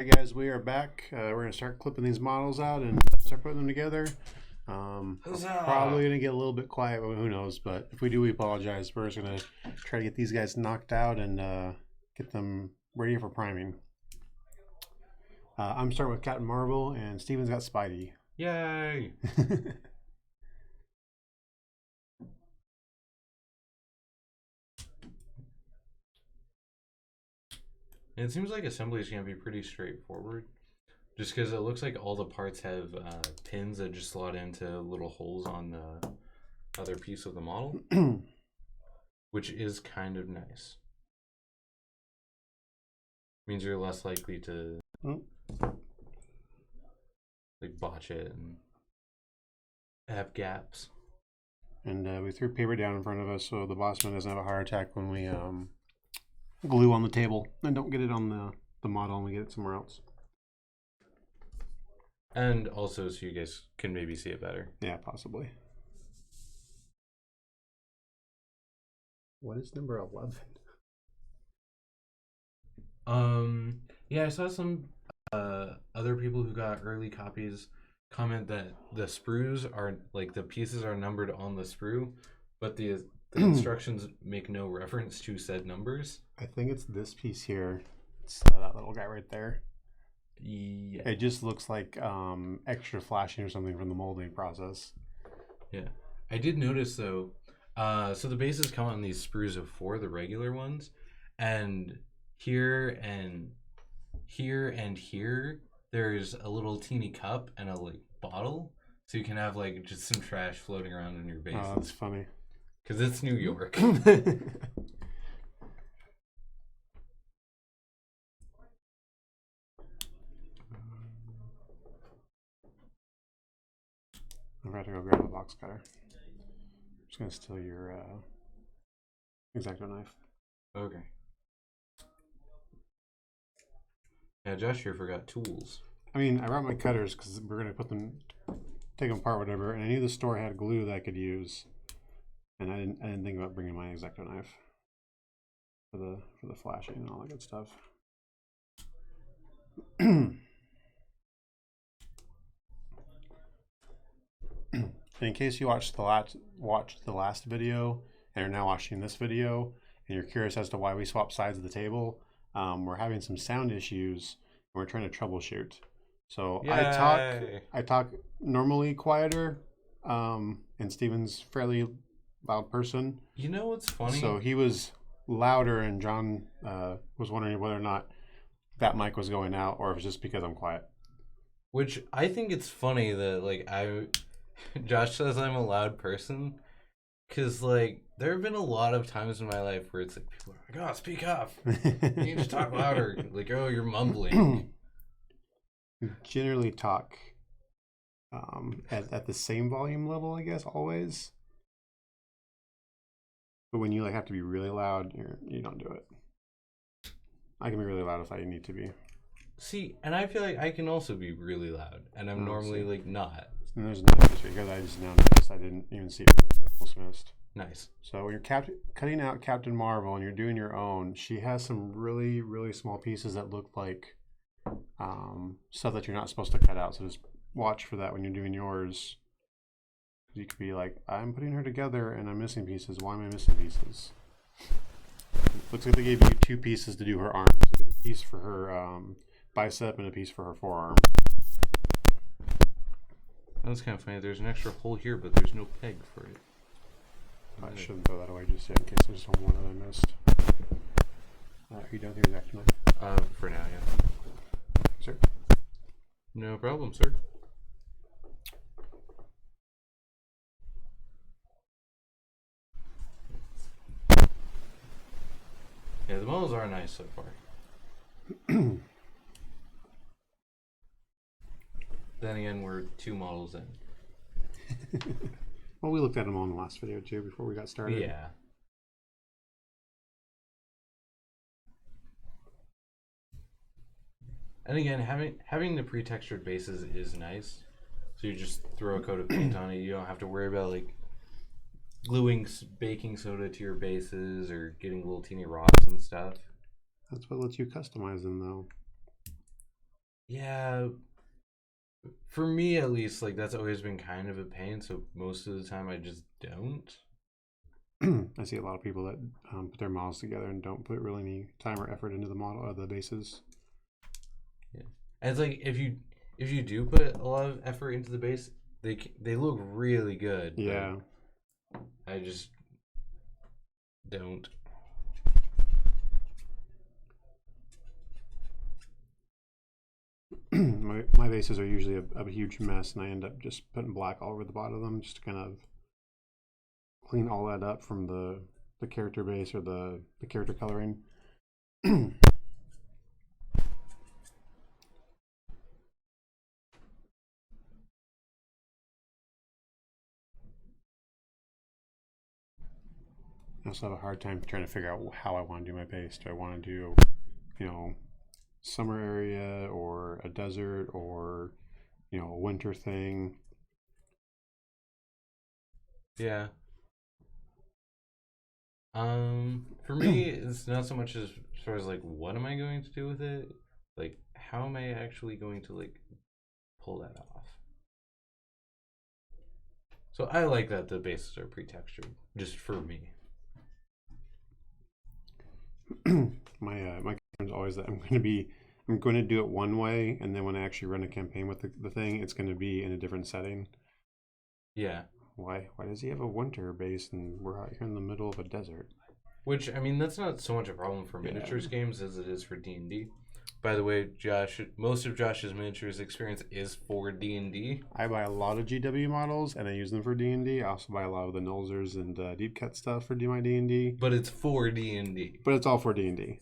Hey guys, we are back. We're going to start clipping these models out and start putting them together. We're probably going to get a little bit quiet, but who knows. But if we do, we apologize. We're just going to try to get these guys knocked out and get them ready for priming. I'm starting with Captain Marvel, and Steven's got Spidey. Yay! It seems like assembly is going to be pretty straightforward. Just because it looks like all the parts have pins that just slot into little holes on the other piece of the model. Which is kind of nice. Means you're less likely to like botch it and have gaps. And we threw paper down in front of us so the boss man doesn't have a heart attack when we glue on the table and don't get it on the model and we get it somewhere else. And also so you guys can maybe see it better. Yeah, possibly. What is number 11? Yeah, I saw some other people who got early copies comment that the sprues are like the pieces are numbered on the sprue, but the instructions make no reference to said numbers. I think it's this piece here. It's that little guy right there. Yeah. It just looks like extra flashing or something from the molding process. Yeah. I did notice though, so the bases come on these sprues of 4, the regular ones, and here and here there's a little teeny cup and a like bottle, so you can have like just some trash floating around in your bases. Oh, that's funny. Because it's New York. I'm about to go grab a box cutter. I'm just gonna steal your X-Acto knife. Okay. Yeah, Josh here forgot tools. I mean, I brought my cutters because we're gonna put them, take them apart, whatever. And I knew the store had glue that I could use, and I didn't think about bringing my X-Acto knife for the flashing and all that good stuff. In case you watched the last video and are now watching this video and you're curious as to why we swapped sides of the table, we're having some sound issues and we're trying to troubleshoot. So Yay. I talk normally quieter, and Steven's fairly loud person. You know what's funny? So he was louder, and John was wondering whether or not that mic was going out or if it's just because I'm quiet. Which I think it's funny that like Josh says I'm a loud person, because like there have been a lot of times in my life where it's like people are like, "Oh, speak up! You need to talk louder." Like, "Oh, you're mumbling." We generally talk at the same volume level, I guess, always. But when you like have to be really loud, you don't do it. I can be really loud if I need to be. See, and I feel like I can also be really loud, and I'm normally like not. And there's another picture because I just now noticed I didn't even see it. Almost missed. Nice. So when you're cutting out Captain Marvel and you're doing your own, she has some really, really small pieces that look like stuff that you're not supposed to cut out. So just watch for that when you're doing yours. You could be like, I'm putting her together and I'm missing pieces. Why am I missing pieces? Looks like they gave you 2 pieces to do her arms. They gave a piece for her bicep and a piece for her forearm. That's kind of funny. There's an extra hole here, but there's no peg for it. I shouldn't throw that away just yet in case there's some one that I missed. Are you done with your action? For now, yeah. Sir? No problem, sir. Yeah, the models are nice so far. Then again, we're 2 models in. Well, we looked at them all in the last video too before we got started. Yeah. And again, having the pre-textured bases is nice. So you just throw a coat of paint on it. You don't have to worry about like gluing baking soda to your bases or getting little teeny rocks and stuff. That's what lets you customize them, though. Yeah, for me at least, like that's always been kind of a pain. So most of the time, I just don't. I see a lot of people that put their models together and don't put really any time or effort into the model of the bases. Yeah, and it's like if you do put a lot of effort into the base, they look really good. Yeah. But I just don't. my bases are usually a huge mess, and I end up just putting black all over the bottom of them just to kind of clean all that up from the character base or the character coloring. I also have a hard time trying to figure out how I want to do my base. Do I want to do, you know, summer area or a desert or, a winter thing? Yeah. For me, it's not so much as far as like what am I going to do with it, like how am I actually going to like pull that off. So I like that the bases are pre-textured, just for me. My concern is always that I'm going to do it one way, and then when I actually run a campaign with the thing, it's going to be in a different setting. Yeah. Why does he have a winter base and we're out here in the middle of a desert? Which I mean, that's not so much a problem for Yeah. miniatures games as it is for D&D. By the way, Josh, most of Josh's miniatures experience is for D&D. I buy a lot of GW models and I use them for D&D. I also buy a lot of the Nolzers and deep cut stuff for my D&D. But it's for D&D. But it's all for D&D.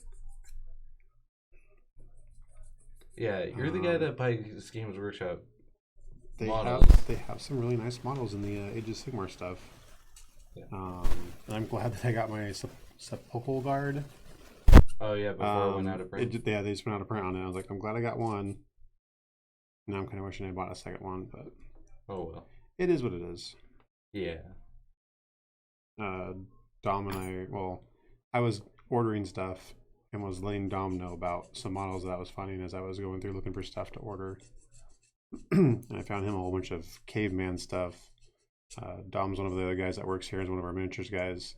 Yeah, you're the guy that buys Games Workshop They models. have some really nice models in the Age of Sigmar stuff. Yeah. And I'm glad that I got my Sepulchral Guard. Oh yeah, before it went out of print. They just went out of print on it. I was like, I'm glad I got one. Now I'm kind of wishing I bought a second one, but Oh well. it is what it is. Yeah. Dom and I was ordering stuff and was letting Dom know about some models that I was finding as I was going through looking for stuff to order. And I found him a whole bunch of caveman stuff. Dom's one of the other guys that works here, is one of our miniatures guys.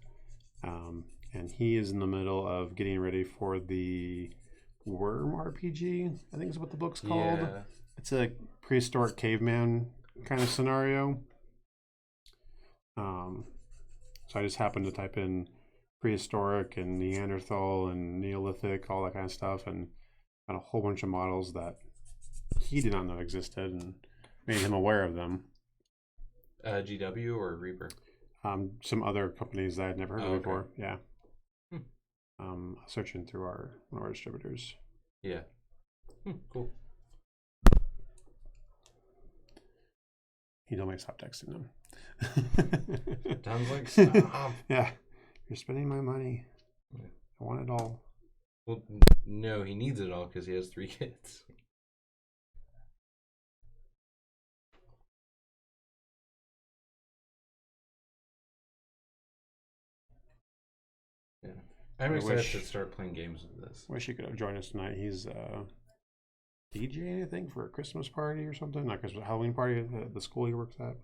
And he is in the middle of getting ready for the Worm RPG, I think is what the book's called. Yeah. It's a prehistoric caveman kind of scenario. So I just happened to type in prehistoric and Neanderthal and Neolithic, all that kind of stuff, and got a whole bunch of models that he did not know existed and made him aware of them. GW or Reaper? Some other companies that I'd never heard of before. Yeah. Searching through one of our distributors. Yeah. Cool. He told me to stop texting him. Sounds like stop. Yeah. You're spending my money. Yeah. I want it all. Well, no, he needs it all because he has 3 kids. Yeah. I'm excited to start playing games with this. Wish he could have joined us tonight. He's DJ, I think, for a Christmas party or something. Not Christmas, Halloween party at the school he works at.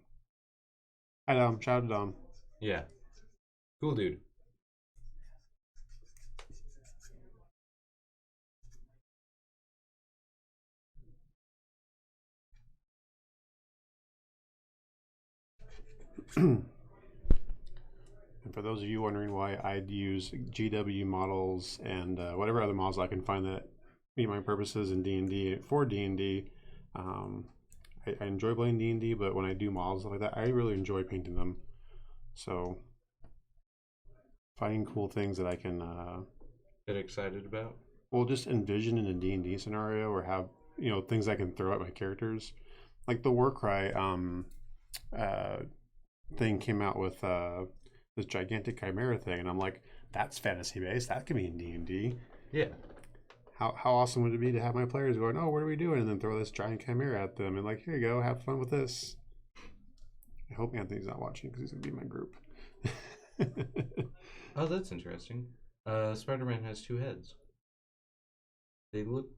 Hi, Dom. Shout out to Dom. Yeah. Cool dude. And for those of you wondering why I'd use GW models and whatever other models I can find that meet my purposes in D&D for D&D, I enjoy playing D&D, but when I do models like that, I really enjoy painting them. So finding cool things that I can get excited about. Well, just envision in a D&D scenario or have things I can throw at my characters, like the Warcry thing came out with this gigantic chimera thing, and I'm like, that's fantasy based. That could be in D&D. Yeah. How awesome would it be to have my players going, oh, what are we doing? And then throw this giant chimera at them and like, here you go, have fun with this. I hope Anthony's not watching because he's going to be in my group. Oh, that's interesting. Spider-Man has 2 heads. They look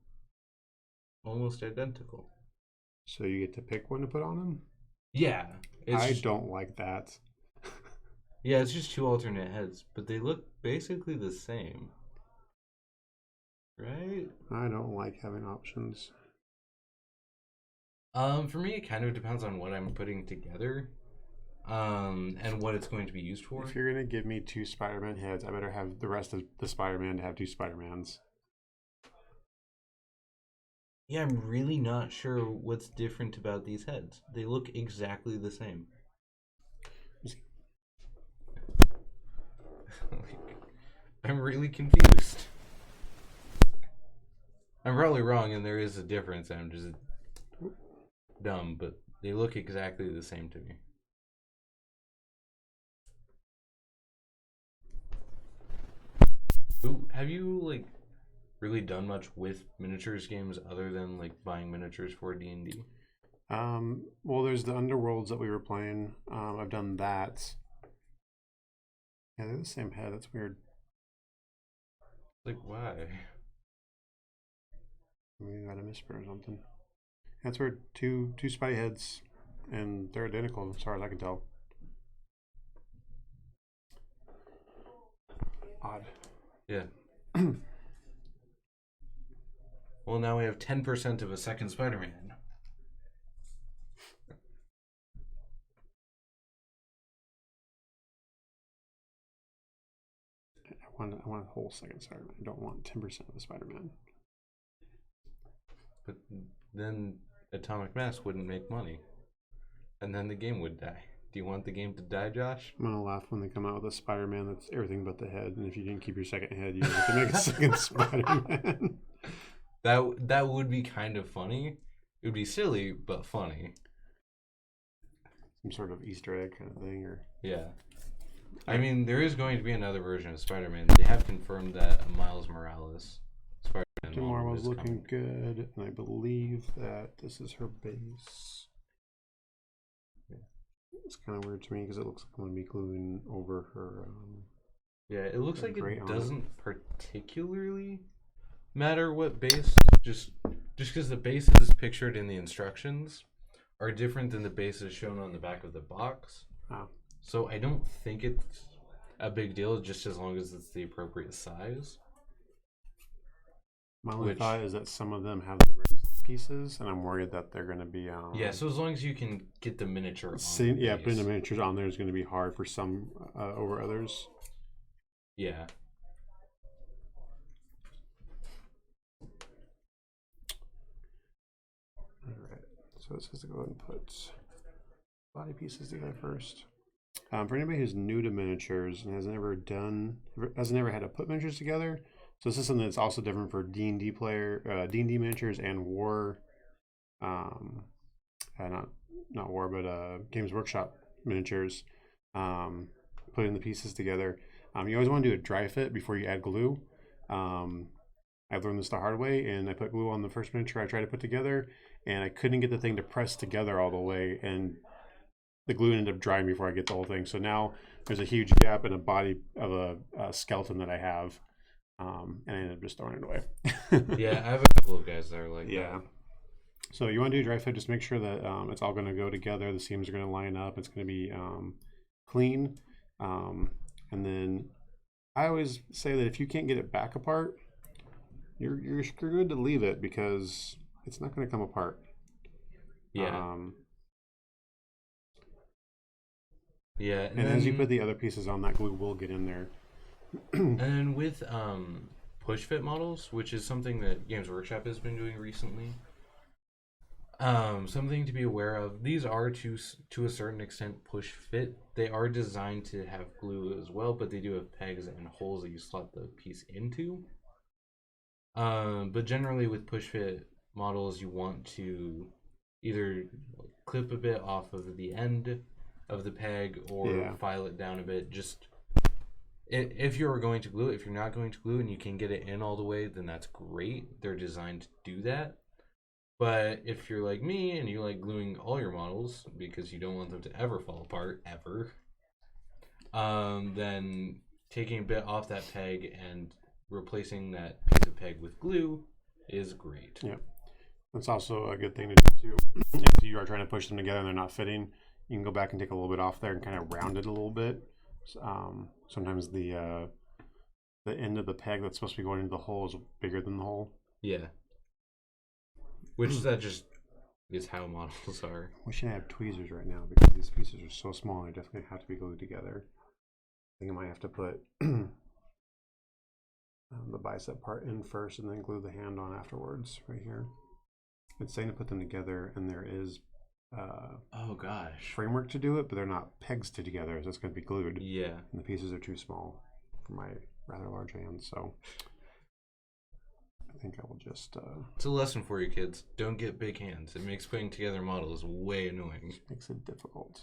almost identical. So you get to pick one to put on them? Yeah. I don't like that. Yeah, it's just two alternate heads, but they look basically the same. Right? I don't like having options. For me, it kind of depends on what I'm putting together, and what it's going to be used for. If you're gonna give me 2 Spider-Man heads, I better have the rest of the Spider-Man to have 2 Spider-Mans. Yeah, I'm really not sure what's different about these heads. They look exactly the same. I'm really confused. I'm probably wrong, and there is a difference. I'm just dumb, but they look exactly the same to me. Ooh, have you like really done much with miniatures games other than like buying miniatures for D&D? Well, there's the Underworlds that we were playing. I've done that. Yeah, they're the same head. That's weird. Like, why? Maybe got a misprint or something. That's weird. Two Spidey heads, and they're identical as far as I can tell. Odd. Yeah. Well, now we have 10% of a second Spider-Man. I want a whole second Spider-Man. I don't want 10% of the Spider-Man. But then Atomic Mass wouldn't make money. And then the game would die. Do you want the game to die, Josh? I'm gonna laugh when they come out with a Spider-Man that's everything but the head, and if you didn't keep your second head, you have to make a second Spider-Man. That would be kind of funny. It would be silly, but funny. Some sort of Easter egg kind of thing, or yeah. I mean, there is going to be another version of Spider-Man. They have confirmed that Miles Morales Spider-Man Tomorrow's looking coming. good, and I believe that this is her base. Yeah. It's kind of weird to me because it looks like I'm going to be gluing over her. Yeah, it looks like it doesn't particularly matter what base. Just because the bases pictured in the instructions are different than the bases shown on the back of the box. Oh. So I don't think it's a big deal, just as long as it's the appropriate size. My only thought is that some of them have the raised pieces, and I'm worried that they're going to be. Yeah, so as long as you can get the miniature on yeah, putting the miniatures on there is going to be hard for some over others. Yeah. Alright, so it says to go ahead and put body pieces together first. For anybody who's new to miniatures and hasn't ever had to put miniatures together, so this is something that's also different for D&D D&D miniatures and War, not War, but Games Workshop miniatures. Putting the pieces together, you always want to do a dry fit before you add glue. I've learned this the hard way, and I put glue on the first miniature I tried to put together, and I couldn't get the thing to press together all the way, and the glue ended up drying before I get the whole thing. So now there's a huge gap in a body of a skeleton that I have, and I ended up just throwing it away. Yeah, I have a couple of guys that are like that. So you want to do dry fit, just make sure that it's all going to go together. The seams are going to line up. It's going to be clean. And then I always say that if you can't get it back apart, you're good to leave it because it's not going to come apart. Yeah. Yeah, and then, as you put the other pieces on, that glue will get in there. And then with push fit models, which is something that Games Workshop has been doing recently, something to be aware of. These are to a certain extent push fit. They are designed to have glue as well, but they do have pegs and holes that you slot the piece into. But generally with push fit models, you want to either clip a bit off of the end of the peg or file it down a bit. Just if you're going to glue it, if you're not going to glue and you can get it in all the way, then that's great. They're designed to do that. But if you're like me and you like gluing all your models because you don't want them to ever fall apart, ever, then taking a bit off that peg and replacing that piece of peg with glue is great. Yeah. It's also a good thing to do too. If you are trying to push them together and they're not fitting, you can go back and take a little bit off there and kind of round it a little bit. Sometimes the end of the peg that's supposed to be going into the hole is bigger than the hole. Yeah. Which that just is how models are. Wishing I have tweezers right now because these pieces are so small and they definitely have to be glued together. I think I might have to put the bicep part in first and then glue the hand on afterwards right here. It's saying to put them together, and there is oh gosh, framework to do it, but they're not pegs to together, so it's going to be glued. Yeah. And the pieces are too small for my rather large hands, so I think I will just... It's a lesson for you kids. Don't get big hands. It makes putting together models way annoying. Makes it difficult.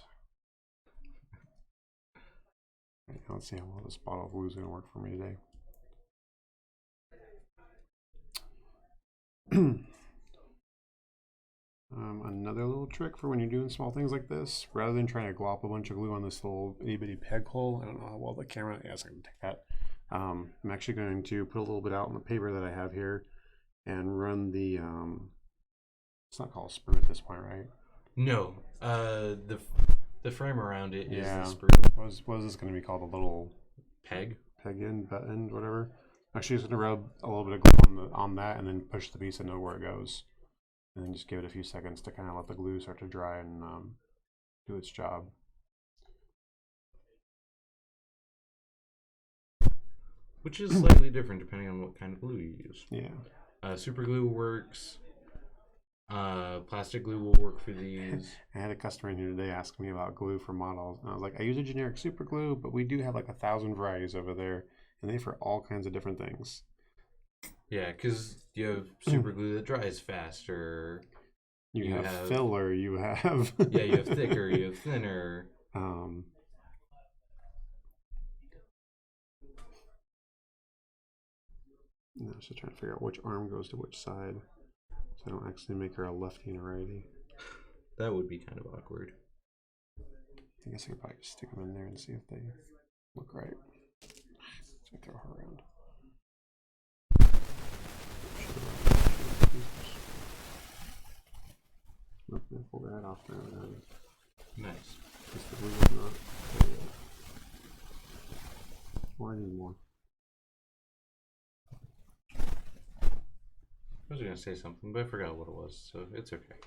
Right, let's see how well this bottle of glue is going to work for me today. Another little trick for when you're doing small things like this, rather than trying to glop a bunch of glue on this little itty bitty peg hole, I don't know how well the camera, yes, I can take that. I'm actually going to put a little bit out on the paper that I have here and run the, it's not called a sprue at this point, right? No, the frame around it is the sprue. What is this going to be called? A little peg end, butt end, whatever. Actually, just going to rub a little bit of glue on that and then push the piece and know where it goes. And then just give it a few seconds to kind of let the glue start to dry and do its job. Which is slightly different depending on what kind of glue you use. Yeah. Super glue works. Plastic glue will work for these. I had a customer in here today asking me about glue for models. And I was like, I use a generic super glue, but we do have like 1,000 varieties over there. And they for all kinds of different things. Yeah, because you have super glue that dries faster. You have filler, you have... yeah, you have thicker, you have thinner. No, I was just trying to figure out which arm goes to which side. So I don't actually make her a lefty and a righty. That would be kind of awkward. I guess I could probably just stick them in there and see if they look right. So throw her around. Pull that off now. Nice. Just the glue is not there yet. Or I need more. I was going to say something, but I forgot what it was, so it's okay.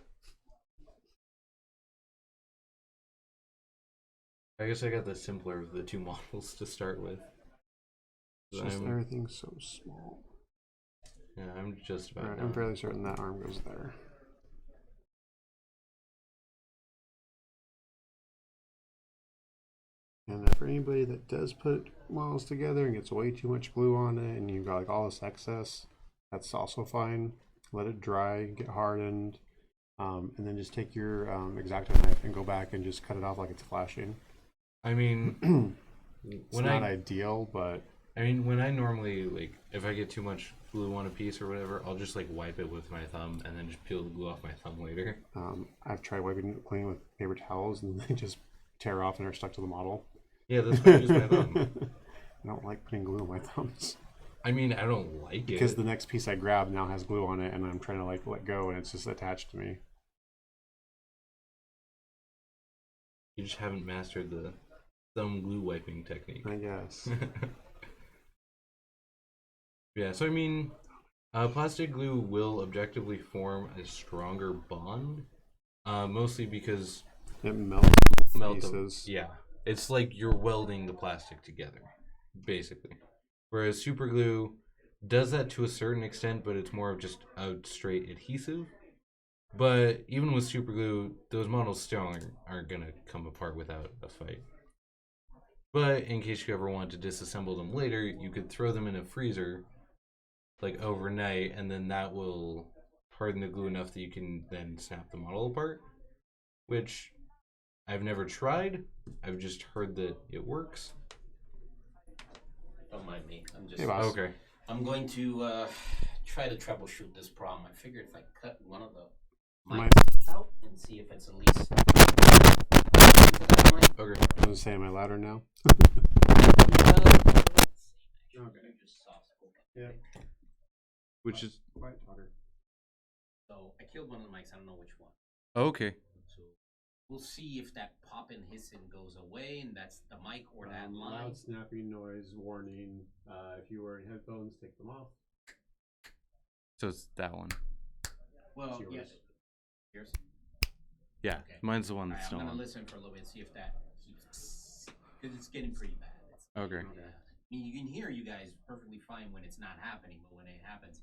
I guess I got the simpler of the two models to start with. Just everything's so small. Yeah, I'm just about done. I'm fairly certain that arm goes there. And for anybody that does put models together and gets way too much glue on it and you've got like all this excess, that's also fine. Let it dry, get hardened, and then just take your X-Acto knife and go back and just cut it off like it's flashing. I mean, it's not ideal, but... I mean, when I normally, like, if I get too much glue on a piece or whatever, I'll just, like, wipe it with my thumb and then just peel the glue off my thumb later. I've tried cleaning with paper towels and they just tear off and are stuck to the model. Yeah, that's why I use my thumb. I don't like putting glue on my thumbs. I mean, I don't like it. Because the next piece I grab now has glue on it and I'm trying to, like, let go and it's just attached to me. You just haven't mastered the thumb glue wiping technique. I guess. Yeah, so I mean, plastic glue will objectively form a stronger bond, mostly because it melts pieces. Yeah, it's like you're welding the plastic together, basically. Whereas super glue does that to a certain extent, but it's more of just a straight adhesive. But even with super glue, those models still aren't gonna come apart without a fight. But in case you ever want to disassemble them later, you could throw them in a freezer like overnight, and then that will harden the glue enough that you can then snap the model apart, which I've never tried. I've just heard that it works. Don't mind me. I'm just okay. I'm going to try to troubleshoot this problem. I figured if I cut one of the mics out and see if it's at least okay. I was gonna say, am I louder now? Okay. Just soft spoken. Yeah. Which is quite louder. So I killed one of the mics. I don't know which one. Okay. So we'll see if that popping hissing goes away, and that's the mic or that line. Loud snapping noise warning. If you wear headphones, take them off. So it's that one. Well, Yours. yes. Yours. Yeah, Okay. mine's the one that's I'm still gonna on. listen for a little bit, see if that keeps, because it's getting pretty bad. Okay. I mean, you can hear you guys perfectly fine when it's not happening, but when it happens,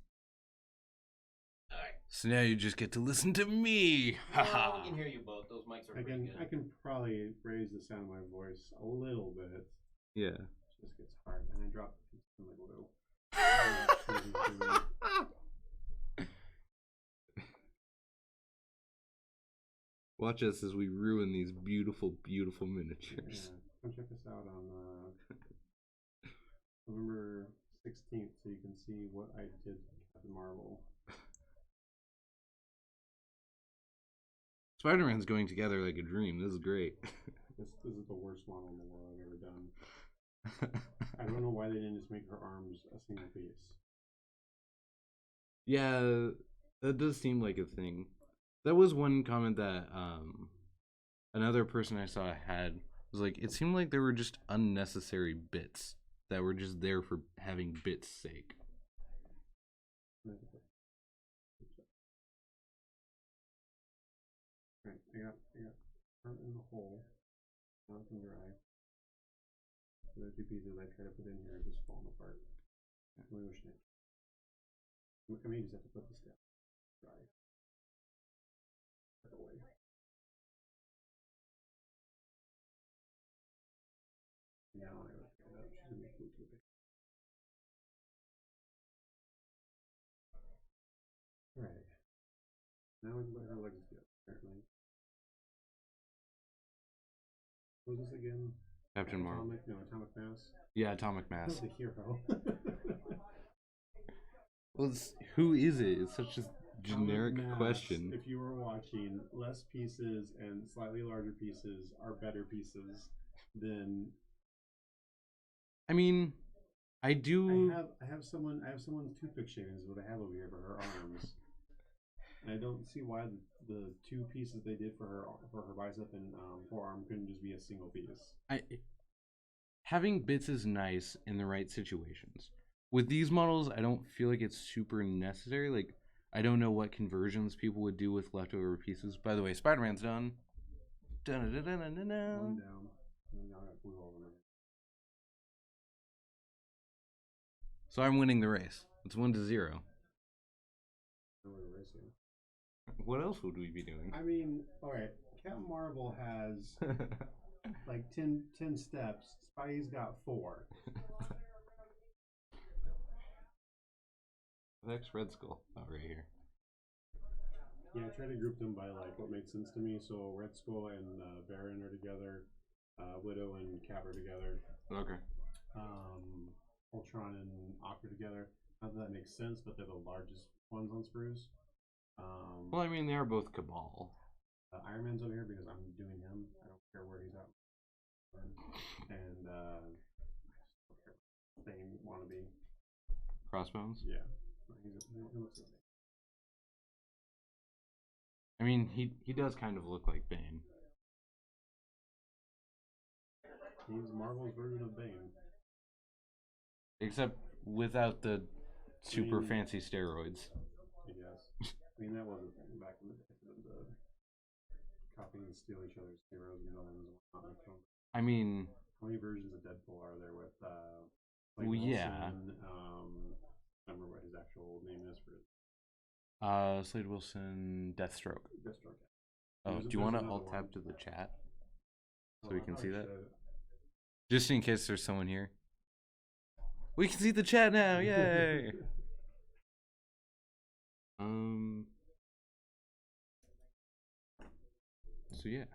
all right. So now you just get to listen to me. Well, we can hear you both. Those mics are pretty good. I can probably raise the sound of my voice a little bit. Yeah. It just gets hard, and I drop the piece in my glue. Watch us as we ruin these beautiful, beautiful miniatures. Yeah. Come check us out on November 16th so you can see what I did to Captain Marvel. Spider-Man's going together like a dream. This is great. This is the worst model in the world I've ever done. I don't know why they didn't just make her arms a single piece. Yeah, that does seem like a thing. That was one comment that another person I saw had was like, it seemed like there were just unnecessary bits that were just there for having bits' sake. Right, I got front in the hole. Now it can dry. The two pieces I try to put in here are just falling apart. I wish I may just have to put this down. Dry. Put it away. Now I look it up. She's gonna be cool too big. Alright. Now we can put her legs together, apparently. What was this again? Captain Marvel. Atomic Mass. Yeah, Atomic Mass. That's a hero. Well, who is it? It's such a generic Mass, question. if you were watching, less pieces and slightly larger pieces are better pieces than. I mean, I do. I have someone's toothpick shavings is what I have over here for her arms. And I don't see why the two pieces they did for her bicep and forearm couldn't just be a single piece. Having bits is nice in the right situations. With these models, I don't feel like it's super necessary. Like, I don't know what conversions people would do with leftover pieces. By the way, Spider-Man's done. One down. And now I got glue all over it. So I'm winning the race. It's 1-0. I would erase you. What else would we be doing? I mean, alright, Captain Marvel has like 10 steps. Spidey's got 4. Next Red Skull. Oh, right here. Yeah, I try to group them by like what makes sense to me. So Red Skull and Baron are together. Widow and Cap are together. Okay. Ultron and Aqua together. Not that makes sense, but they're the largest ones on sprues. Well, I mean, they are both Cabal. Iron Man's over here because I'm doing him. I don't care where he's at. And Thane wannabe. Crossbones? Yeah. He looks like I mean, he does kind of look like Bane. he's Marvel's version of Bane. Except without the super fancy steroids. I guess. I mean, that was a thing back in the day for them to copy and steal each other's heroes and villains and whatnot. I mean, how many versions of Deadpool are there with well, yeah. I don't remember what his actual name is for it. Slade Wilson, Deathstroke. Deathstroke. Oh, do you want to alt tab to the chat so we can see that? Just in case there's someone here. We can see the chat now! Yay! So yeah.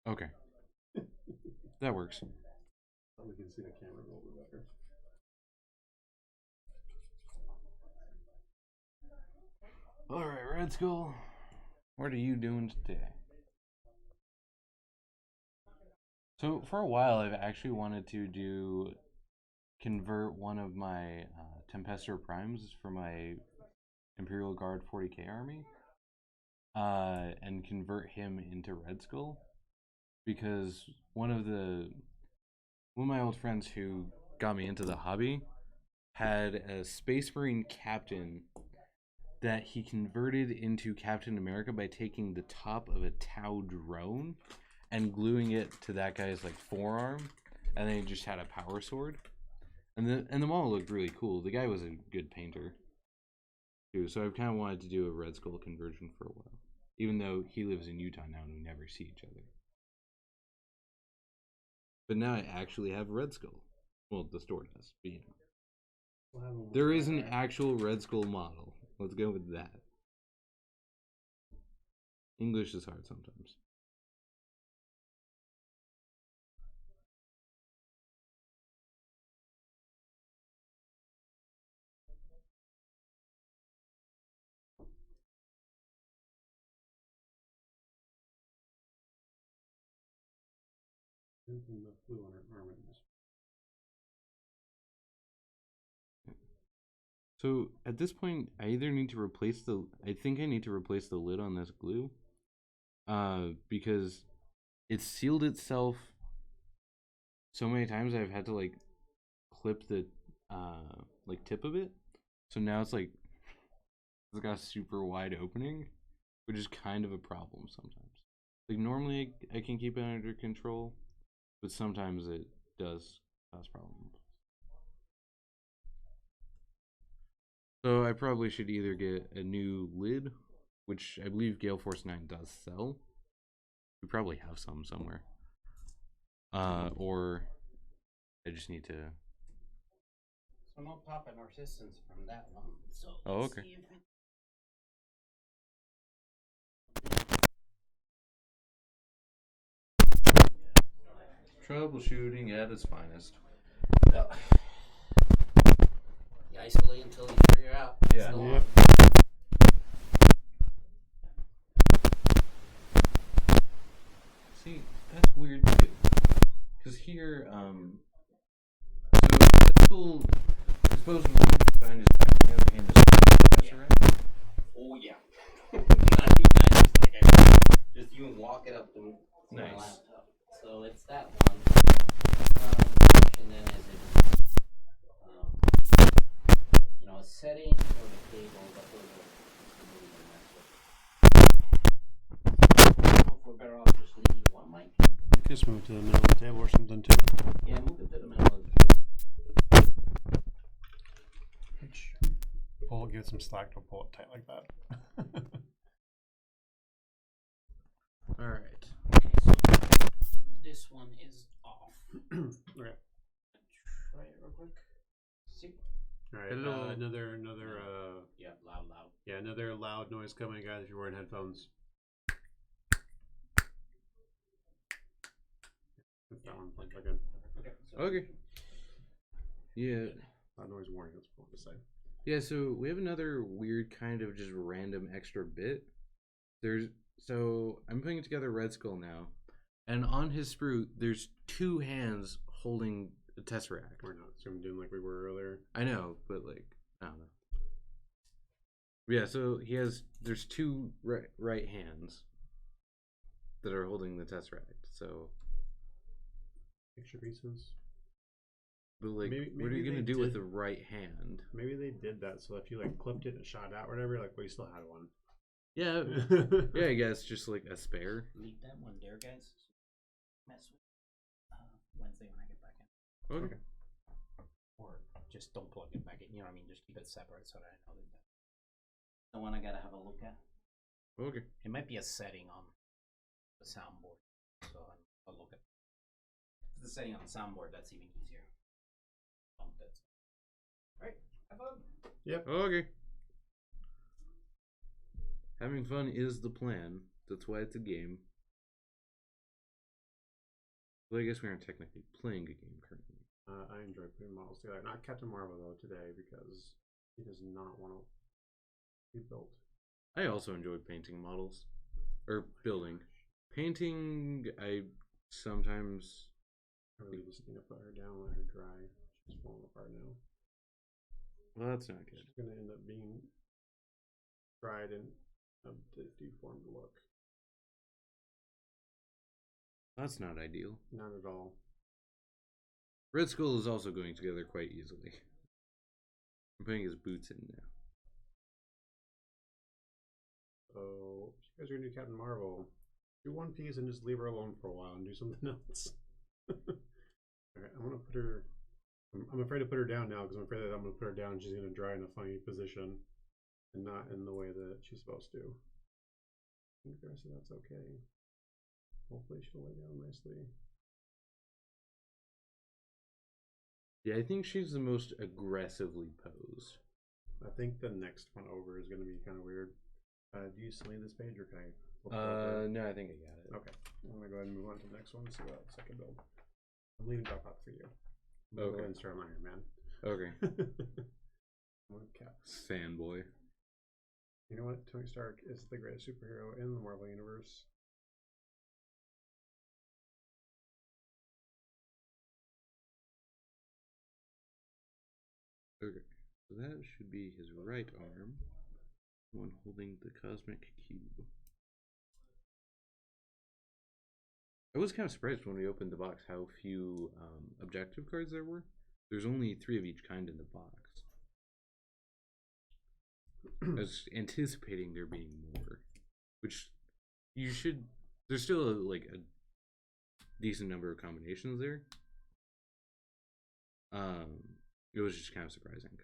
Okay. That works. We can see the camera a little bit better. Alright, Red Skull. What are you doing today? So for a while, I've actually wanted to convert one of my Tempestor Primes for my Imperial Guard 40k army, and convert him into Red Skull, because one of my old friends who got me into the hobby had a Space Marine captain that he converted into Captain America by taking the top of a Tau drone and gluing it to that guy's like forearm, and then he just had a power sword, and the model looked really cool. The guy was a good painter too, so I've kind of wanted to do a Red Skull conversion for a while, even though he lives in Utah now and we never see each other. But now I actually have Red Skull. Well, the store does, but you know. There is an actual Red Skull model. Let's go with that. English is hard sometimes. The blue on her arm. So at this point, I either need to replace I think I need to replace the lid on this glue, because it sealed itself so many times I've had to like clip the like tip of it. So now it's like it's got a super wide opening, which is kind of a problem sometimes. Like normally I can keep it under control, but sometimes it does cause problems. So I probably should either get a new lid, which I believe Gale Force 9 does sell. We probably have some somewhere. Or I just need to... So no pop in resistance from that one. So oh, okay. Troubleshooting at its finest. You isolate until you figure out. Yeah. Yep. See, that's weird too. Because here, so I suppose behind his back, the other hand is right? Oh yeah. Not you guys, just you walk it up to my Nice. laptop. So it's that one. And then is it, a setting or the cable, but I don't know if we're better off just leaving one mic. Just move to the middle of the table or something too. Yeah, move it to the middle of the table. Pull it, give it some slack, don't pull it tight like that. Alright. Okay, so this one is off. Okay. Try it real quick. See? All right. Hello. Another. Yeah, loud. Yeah, another loud noise coming, guys. If you're wearing headphones. That's that one. Plug in. Okay. So Okay. Yeah. Loud noise warning. That's what I want to say. Yeah, so we have another weird kind of just random extra bit. So I'm putting together Red Skull now, and on his sprue, there's two hands holding a Tesseract. We're not zoomed in like we were earlier. I know, but like, I don't know. Yeah, so there's two right hands that are holding the Tesseract, so. Picture pieces. But like, what are you going to do with the right hand? Maybe they did that so if you like clipped it and shot it out or whatever, like, well, you still had one. Yeah, yeah, I guess just like a spare. leave that one there, guys. Mess with Wednesday when I get back in. Okay. Or just don't plug it back in. You know what I mean? Just keep it separate so that I know that. The one I gotta have a look at. Okay. It might be a setting on the soundboard, so I'll look at. If it's a setting on the soundboard, that's even easier. Right. Have fun. Yep. Okay. Having fun is the plan. That's why it's a game. Well, I guess we aren't technically playing a game currently. I enjoy putting models together. Not Captain Marvel though today because he does not want to be built. I also enjoy painting models. Or building. Painting, I sometimes I really just need to put her down, let her dry. She's falling apart now. Well, that's not good. She's gonna end up being dried and a deformed look. That's not ideal. Not at all. Red Skull is also going together quite easily. I'm putting his boots in now. So, if you guys are gonna do Captain Marvel, do one piece and just leave her alone for a while and do something else. Alright, I'm gonna put her. I'm afraid to put her down now because I'm afraid that I'm gonna put her down and she's gonna dry in a funny position and not in the way that she's supposed to. I think the rest of that's okay. Hopefully she'll lay down nicely. Yeah, I think she's the most aggressively posed. I think the next one over is going to be kind of weird. Do you select this page or can I flip it over? No, I think I got it. Okay. I'm going to go ahead and move on to the next one and see what else I can build. I'm leaving Drop Out for you. Go Okay. ahead and start on Iron Man. Okay. Cap. Fanboy. You know what? Tony Stark is the greatest superhero in the Marvel Universe. Okay. So that should be his right arm. One holding the cosmic cube. I was kind of surprised when we opened the box how few objective cards there were. There's only 3 of each kind in the box. I was anticipating there being more, which you should. There's still like a decent number of combinations there. It was just kind of surprising.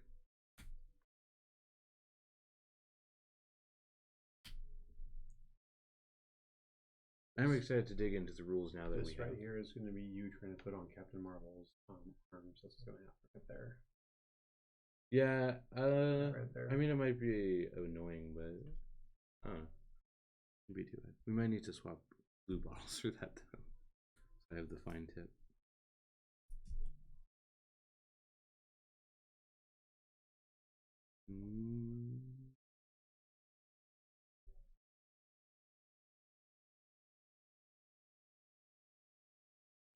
I'm excited to dig into the rules now that This we right have. here is going to be you trying to put on Captain Marvel's arms. That's going to happen right there. Yeah, Right there. I mean, it might be annoying, but wouldn't be too bad. We might need to swap blue bottles for that though. So I have the fine tip.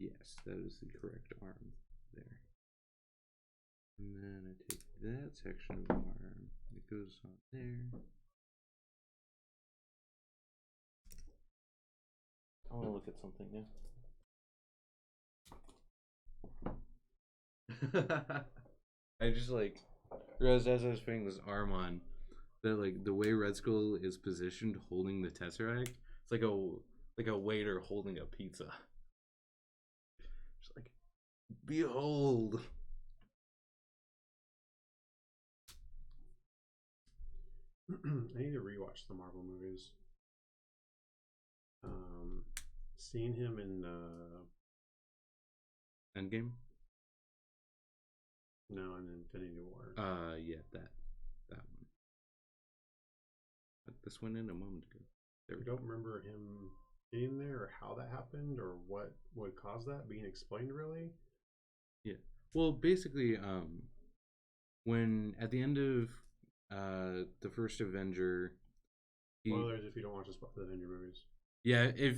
Yes, that is the correct arm there. And then I take that section of the arm, it goes on there. I want to look at something now. I just like realized as I was putting this arm on that like the way Red Skull is positioned holding the Tesseract, it's like a waiter holding a pizza. Just like, behold. I need to rewatch the Marvel movies. Seeing him in Endgame? no, in Infinity War. Yeah, that one. Put this one in a moment ago. There we I go. don't remember him being there or how that happened or what would cause that being explained really. Yeah. Well, basically, when at the end of the first Avenger, Spoilers if you don't watch the Avenger movies. Yeah, if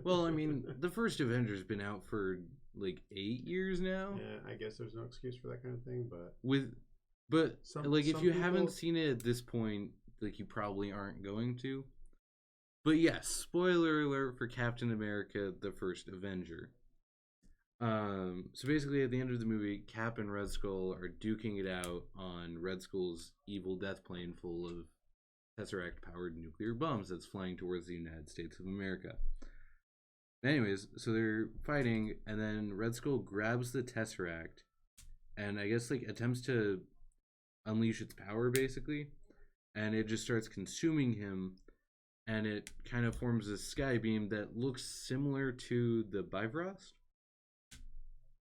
well, I mean, the first Avenger's been out for like 8 years now. Yeah, I guess there's no excuse for that kind of thing, but like if some you people haven't seen it at this point, like you probably aren't going to. But yes, spoiler alert for Captain America: The First Avenger. So basically, at the end of the movie, Cap and Red Skull are duking it out on Red Skull's evil death plane full of Tesseract-powered nuclear bombs that's flying towards the United States of America. Anyways, so they're fighting, and then Red Skull grabs the Tesseract, and I guess like attempts to unleash its power, basically, and it just starts consuming him, and it kind of forms a sky beam that looks similar to the Bifrost.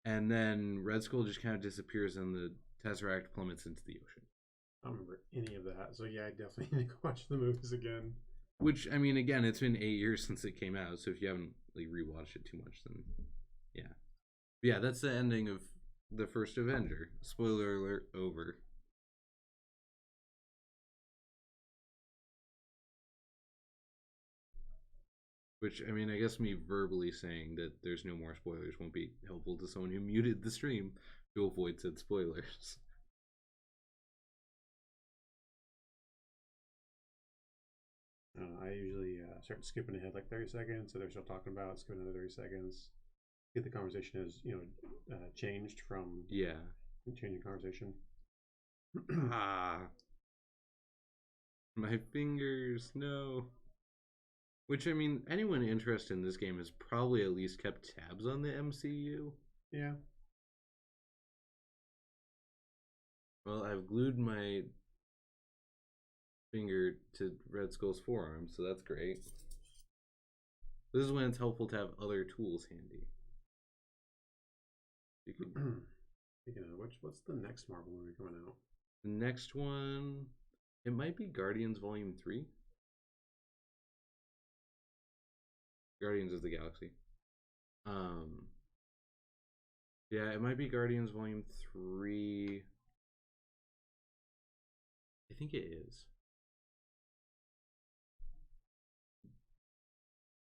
And then Red Skull just kind of disappears, and the Tesseract plummets into the ocean. I don't remember any of that. So yeah, I definitely need to watch the movies again. Which, I mean, again, it's been 8 years since it came out, so if you haven't like rewatched it too much, then yeah. But yeah, that's the ending of the first Avenger. Spoiler alert, over. Which, I mean, I guess me verbally saying that there's no more spoilers won't be helpful to someone who muted the stream to avoid said spoilers. I usually start skipping ahead like 30 seconds, so they're still talking about it, skip another 30 seconds. Get the conversation as, changed from changing conversation. My fingers, no. Which, I mean, anyone interested in this game has probably at least kept tabs on the MCU. Yeah. Well, I've glued my finger to Red Skull's forearm, so that's great. This is when it's helpful to have other tools handy. You can... Speaking of which, what's the next Marvel movie coming out? The next one, it might be Guardians Volume 3. Guardians of the Galaxy. Yeah, it might be Guardians Volume 3. I think it is.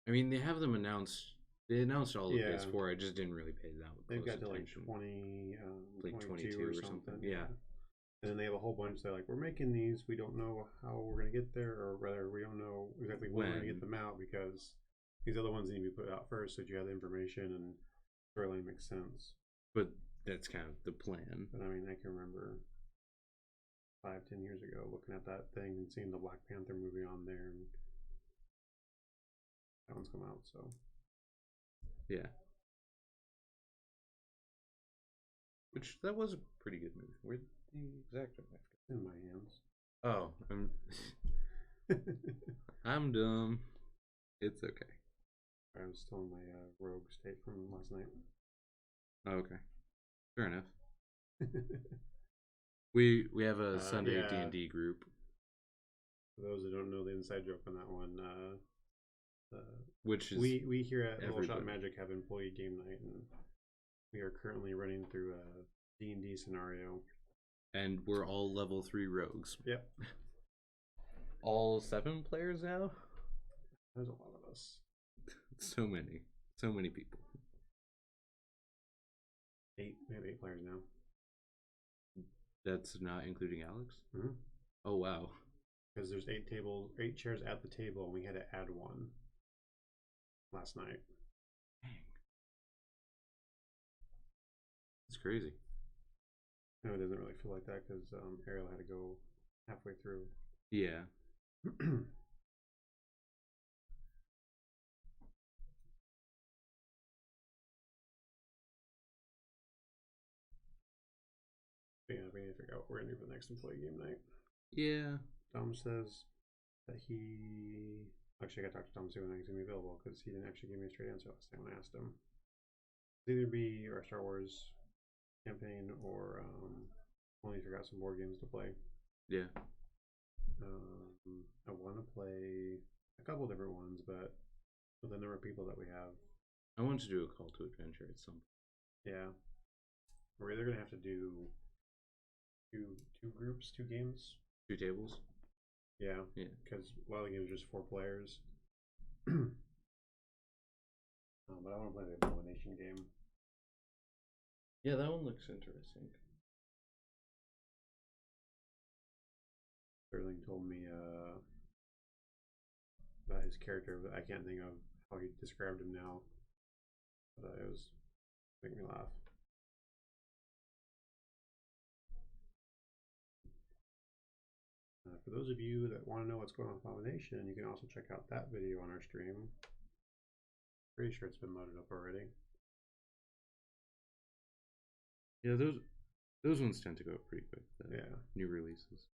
I mean, they have them announced. They announced all of PS4. I just didn't really pay that. They've got to like 20, like 22 or something. Yeah. And then they have a whole bunch. They're like, we're making these. We don't know how we're gonna get there, or rather, we don't know exactly when we're gonna get them out because these other ones need to be put out first, so that you have the information and storyline makes sense. But that's kind of the plan. But I mean, I can remember 5-10 years ago looking at that thing and seeing the Black Panther movie on there, and that one's come out. So yeah. Which that was a pretty good movie. Where'd the exact in my hands. Oh, I'm dumb. It's okay. I'm still in my rogue state from last night. Oh, okay, fair enough. We have a Sunday D&D group. For those who don't know the inside joke on that one, which is we here at Little Shot Magic have employee game night, and we are currently running through a D&D scenario. And we're all level 3 rogues. Yep. All 7 players now? There's a lot of us. So many people. 8, we have 8 players now. That's not including Alex? Mm-hmm. Oh, wow. Because there's 8 chairs at the table, and we had to add one last night. Dang. That's crazy. No, it doesn't really feel like that because Ariel had to go halfway through. Yeah. Yeah, we need to figure out what we're going to do for the next employee game night. Yeah. Tom says that he... Actually, I got to talk to Tom see when he's going to be available because he didn't actually give me a straight answer last time when I asked him. It'll either be our Star Wars campaign or only figure out some board games to play. Yeah. I want to play a couple different ones, but with the number of people that we have, I want to do a call to adventure at some point. Yeah. We're either going to have to do two groups, 2 games. 2 tables? Yeah. Yeah. Because a lot of the games are just 4 players. But I want to play the Abomination game. Yeah, that one looks interesting. Sterling told me about his character, but I can't think of how he described him now. But it was making me laugh. For those of you that want to know what's going on with Abomination, you can also check out that video on our stream. Pretty sure it's been loaded up already. Yeah, those ones tend to go up pretty quick. Yeah. New releases.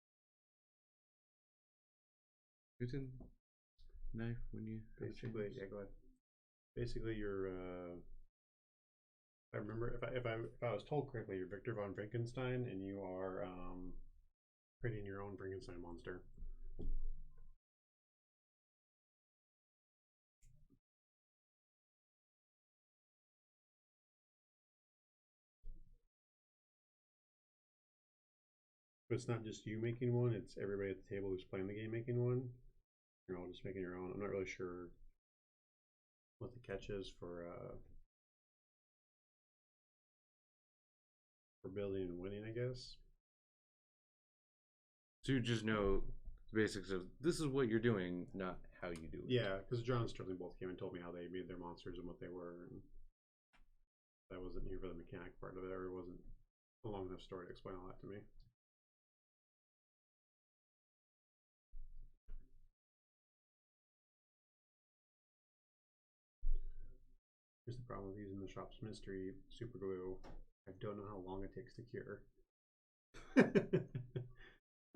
Who's in knife when you basically? Yeah, go ahead. Basically, you're. I remember if I was told correctly, you're Victor von Frankenstein, and you are creating your own Frankenstein monster. But it's not just you making one, it's everybody at the table who's playing the game making one. You're all just making your own. I'm not really sure what the catch is for building and winning, I guess. So you just know the basics of this is what you're doing, not how you do it. Yeah, because John and Sterling both came and told me how they made their monsters and what they were, and I wasn't here for the mechanic part of it. It wasn't a long enough story to explain all that to me. Here's the problem with using the shop's mystery super glue. I don't know how long it takes to cure.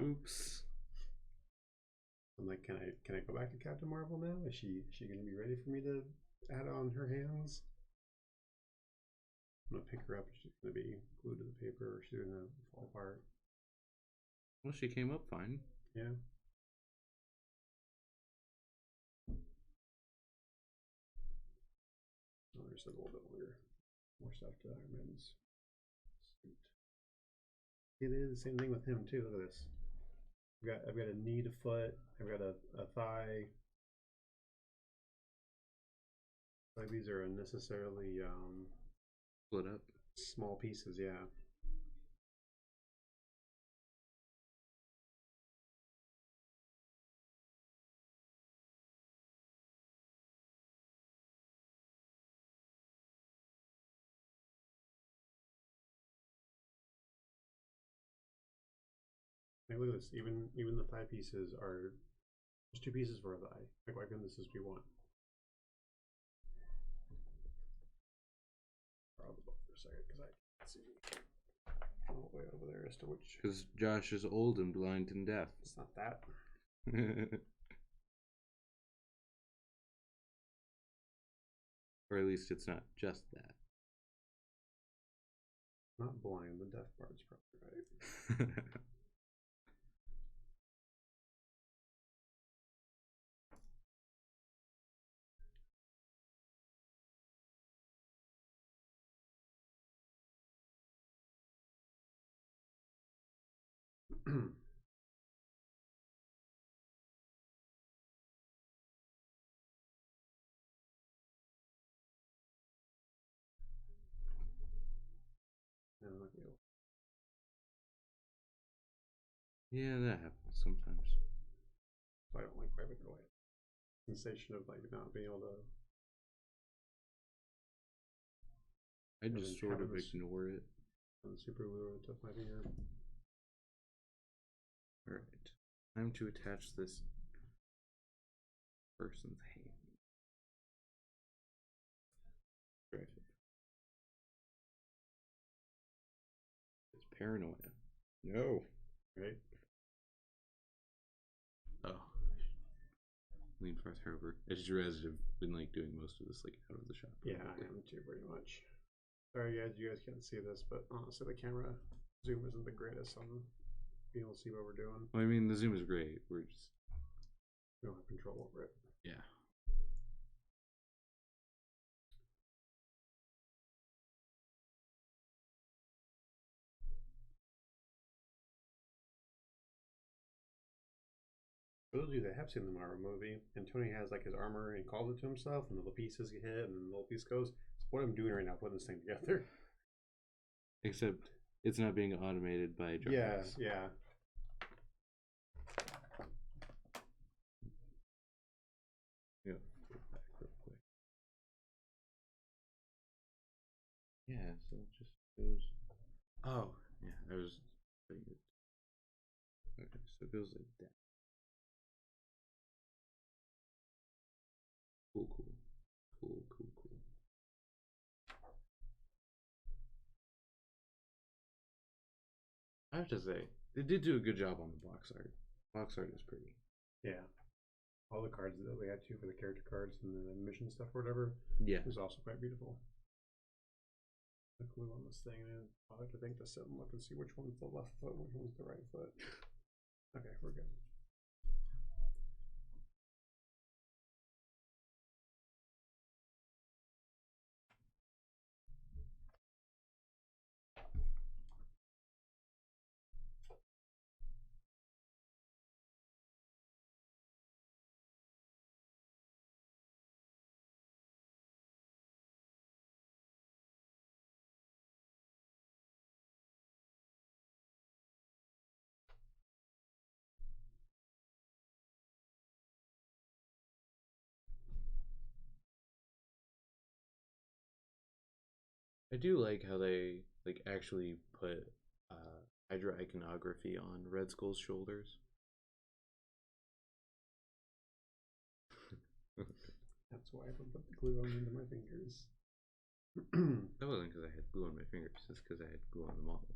Oops. I'm like, can I go back to Captain Marvel now? Is she gonna be ready for me to add on her hands? I'm gonna pick her up. She's gonna be glued to the paper, or she's gonna fall apart. Well, she came up fine. Yeah. Oh, there's a little bit longer. More stuff to Iron Man's suit. See, they did the same thing with him too. Look at this. I've got a knee to foot. I've got a thigh. Like these are unnecessarily Split up. small pieces. Yeah. Like, look at this. Even the thigh pieces are just 2 pieces for a thigh. Like, why couldn't this just be 1? I'll look for a second because I can't see all the way over there as to which. Because Josh is old and blind and deaf. It's not that. Or at least it's not just that. Not blind. The deaf part's probably right. Yeah, that happens sometimes. So I don't like wiping it away. Sensation of like not being able to. I just sort of ignore it. Super glue over the tip of my finger. Alright. Time to attach this person's hand. Right. It's paranoia. No. Right? Oh. Lean farther over. I just realized I've been like doing most of this like out of the shop. Yeah, I am too, pretty much. Sorry guys, you guys can't see this, but honestly the camera zoom isn't the greatest on being able to see what we're doing. Well, I mean the zoom is great. We don't have control over it. Yeah. For those of you that have seen the Marvel movie, and Tony has like his armor and he calls it to himself, and the little pieces get hit, and the little piece goes. It's what I'm doing right now, putting this thing together. Except it's not being automated by drones. Yeah. Yeah. Yeah, so it just goes. Oh, yeah, I was saying it. Okay, so it goes like that. Cool. I have to say, they did do a good job on the box art. Box art is pretty. Yeah. All the cards that we had too for the character cards and the mission stuff or whatever. Yeah. It was also quite beautiful. The glue on this thing, and I'll have to think to sit and look and see which one's the left foot, which one's the right foot. Okay, we're good. I do like how they like actually put Hydra iconography on Red Skull's shoulders. That's why I put the glue on into my fingers. That wasn't because I had glue on my fingers. It's because I had glue on the model.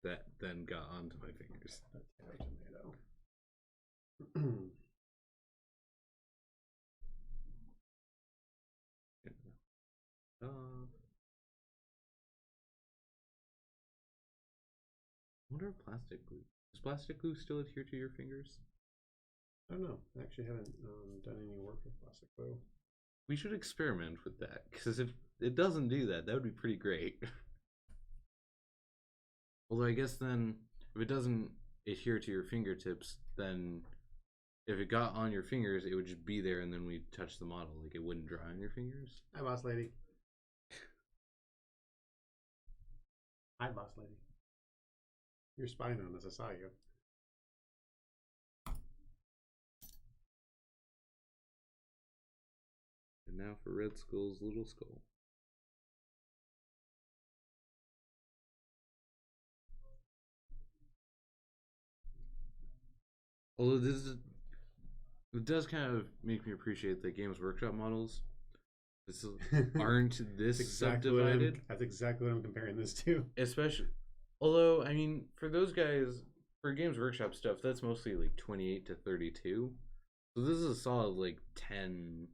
That then got onto my fingers. Tomato. I wonder if plastic glue. Does plastic glue still adhere to your fingers? I don't know. I actually haven't done any work with plastic glue. We should experiment with that, because if it doesn't do that, that would be pretty great. Although I guess then, if it doesn't adhere to your fingertips, then if it got on your fingers, it would just be there, and then we touch the model. Like, it wouldn't dry on your fingers. Hi, boss lady. Hi, boss lady. You're spying on us. I saw you. And now for Red Skull's little skull. Although it does kind of make me appreciate that Games Workshop models aren't this subdivided. That's exactly what I'm comparing this to. Especially, although, I mean, for those guys, for Games Workshop stuff, that's mostly like 28 to 32. So this is a solid like 10,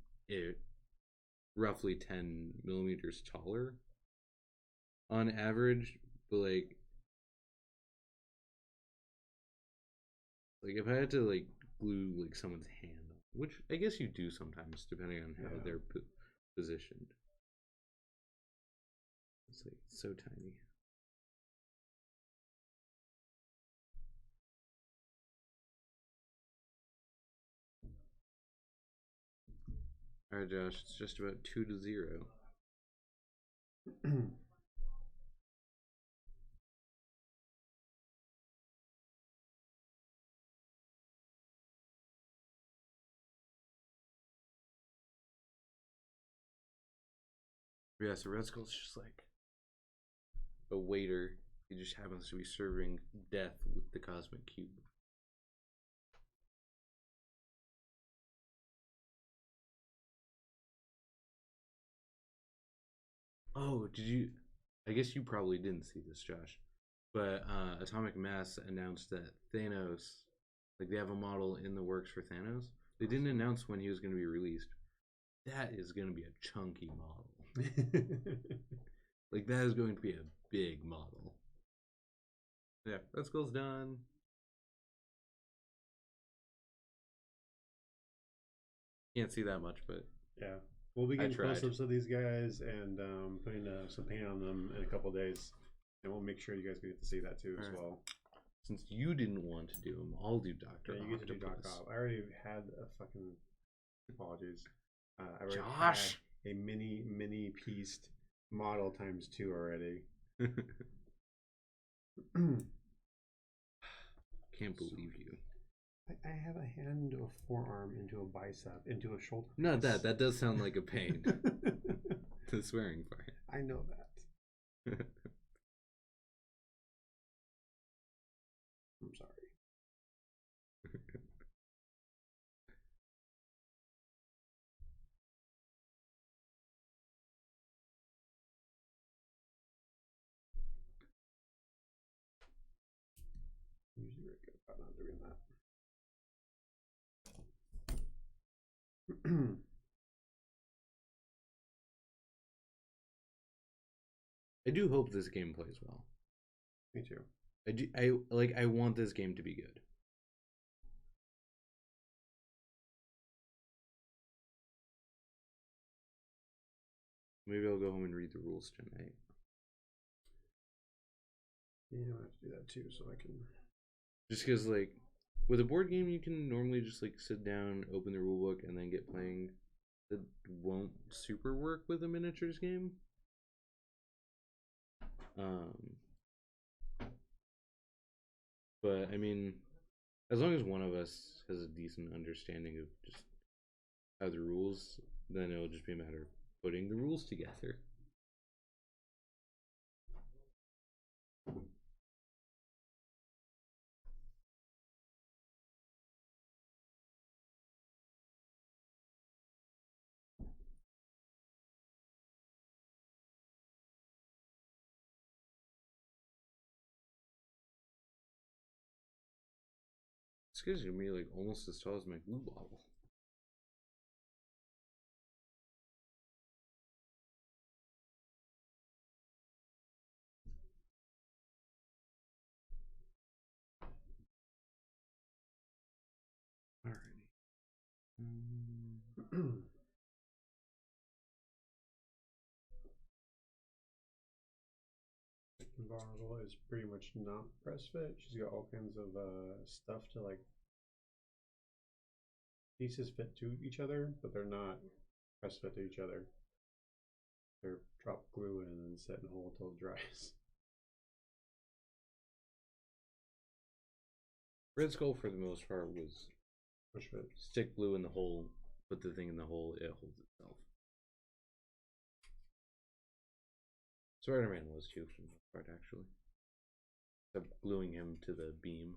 roughly 10 millimeters taller on average. But like if I had to like glue like someone's hand, which I guess you do sometimes depending on how they're positioned. It's like so tiny. Alright, Josh, it's just about 2-0. Yeah, so Red Skull's just like a waiter. He just happens to be serving death with the cosmic cube. Oh, did you? I guess you probably didn't see this, Josh. But Atomic Mass announced that Thanos, like they have a model in the works for Thanos. They didn't announce when he was going to be released. That is going to be a chunky model. Like that is going to be a big model. Yeah, Red Skull's done. Can't see that much, but yeah, we'll be getting close-ups of these guys and putting some paint on them in a couple of days, and we'll make sure you guys get to see that too as well. Since you didn't want to do them, I'll do Doctor. Yeah, you get to do Doctor. I already had a fucking apologies. I already Josh had a mini pieced model times 2 already. Can't believe you. I have a hand into a forearm, into a bicep, into a shoulder. Not that. That does sound like a pain. The swearing part. I know that. I'm sorry. I'm usually very good about not doing that. I do hope this game plays well. Me too. I want this game to be good. Maybe I'll go home and read the rules tonight. Yeah, I have to do that too, so I can. Just because, like, with a board game, you can normally just like sit down, open the rulebook, and then get playing. That won't super work with a miniatures game. But I mean, as long as one of us has a decent understanding of just how the rules, then it'll just be a matter of putting the rules together. This guy's gonna be like almost as tall as my glue bottle. Alrighty. Marvel is pretty much not press fit. She's got all kinds of stuff to like pieces fit to each other, but they're not press fit to each other. They're drop glue in and then set and hold until it dries. Red Skull for the most part was Push fit. stick glue in the hole, put the thing in the hole, it holds itself. Spider-Man was too for the most part, actually. Except gluing him to the beam.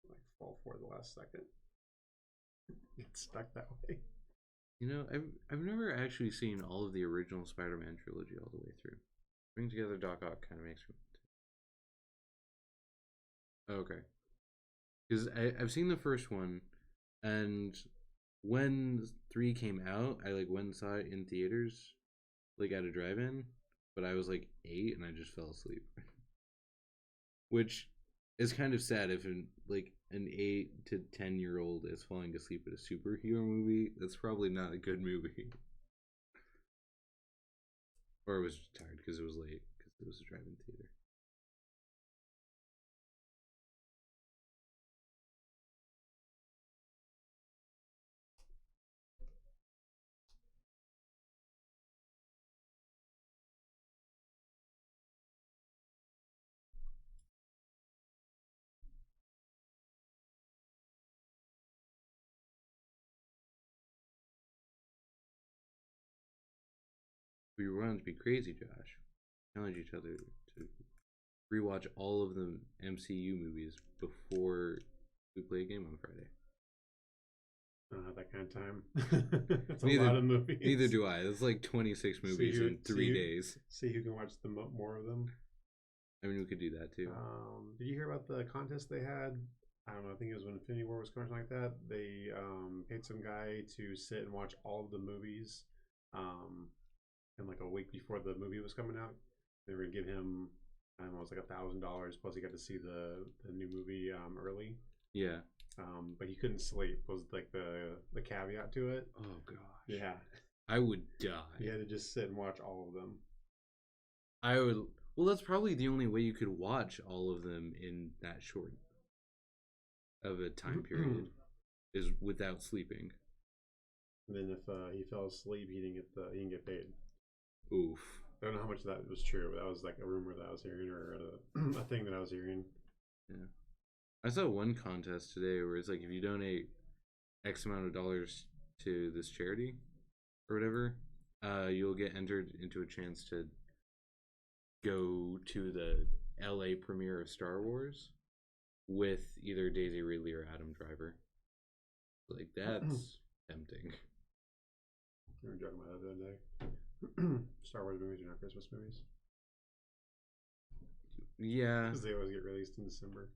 Like fall for the last second. It's stuck that way. You know, I've never actually seen all of the original Spider-Man trilogy all the way through. Bring together Doc Ock kind of makes me want to. Okay. Because I've seen the first one, and when 3 came out, I like went and saw it in theaters, like at a drive-in, but I was like 8 and I just fell asleep. Which is kind of sad if an 8 to 10-year-old is falling asleep at a superhero movie. That's probably not a good movie. Or I was just tired because it was late, because it was a drive-in theater. We were going to be crazy, Josh. Challenge each other to rewatch all of the MCU movies before we play a game on Friday. I don't have that kind of time. It's a Neither, lot of movies. Neither do I. It's like 26 movies in 3 days. See who can watch more of them. I mean, we could do that too. Did you hear about the contest they had? I don't know. I think it was when Infinity War was coming, something like that. They paid some guy to sit and watch all of the movies. And like a week before the movie was coming out, they were gonna give him, I don't know, it was like $1,000 plus he got to see the new movie early. Yeah. But he couldn't sleep was like the caveat to it. Oh gosh. Yeah. I would die. You had to just sit and watch all of them. I would. Well, that's probably the only way you could watch all of them in that short of a time period is without sleeping. And then if he fell asleep, he didn't get paid. Oof. I don't know how much of that was true, but that was like a rumor that I was hearing or a thing that I was hearing. Yeah. I saw one contest today where it's like if you donate X amount of dollars to this charity or whatever, you'll get entered into a chance to go to the LA premiere of Star Wars with either Daisy Ridley or Adam Driver. Like, that's tempting. We were joking about that the other day. Star Wars movies are not Christmas movies. Yeah. Because they always get released in December.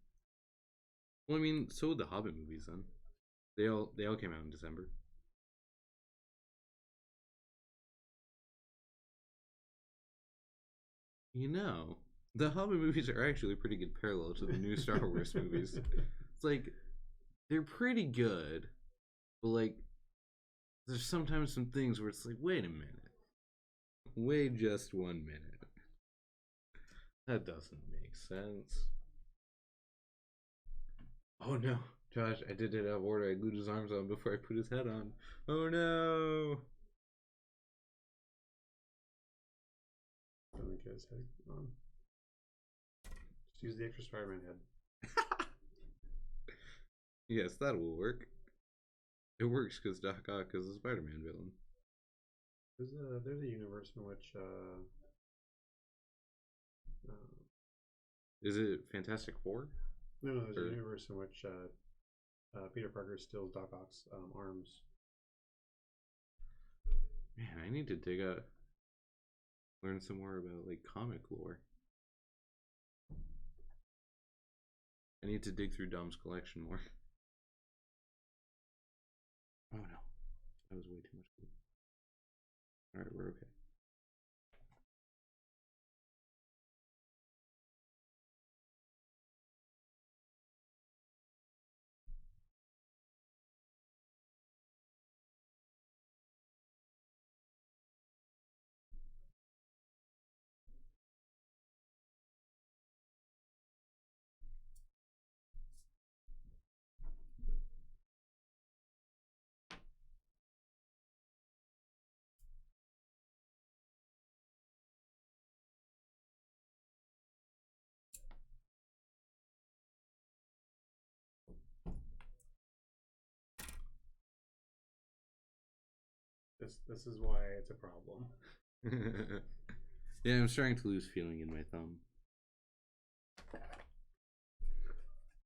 Well, I mean, so would the Hobbit movies then. They all came out in December. You know, the Hobbit movies are actually a pretty good parallel to the new Star Wars movies. It's like, they're pretty good, but like, there's sometimes some things where it's like, wait a minute. Wait just 1 minute. That doesn't make sense. Oh no, Josh, I did it out of order. I glued his arms on before I put his head on. Oh no. Let me get his head on. Just use the extra Spider-Man head. Yes, that will work. It works because Doc Ock is a Spider-Man villain. There's a universe in which is it Fantastic Four? No, there's a universe in which Peter Parker steals Doc Ock's arms. Man, I need to learn some more about like comic lore. I need to dig through Dom's collection more. Oh no, that was way too much food. All right, we're okay. This is why it's a problem. Yeah, I'm starting to lose feeling in my thumb.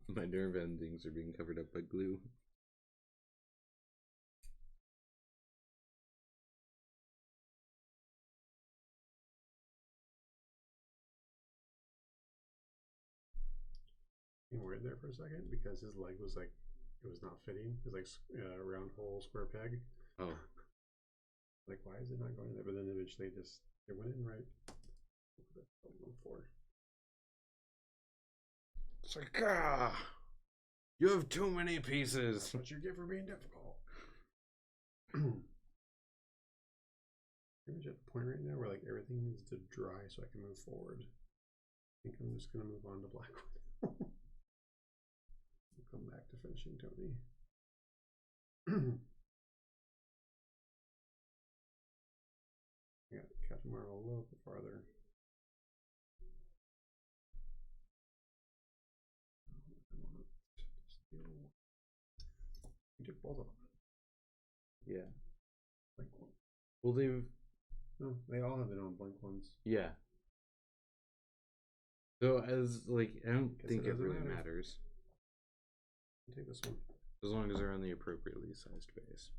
My nerve endings are being covered up by glue. Being worried there for a second because his leg was like, it was not fitting. It was like round hole square peg. Oh. Like, why is it not going in there? But then eventually it went in right. For. It's like, ah, you have too many pieces. That's what you get for being difficult. Pretty much at the point right now where like everything needs to dry so I can move forward. I think I'm just gonna move on to Blackwood. We'll come back to finishing Tony. Yeah, Captain Marvel a little bit farther. You did both of them. Yeah. Blank one. Well, No, they all have their own blank ones. yeah. So as like, I don't Guess think it it doesn't really matter. matters I'll take this one. as long as they're on the appropriately sized base.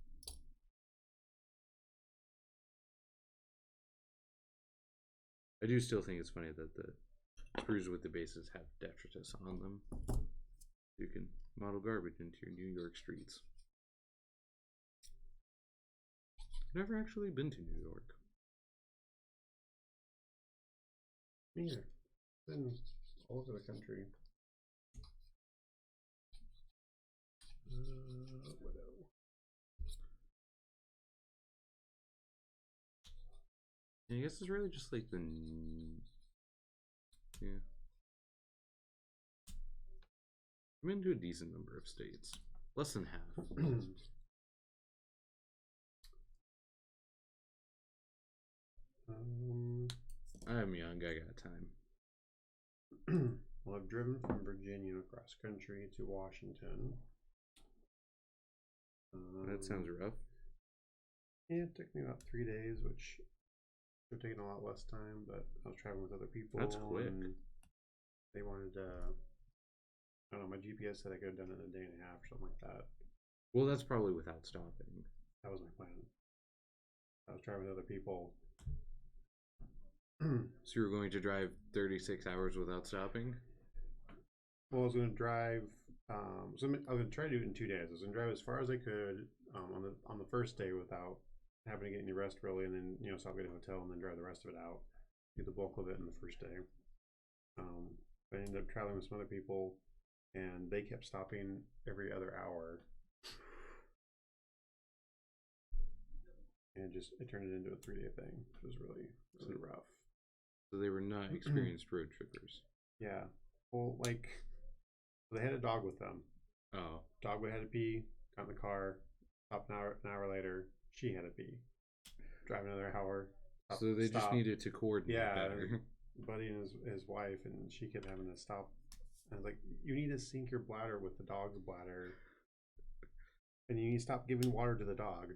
I do still think it's funny that the sprues with the bases have detritus on them. You can model garbage into your New York streets. Never actually been to New York. Me neither. Been all over the country. Widow. I guess it's really just like the yeah. I've been to a decent number of states, less than half. I'm young. I got time. Well, I've driven from Virginia across country to Washington. That sounds rough. Yeah, it took me about 3 days, which would have taken a lot less time, but I was traveling with other people. That's quick. And they wanted, I don't know, my GPS said I could have done it in a day and a half or something like that. Well, that's probably without stopping. That was my plan. I was traveling with other people. So you were going to drive 36 hours without stopping? Well, I was going to drive. So I was going to try to do it in 2 days. I was going to drive as far as I could on the first day without having to get any rest really, and then stop at a hotel and then drive the rest of it out. Get the bulk of it in the first day. I ended up traveling with some other people, and they kept stopping every other hour, and it turned it into a 3-day thing, which was really rough. So they were not experienced road trippers. Yeah. Well, like, they had a dog with them. Oh. Dog had to pee, got in the car, stopped an hour later, she had to pee. Drive another hour. So they just needed to coordinate better. Buddy and his wife, and she kept having to stop. I was like, you need to sync your bladder with the dog's bladder. And you need to stop giving water to the dog.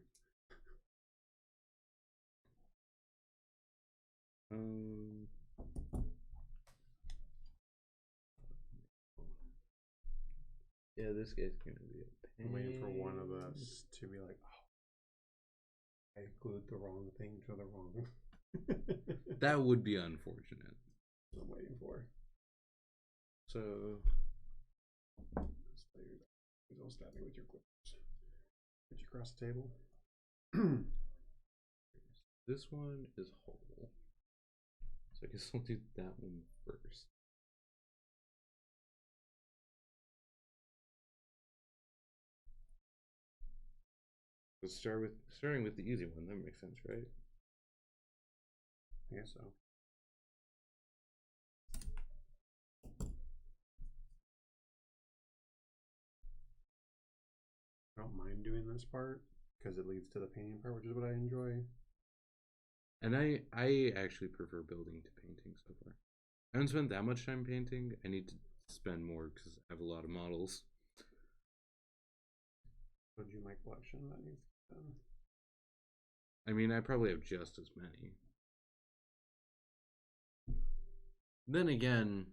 Yeah, this guy's gonna be a pain. I'm waiting for one of us to be like, oh, I glued the wrong thing to the wrong. That would be unfortunate. What I'm waiting for. So Don't stab me with your clippers. Get you across the table. this one is whole. So I guess I'll do that one first. Let's starting with the easy one. That makes sense, right? I guess so. I don't mind doing this part because it leads to the painting part, which is what I enjoy. And I actually prefer building to painting so far. I haven't spent that much time painting. I need to spend more because I have a lot of models. So do my collection that needs to be done. I mean, I probably have just as many. Then again,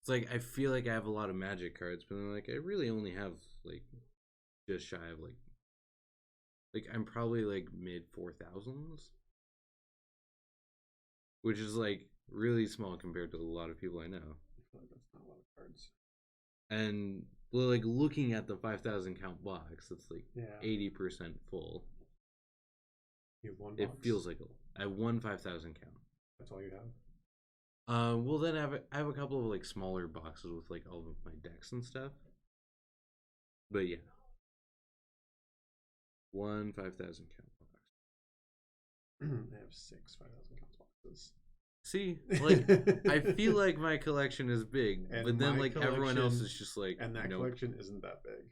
it's like I feel like I have a lot of magic cards, but then like I really only have like just shy of like I'm probably like mid 4,000s, which is like really small compared to a lot of people I know. I feel like that's not a lot of cards. And well, like looking at the 5,000 count box, it's like Yeah. 80% full. You have one It box? feels like I have one 5,000 count. That's all you have? Well then I have a couple of like smaller boxes with like all of my decks and stuff. But yeah. One 5,000 count box. I have 6 5,000 count boxes. See, like I feel like my collection is big, And but then my like everyone else collection- is just like, And that nope. collection isn't that big.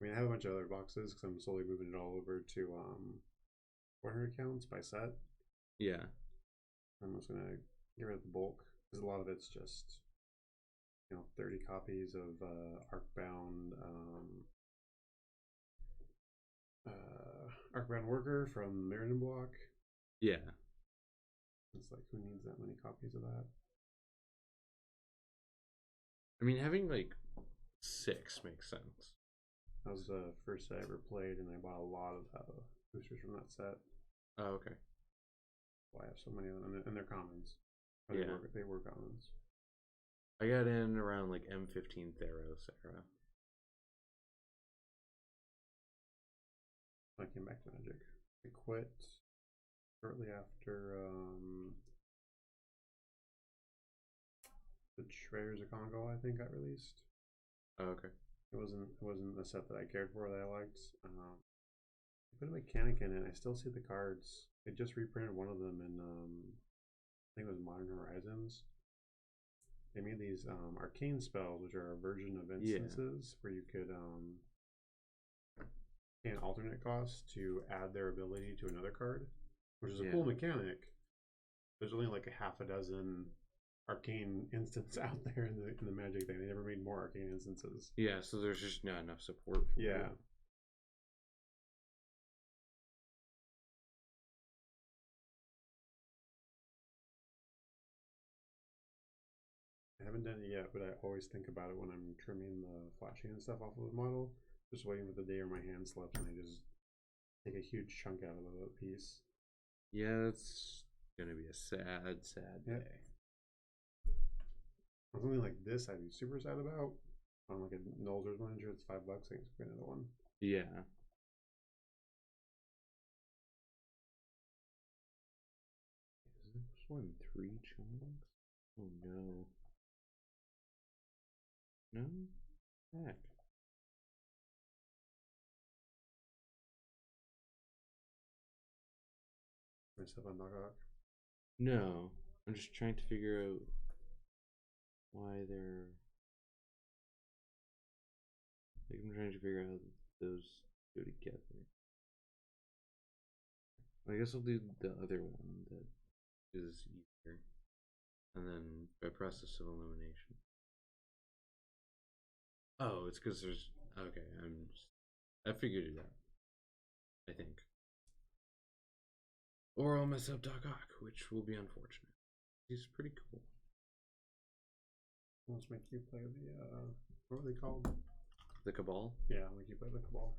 I mean, I have a bunch of other boxes because I'm slowly moving it all over to 400 counts by set. Yeah. I'm just gonna get rid of the bulk because a lot of it's just 30 copies of Arcbound Arcbound Worker from Meriden Block. Yeah. It's like, who needs that many copies of that? I mean, having like 6 makes sense. That was the first set I ever played, and I bought a lot of boosters from that set. Oh, okay. Well, I have so many of them, and they're commons. Yeah. They were commons. I got in around like M15 Theros era. I came back to Magic. I quit shortly after the Traders of Congo, I think, got released. Oh, okay. It wasn't a set that I cared for that I liked. I put a mechanic in it. I still see the cards. They just reprinted one of them in I think it was Modern Horizons. They made these arcane spells, which are a version of instances where you could pay an alternate cost to add their ability to another card, which is a cool mechanic. There's only like a half a dozen arcane instance out there in the Magic thing. They never made more arcane instances. Yeah, so there's just not enough support for Yeah. it. I haven't done it yet, but I always think about it when I'm trimming the flashing and stuff off of the model. Just waiting for the day where my hand slips and I just take a huge chunk out of the piece. Yeah, it's gonna be a sad, sad day. On something like this, I'd be super sad about. On like a Nolzur's miniature, it's $5. I can just get another one. Yeah. Is this one 3 chunks? Oh no. No? Heck. Myself on Knock. No. I'm just trying to figure out why they're like I'm trying to figure out how those go together. I guess I'll do the other one that is easier. And then by process of elimination. Oh, it's because there's okay, I figured it out. I think. Or I'll mess up Doc Ock, which will be unfortunate. He's pretty cool. Let's make you play the what were they called? The Cabal? Yeah, I'll make you play the Cabal.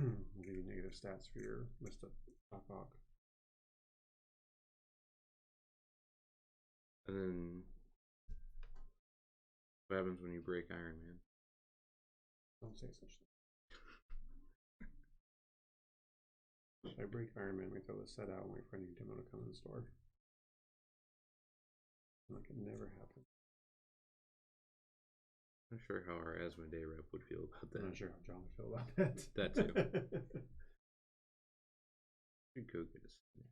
I'll give you negative stats for your messed up hawk. And then what happens when you break Iron Man? Don't say such thing. If I break Iron Man, we throw the set out and wait for any demo to come in the store. Like it never happened. I'm not sure how our Asmodee rep would feel about that. I'm not sure how John would feel about that. That too. Should go get a snack.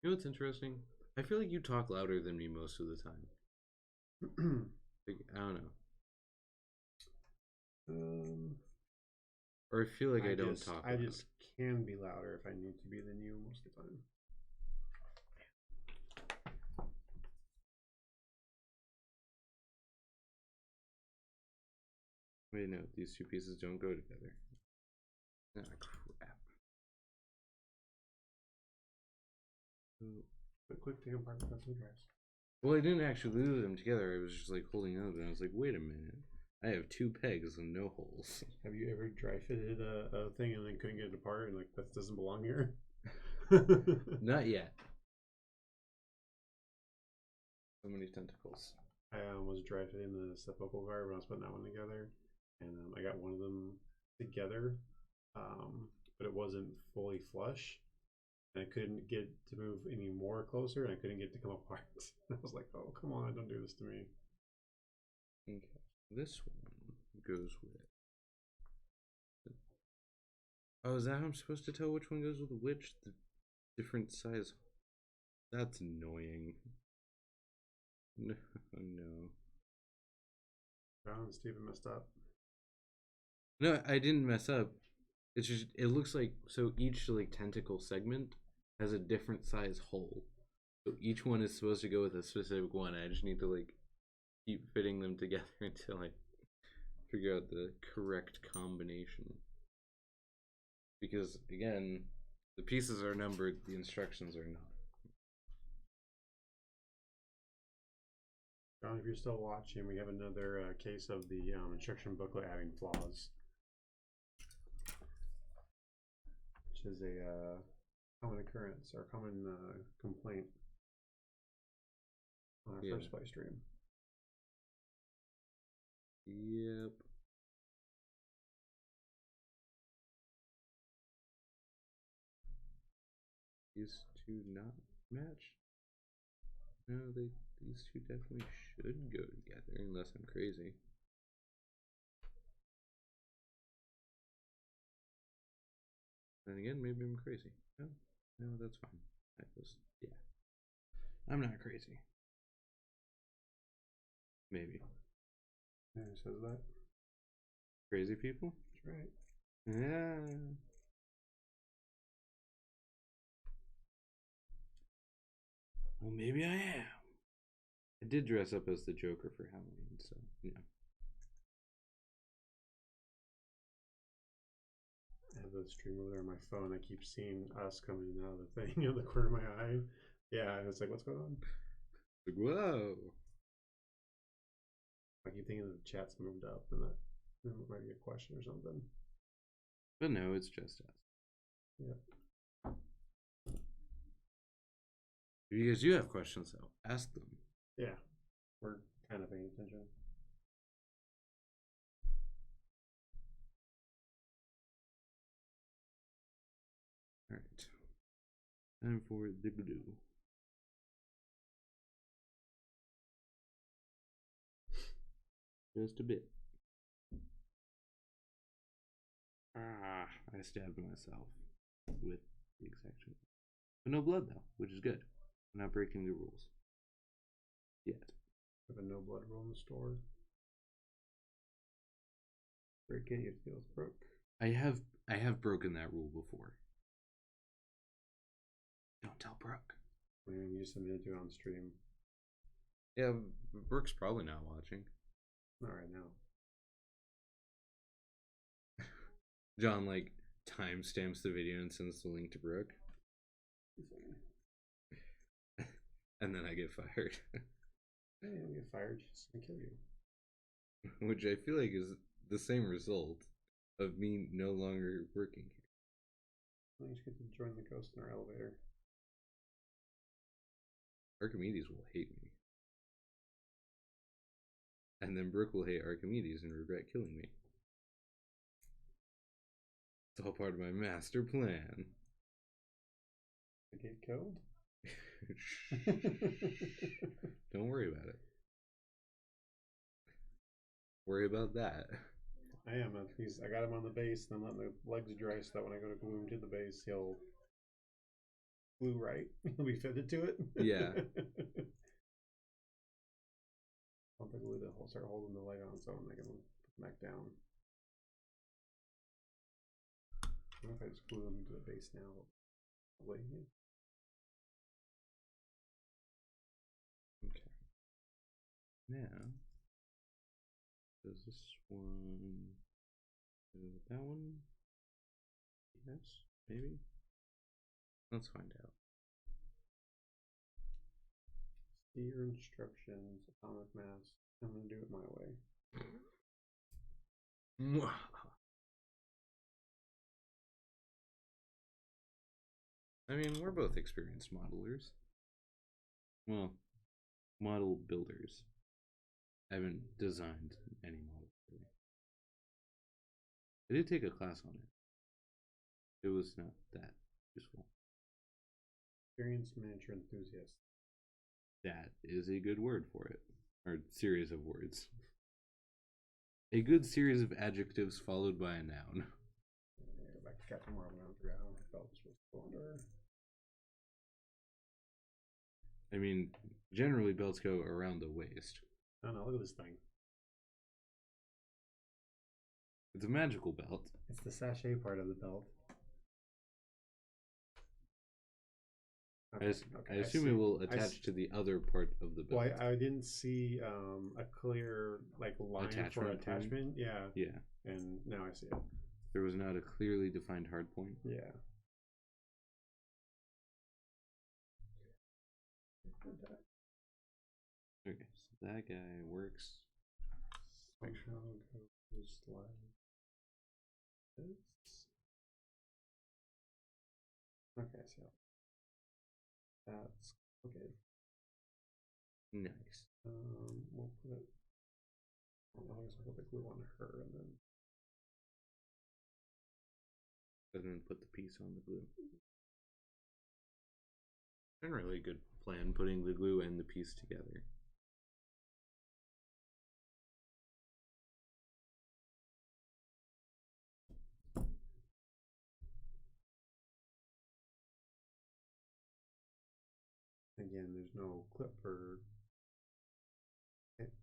You know what's interesting? I feel like you talk louder than me most of the time. Like, I don't know. Or I feel like I don't talk. I just can be louder if I need to be than you most of the time. Wait, no, these two pieces don't go together. Ah, crap. Quick take apart the some dress. Well, I didn't actually glue them together. I was just like holding on to it. I was like, wait a minute. I have 2 pegs and no holes. Have you ever dry fitted a thing and then couldn't get it apart and like that doesn't belong here? Not yet. So many tentacles. I was dry fitting the sepulchral guard when I was putting that one together, and I got one of them together, but it wasn't fully flush, and I couldn't get to move any more closer, and I couldn't get to come apart. I was like, "Oh, come on! Don't do this to me." Okay, this one goes with. Oh, is that how I'm supposed to tell which one goes with which? The different size. That's annoying. No, no. Brown and Steven messed up. No, I didn't mess up. It's just it looks like so each like tentacle segment has a different size hole. So each one is supposed to go with a specific one. I just need to like keep fitting them together until I figure out the correct combination. Because again, the pieces are numbered, the instructions are not. John, if you're still watching, we have another case of the instruction booklet having flaws, which is a common occurrence or common complaint on our first play stream. Yep. These two not match? No, these two definitely should go together, unless I'm crazy. And again, maybe I'm crazy. No, that's fine. Yeah. I'm not crazy. Maybe. Yeah, who says that? Crazy people? That's right. Yeah. Well, maybe I am. I did dress up as the Joker for Halloween, so, you know. I have the stream over there on my phone. I keep seeing us coming out of the thing in the corner of my eye. Yeah, it's like, what's going on? Like, whoa. I keep thinking the chat's moved up and that might be a question or something. But no, it's just us. Yeah. If you guys do have questions, though, ask them. Yeah, we're kind of paying attention. Alright. Time for the glue. Just a bit. Ah, I stabbed myself with the exaction. But no blood, though, which is good. I'm not breaking the rules. Yet. Have a no blood rule in the store. Break it, you feel it's broke. I have broken that rule before. Don't tell Brooke. I mean, you just admitted to it on stream. Yeah, Brooke's probably not watching. Not right now. John like timestamps the video and sends the link to Brooke. And then I get fired. Hey, you don't get fired. She's gonna kill you. Which I feel like is the same result of me no longer working here. You just get to join the ghost in our elevator. Archimedes will hate me. And then Brooke will hate Archimedes and regret killing me. It's all part of my master plan. To get killed? Don't worry about it. Worry about that. I am. I got him on the base, then letting the legs dry so that when I go to glue him to the base, he'll glue right. He'll be fitted to it. Yeah. I want the glue to start holding the leg on so when they can put them back down. I don't know if I just glue them to the base now. Probably. Okay. Now, does this one go with that one? Yes, maybe. Let's find out. See your instructions, atomic mass. I'm gonna do it my way. I mean, we're both experienced modelers. Well, model builders. I haven't designed any model. Really. I did take a class on it. It was not that useful. Experienced miniature enthusiast. That is a good word for it. Or series of words. A good series of adjectives followed by a noun. Go back to Captain Marvel now. I forgot how I felt was supposed to go under. I mean, generally belts go around the waist. Oh no, look at this thing. It's a magical belt. It's the sachet part of the belt. Okay, I assume it will attach to the other part of the belt. Well, I didn't see a clear line for attachment. Yeah. Yeah. And now I see it. There was not a clearly defined hard point. Yeah. Okay, so that guy works. Make sure I'll go just like this. Okay, so that's okay. Nice. We'll put it. I'll just put the glue on her And then put the piece on the glue. Generally a good plan, putting the glue and the piece together. Again, there's no clip or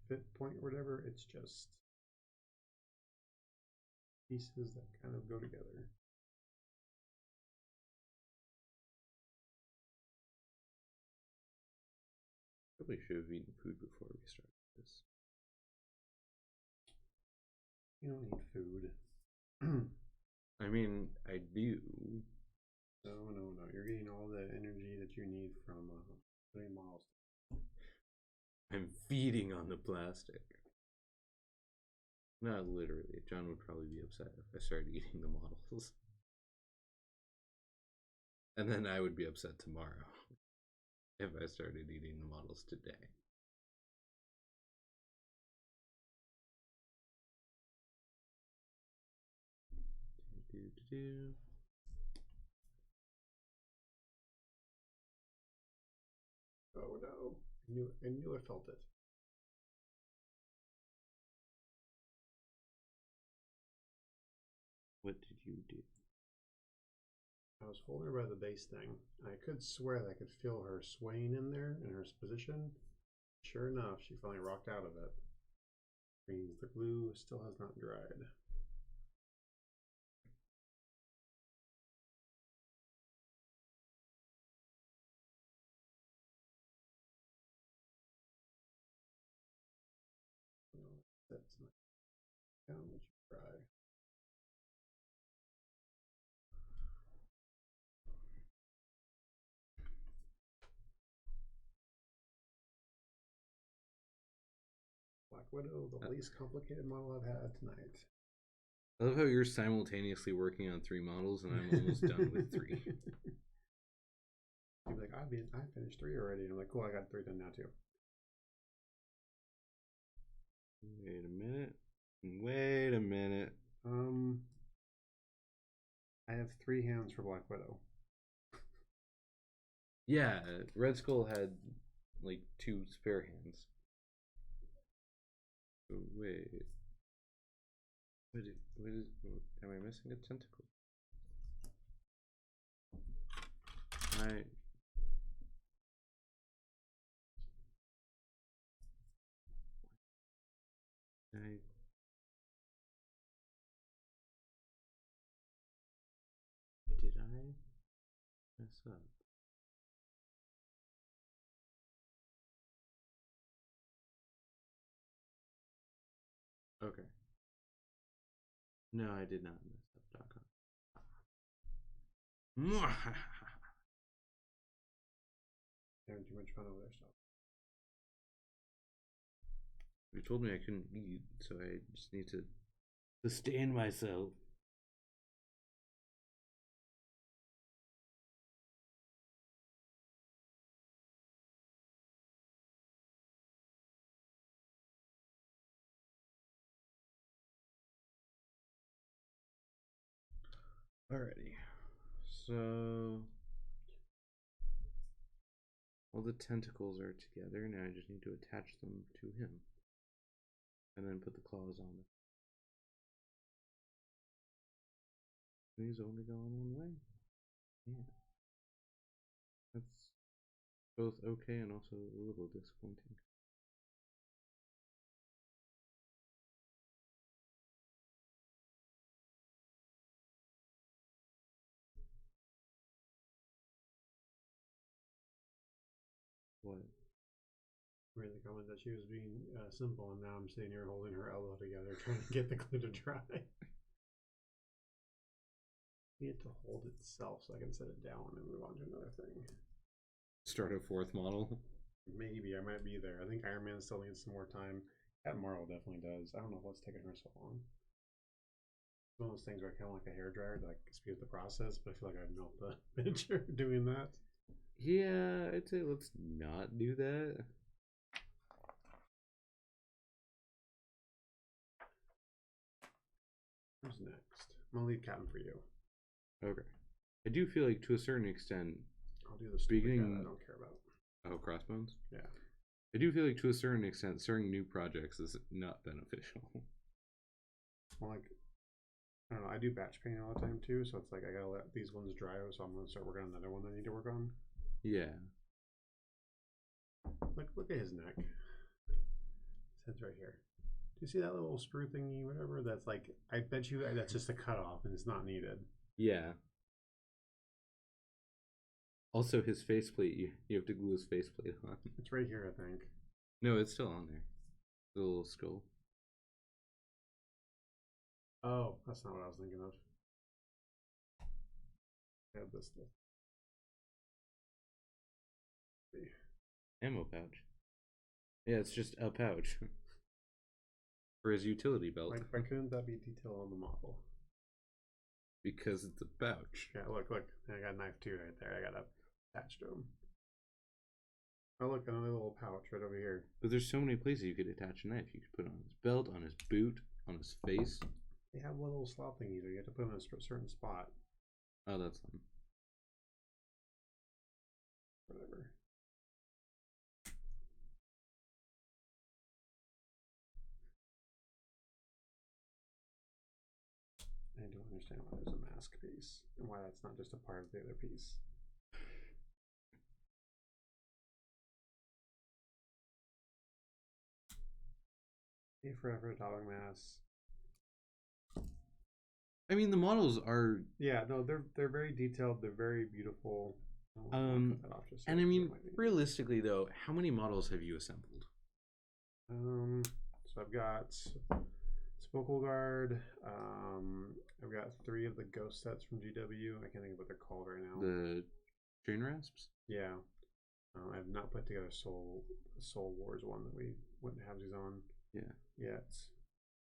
fit point or whatever. It's just pieces that kind of go together. Probably should have eaten food before we started this. You don't need food. I mean, I do. No. You're getting all the energy that you need from putting models. I'm feeding on the plastic. Not literally. John would probably be upset if I started eating the models. And then I would be upset tomorrow if I started eating the models today. Oh no. I knew I felt it. What did you do? I was holding her by the base thing. I could swear that I could feel her swaying in there in her position. Sure enough, she finally rocked out of it. Means the glue still has not dried. That's not how much dry. Black Widow, the least complicated model I've had tonight. I love how you're simultaneously working on 3 models, and I'm almost done with 3. You'd be like, I finished 3 already. And I'm like, cool, I got 3 done now too. Wait a minute. Wait a minute. I have 3 hands for Black Widow. Yeah, Red Skull had like 2 spare hands. Oh, wait. Am I missing a tentacle? I did I mess up? Okay. No, I did not mess up. Having too much fun over there, stuff. You told me I couldn't eat, so I just need to sustain myself. Alrighty. So all the tentacles are together. Now I just need to attach them to him. And then put the claws on it. These only go on one way. Yeah. That's both okay and also a little disappointing. What? Made the comment that she was being simple, and now I'm sitting here holding her elbow together, trying to get the glue to dry. You need to hold itself so I can set it down and move on to another thing. Start a 4th model? Maybe I might be there. I think Iron Man still needs some more time. That Marvel definitely does. I don't know what's taking her so long. It's one of those things where I kind of like a hairdryer to like speed up the process, but I feel like I'd melt the miniature doing that. Yeah, I'd say let's not do that. Who's next? I'm gonna leave Captain for you. Okay. I do feel like to a certain extent, I'll do the stupid guy that I don't care about. Oh, Crossbones? Yeah. I do feel like to a certain extent, starting new projects is not beneficial. Well, like, I don't know, I do batch painting all the time too, so it's like I gotta let these ones dry, so I'm gonna start working on another one that I need to work on. Yeah. Look at his neck. His head's right here. Do you see that little sprue thingy, whatever? That's like, I bet you that's just a cutoff and it's not needed. Yeah. Also, his faceplate, you have to glue his faceplate on. It's right here, I think. No, it's still on there. The little skull. Oh, that's not what I was thinking of. I have this stuff. Ammo pouch. Yeah, it's just a pouch. For his utility belt. Like, why couldn't that be detailed on the model? Because it's a pouch. Yeah, look. I got a knife too right there. I got it attached to him. Oh, look, another little pouch right over here. But there's so many places you could attach a knife. You could put it on his belt, on his boot, on his face. They have one little slot thingy, so you have to put them in a certain spot. Oh, that's fun. Whatever. I don't understand why there's a mask piece and why that's not just a part of the other piece. A for effort, dog mask. I mean, the models are. Yeah, no, they're very detailed. They're very beautiful. And I mean, realistically though, how many models have you assembled? So I've got Spokal Guard. I've got 3 of the ghost sets from GW. I can't think of what they're called right now. The Chain Rasps? Yeah. I've not put together Soul Wars one that we wouldn't have these on. yet.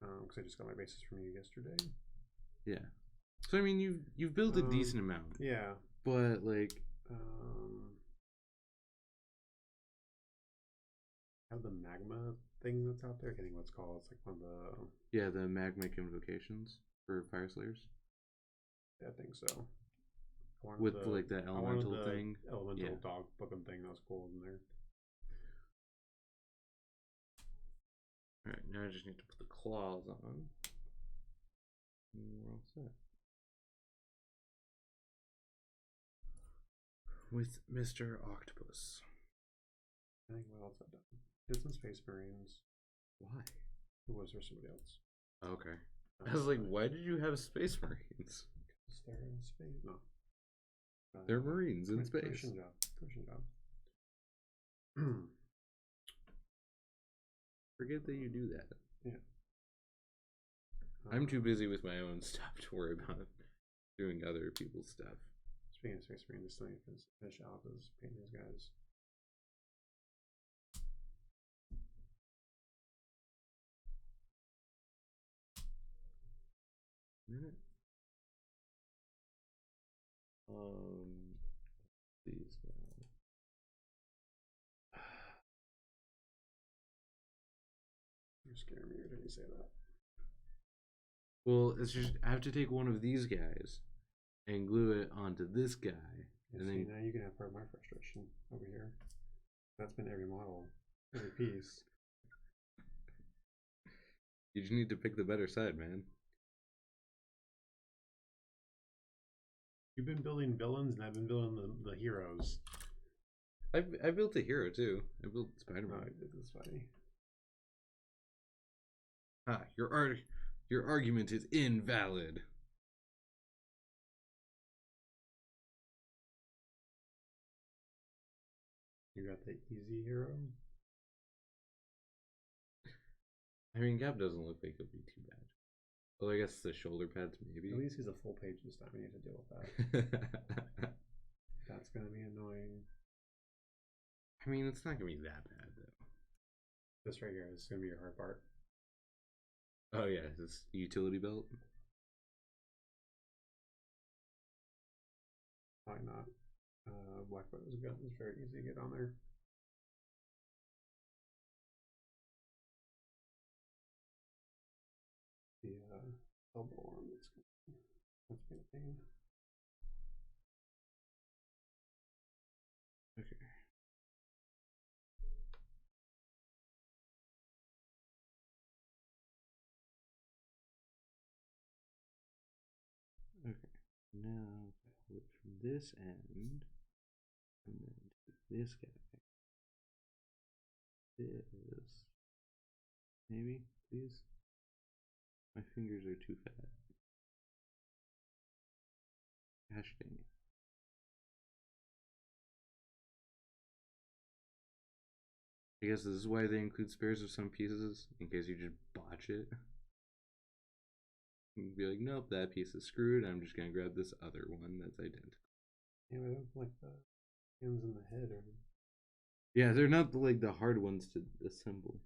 Because I just got my bases from you yesterday. Yeah. So I mean, you've built a decent amount. Yeah. But like, have the magma thing that's out there. I can't think what it's called. It's like one of the the magmic invocations for fire slayers. Yeah, I think so. With like the elemental thing. Elemental dog looking thing that was cool in there. All right, now I just need to put the claws on. And we're all set. With Mr. Octopus. I think what else I've done. Did some Space Marines. Why? Who was there? Somebody else. Okay. I was like, why did you have Space Marines? Because they're in space. No. They're Marines in space. Commission job. Commission job. Forget that you do that. Yeah. I'm too busy with my own stuff to worry about doing other people's stuff. Speaking of Space Marine, just finish out those painters, guys. Minute. Please now. You're scaring me every time you say that. Well, it's just I have to take one of these guys and glue it onto this guy. Yeah, and see, then now you can have part of my frustration over here. That's been every model, every piece. you just need to pick the better side, man. You've been building villains, and I've been building the heroes. I built a hero too. I built Spider-Man. Oh, this is funny. Ah, your argument is invalid. You got the easy hero. I mean, Gab doesn't look like he'll be too bad. Well, I guess the shoulder pads maybe. At least he's a full page this time. We need to deal with that. That's gonna be annoying. I mean, it's not gonna be that bad though. This right here is gonna be your hard part. Oh yeah, this utility belt. Probably not. Blackfoot is good. It's very easy to get on there. The elbow arm that's been a pain. Okay. Okay. Now pull it from this end and then take this guy. This. Maybe, please. My fingers are too fat. Gosh dang it. I guess this is why they include spares of some pieces, in case you just botch it. And be like, nope, that piece is screwed. I'm just gonna grab this other one that's identical. Yeah, I don't like the hands in the head or. Yeah, they're not like the hard ones to assemble.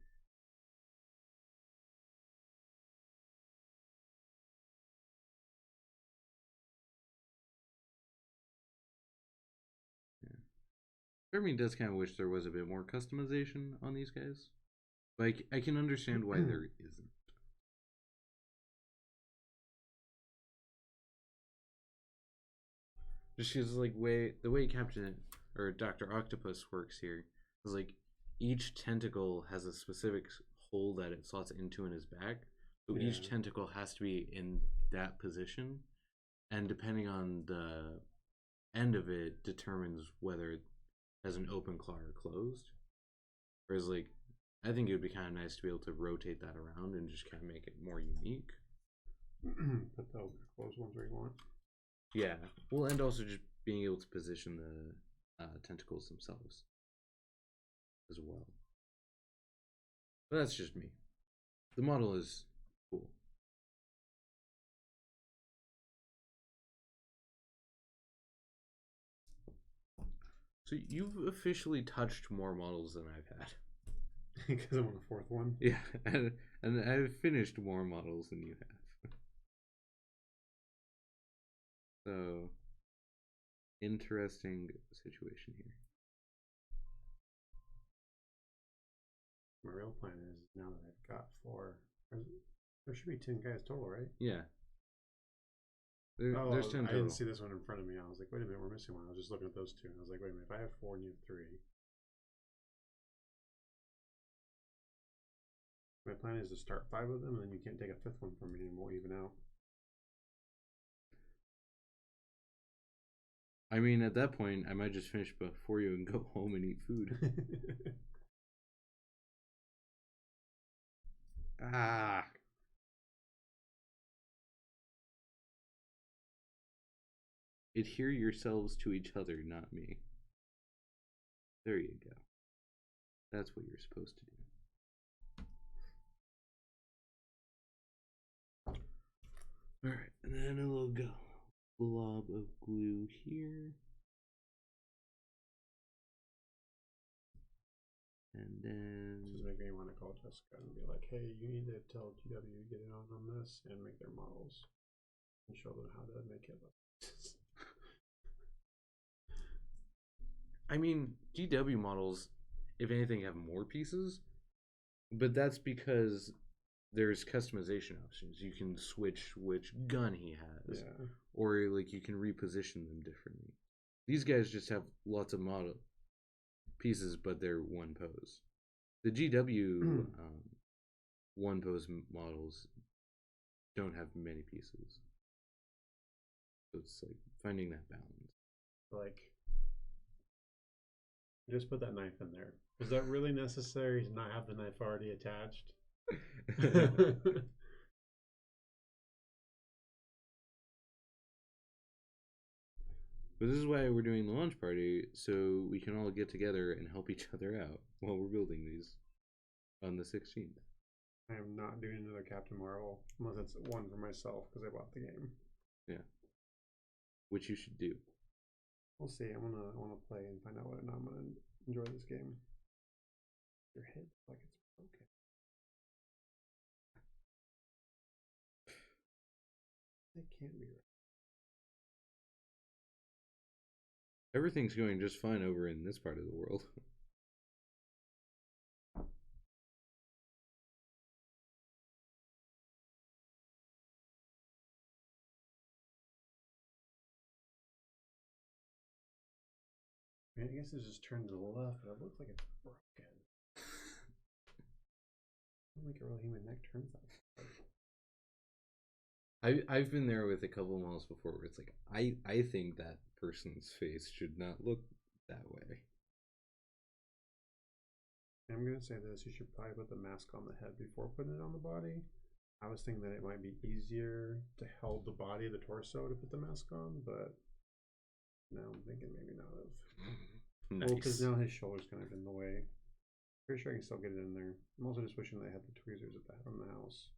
Yeah. I mean, does kind of wish there was a bit more customization on these guys. Like, I can understand why there isn't. Just because, like, the way Captain or Dr. Octopus works here is like each tentacle has a specific hole that it slots into in his back. So each tentacle has to be in that position, and depending on the end of it determines whether it has an open claw or closed. Whereas, like, I think it would be kind of nice to be able to rotate that around and just kind of make it more unique. Put the closed ones where you want. Yeah, well, and also just being able to position the tentacles themselves as well. But that's just me. The model is cool. So you've officially touched more models than I've had. Because I'm on the fourth one. Yeah, and I've finished more models than you have. So, interesting situation here. My real plan is now that I've got 4. There should be 10 guys total, right? Yeah. There's 10 I total. didn't see this one in front of me. I was like, wait a minute, we're missing one. I was just looking at those 2. And I was like, wait a minute, if I have 4 and you have 3. My plan is to start 5 of them, and then you can't take a 5th one from me, and we'll even out. I mean, at that point, I might just finish before you and go home and eat food. Ah. Adhere yourselves to each other, not me. There you go. That's what you're supposed to do. Alright, and then a little blob of glue here. And then... This is making me want to call Jessica and be like, hey, you need to tell GW to get in on this and make their models. And show them how to make it look. I mean, GW models, if anything, have more pieces. But that's because there's customization options. You can switch which gun he has. Yeah. Or like you can reposition them differently. These guys just have lots of model pieces, but they're one pose. The GW one pose models don't have many pieces. So it's like finding that balance. Like, just put that knife in there. Was that really necessary to not have the knife already attached? But this is why we're doing the launch party, so we can all get together and help each other out while we're building these on the 16th. I am not doing another Captain Marvel unless it's one for myself because I bought the game. Yeah, which you should do. We'll see. I wanna play and find out whether or not I'm gonna enjoy this game. Your head like it's broken. It can't be right. Everything's going just fine over in this part of the world. I mean, I guess it's just turned to the left, but it looks like it's broken. I don't think a real human neck turns that way. I've been there with a couple of models before where it's like I think that person's face should not look that way. I'm gonna say this: you should probably put the mask on the head before putting it on the body. I was thinking that it might be easier to hold the body of the torso to put the mask on, but now I'm thinking maybe not of. Nice. Well, because now his shoulder's kind of in the way. Pretty sure I can still get it in there. I'm also just wishing they had the tweezers at the from the house,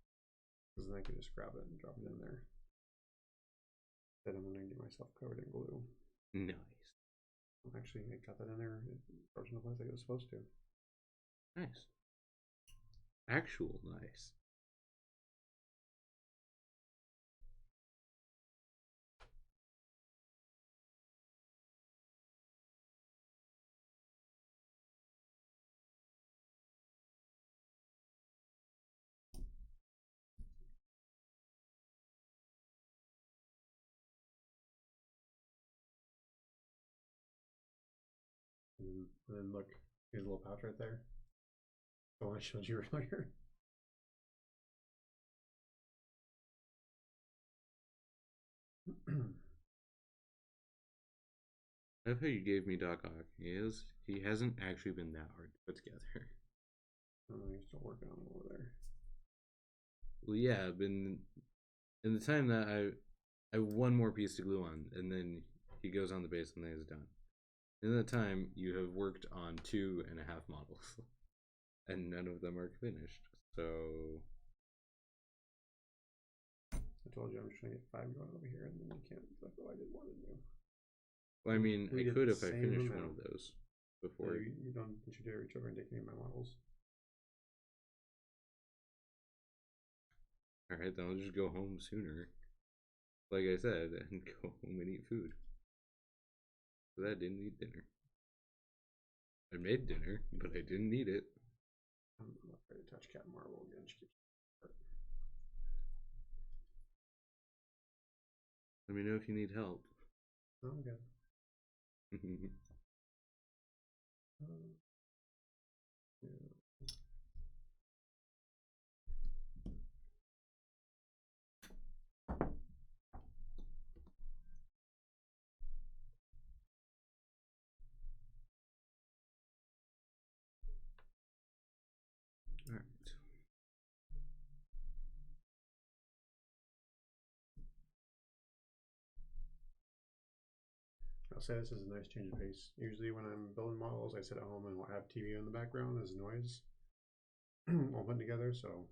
because then I could just grab it and drop it in there. Then I'm gonna get myself covered in glue. Nice. Actually, I got that in there. It froze in the place like it was supposed to. Nice. Actual nice. And then look, here's a little pouch right there. The one I showed you earlier. I love how you gave me Doc Ock. He hasn't actually been that hard to put together. Oh, you're still working on it over there. Well, yeah, in the time that I have one more piece to glue on, and then he goes on the base and then it's done. In that time, you have worked on 2.5 models, and none of them are finished. So I told you I'm just trying to get 5 going over here, and then you can't. That's what I didn't want to do. well, I mean, We I did could the if I same finished one amount. of those So before. you don't you dare reach over and take any of my models. Alright, then I'll just go home sooner. Like I said, and go home and eat food. But I didn't eat dinner. I made dinner, but I didn't eat it. I'm not ready to touch Captain Marvel again. She keeps Let me know if you need help. Oh, I'm good. Yeah. Alright. I'll say this is a nice change of pace. Usually when I'm building models, I sit at home and have TV in the background as noise all put together, so.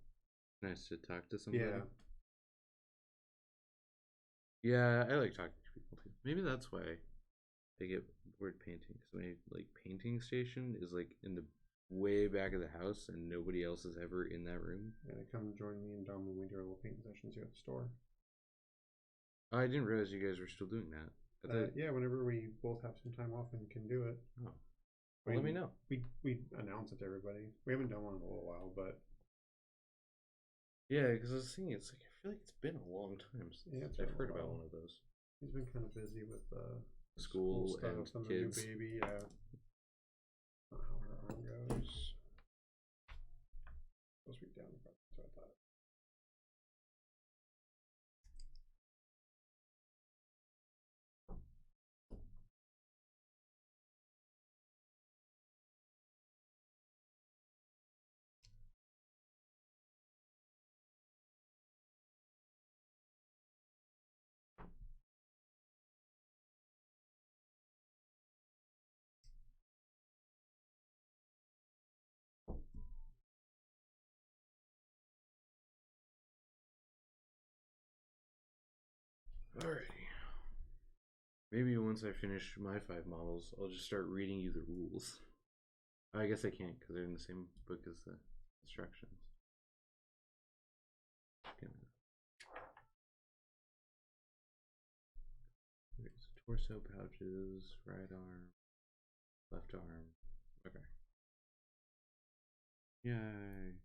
Nice to talk to somebody. Yeah. Yeah, I like talking to people too. Maybe that's why I get bored painting. Because my like painting station is like in the way back of the house, and nobody else is ever in that room. Yeah, come join me and Dom when we do our little painting sessions here at the store. Oh, I didn't realize you guys were still doing that. Yeah, whenever we both have some time off and can do it. Oh. Well, let me know. We announce it to everybody. We haven't done one in a little while, but yeah, because I was thinking, it's like I feel like it's been a long time since I've heard about one of those. He's been kind of busy with school stuff and and kids. The new baby. Yeah. Not how her arm goes. Supposed to be down the front, so I thought. Alrighty. Maybe once I finish my 5 models, I'll just start reading you the rules. I guess I can't because they're in the same book as the instructions. Okay, so torso pouches, right arm, left arm. Okay. Yay.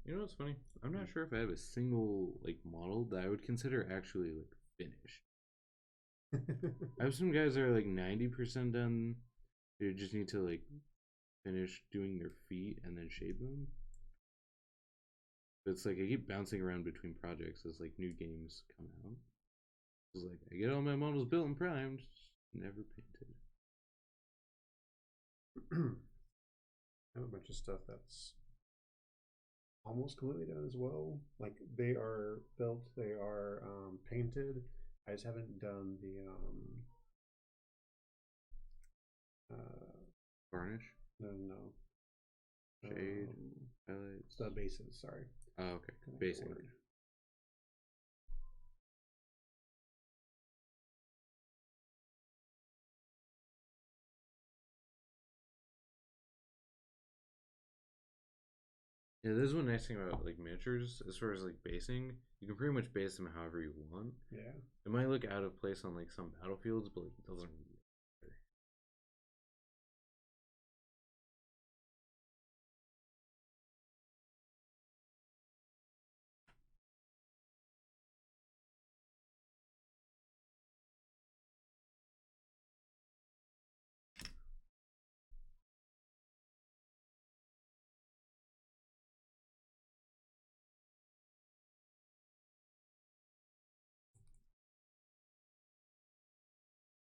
You know what's funny? I'm not sure if I have a single like model that I would consider actually like finished. I have some guys that are like 90% done. They just need to like finish doing their feet and then shape them. But it's like I keep bouncing around between projects as like new games come out. It's like I get all my models built and primed, never painted. I have a bunch of stuff that's almost completely done as well. Like they are built, they are painted. I just haven't done the Varnish? no. Shade? Highlights? The bases, sorry. Oh, okay. Basing. Yeah, there's one nice thing about like miniatures as far as like basing. You can pretty much base them however you want. Yeah. It might look out of place on like some battlefields, but like, it doesn't really matter.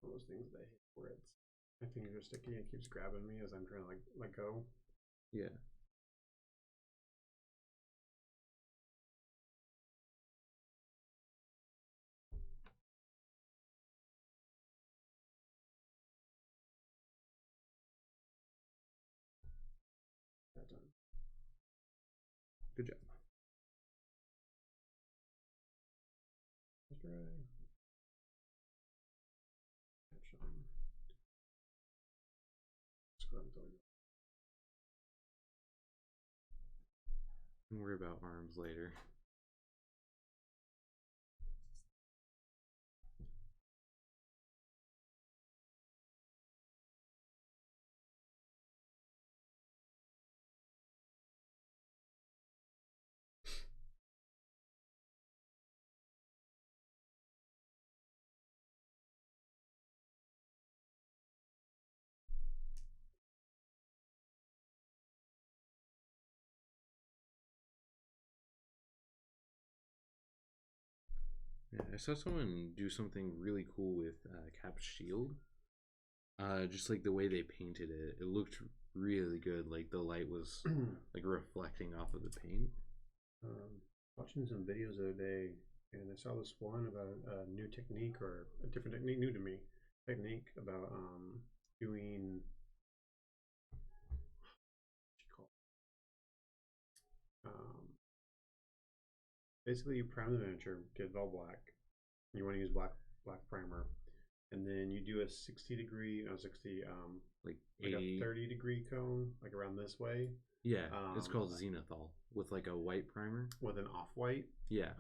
One of those things that I hit where it's my fingers are sticky and it keeps grabbing me as I'm trying to like let go. Yeah. that done. Good job. That's right. Action. Let's go ahead and throw it. Don't worry about arms later. Yeah, I saw someone do something really cool with Cap's shield. Just like the way they painted it, it looked really good. Like the light was like reflecting off of the paint. Watching some videos the other day, and I saw this one about a new technique, or a different technique, new to me, technique about doing, what you call it? Basically you prime the miniature, get it all black. You want to use black primer, and then you do a 60-degree, no 60, Like like 80. a 30-degree cone, like around this way. Yeah, it's called Zenithal with like a white primer. With an off-white. Yeah.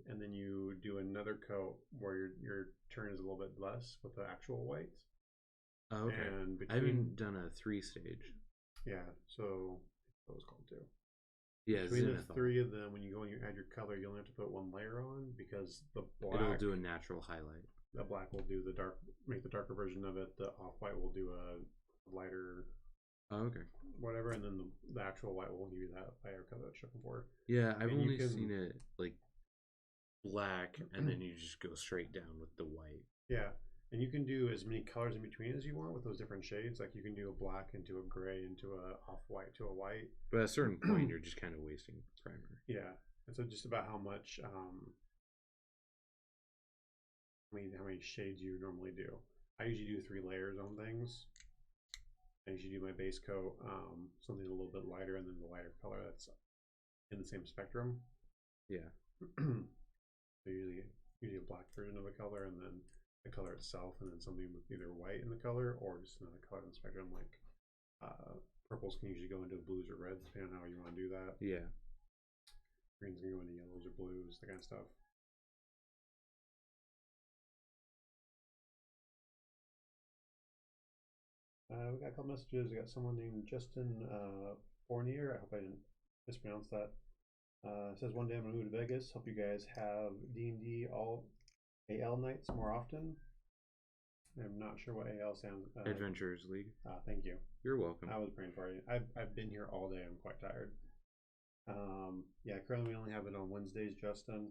And then you do another coat where your turn is a little bit less with the actual white. Oh, okay. And I haven't done a 3-stage. Yeah, so what was called too. Yeah, Between Zenithal. the three of them, when you go and you add your color, you only have to put one layer on, because the black, It'll do a natural highlight. The black will do the dark, make the darker version of it. The off-white will do a lighter. Oh, okay. Whatever, and then the actual white will give you that lighter color that you're looking for. Yeah, I've And only seen it like black, and then you just go straight down with the white. Yeah, and you can do as many colors in between as you want with those different shades. Like you can do a black into a gray into a off-white to a white. But at a certain point, you're just kind of wasting primer. Yeah, and so just about how much, how many shades you normally do. I usually do 3 layers on things. I usually do my base coat, something a little bit lighter, and then the lighter color that's in the same spectrum. Yeah. So usually a black version of a color, and then the color itself, and then something with either white in the color or just another color in the spectrum. Like purples can usually go into blues or reds, depending on how you want to do that. Yeah. Greens can go into yellows or blues, that kind of stuff. We got a couple messages. We got someone named Justin Fournier. I hope I didn't mispronounce that. Says, one day I'm gonna move to Vegas. Hope you guys have D&D all AL nights more often. I'm not sure what AL sounds. Adventurers League. Thank you. You're welcome. I was praying for you. I've been here all day. I'm quite tired. Yeah, currently we only have it on Wednesdays, Justin.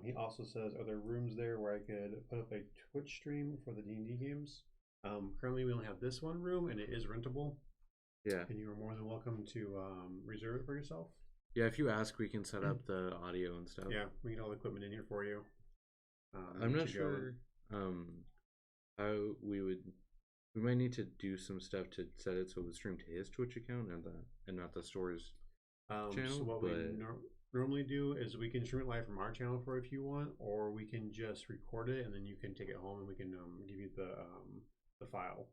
He also says, are there rooms there where I could put up a Twitch stream for the D&D games? Currently we only have this one room, and it is rentable. Yeah. And you are more than welcome to reserve it for yourself. Yeah, if you ask, we can set up the audio and stuff. Yeah, we get all the equipment in here for you. I'm not sure how we might need to do some stuff to set it so it would stream to his Twitch account and not the store's channel. So what we normally do is we can stream it live from our channel for if you want, or we can just record it and then you can take it home and we can give you the file.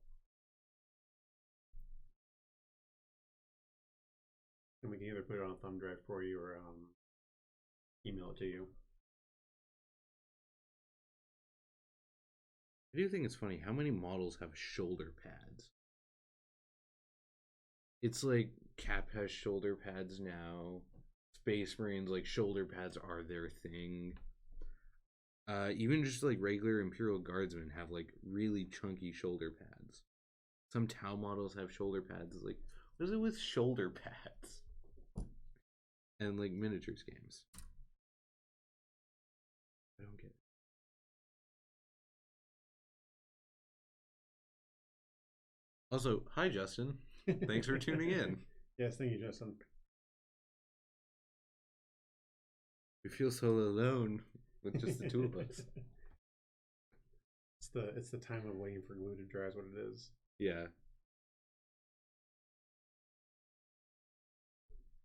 And we can either put it on a thumb drive for you or email it to you. I do think it's funny how many models have shoulder pads. It's like Cap has shoulder pads now. Space Marines, like, shoulder pads are their thing. Even just like regular Imperial Guardsmen have like really chunky shoulder pads. Some Tau models have shoulder pads. It's like, what is it with shoulder pads? And like miniatures games. I don't get it. Also, hi Justin. Thanks for tuning in. Yes, thank you, Justin. We feel so alone with just the two of us. It's the time of waiting for glue to dry is what it is. Yeah.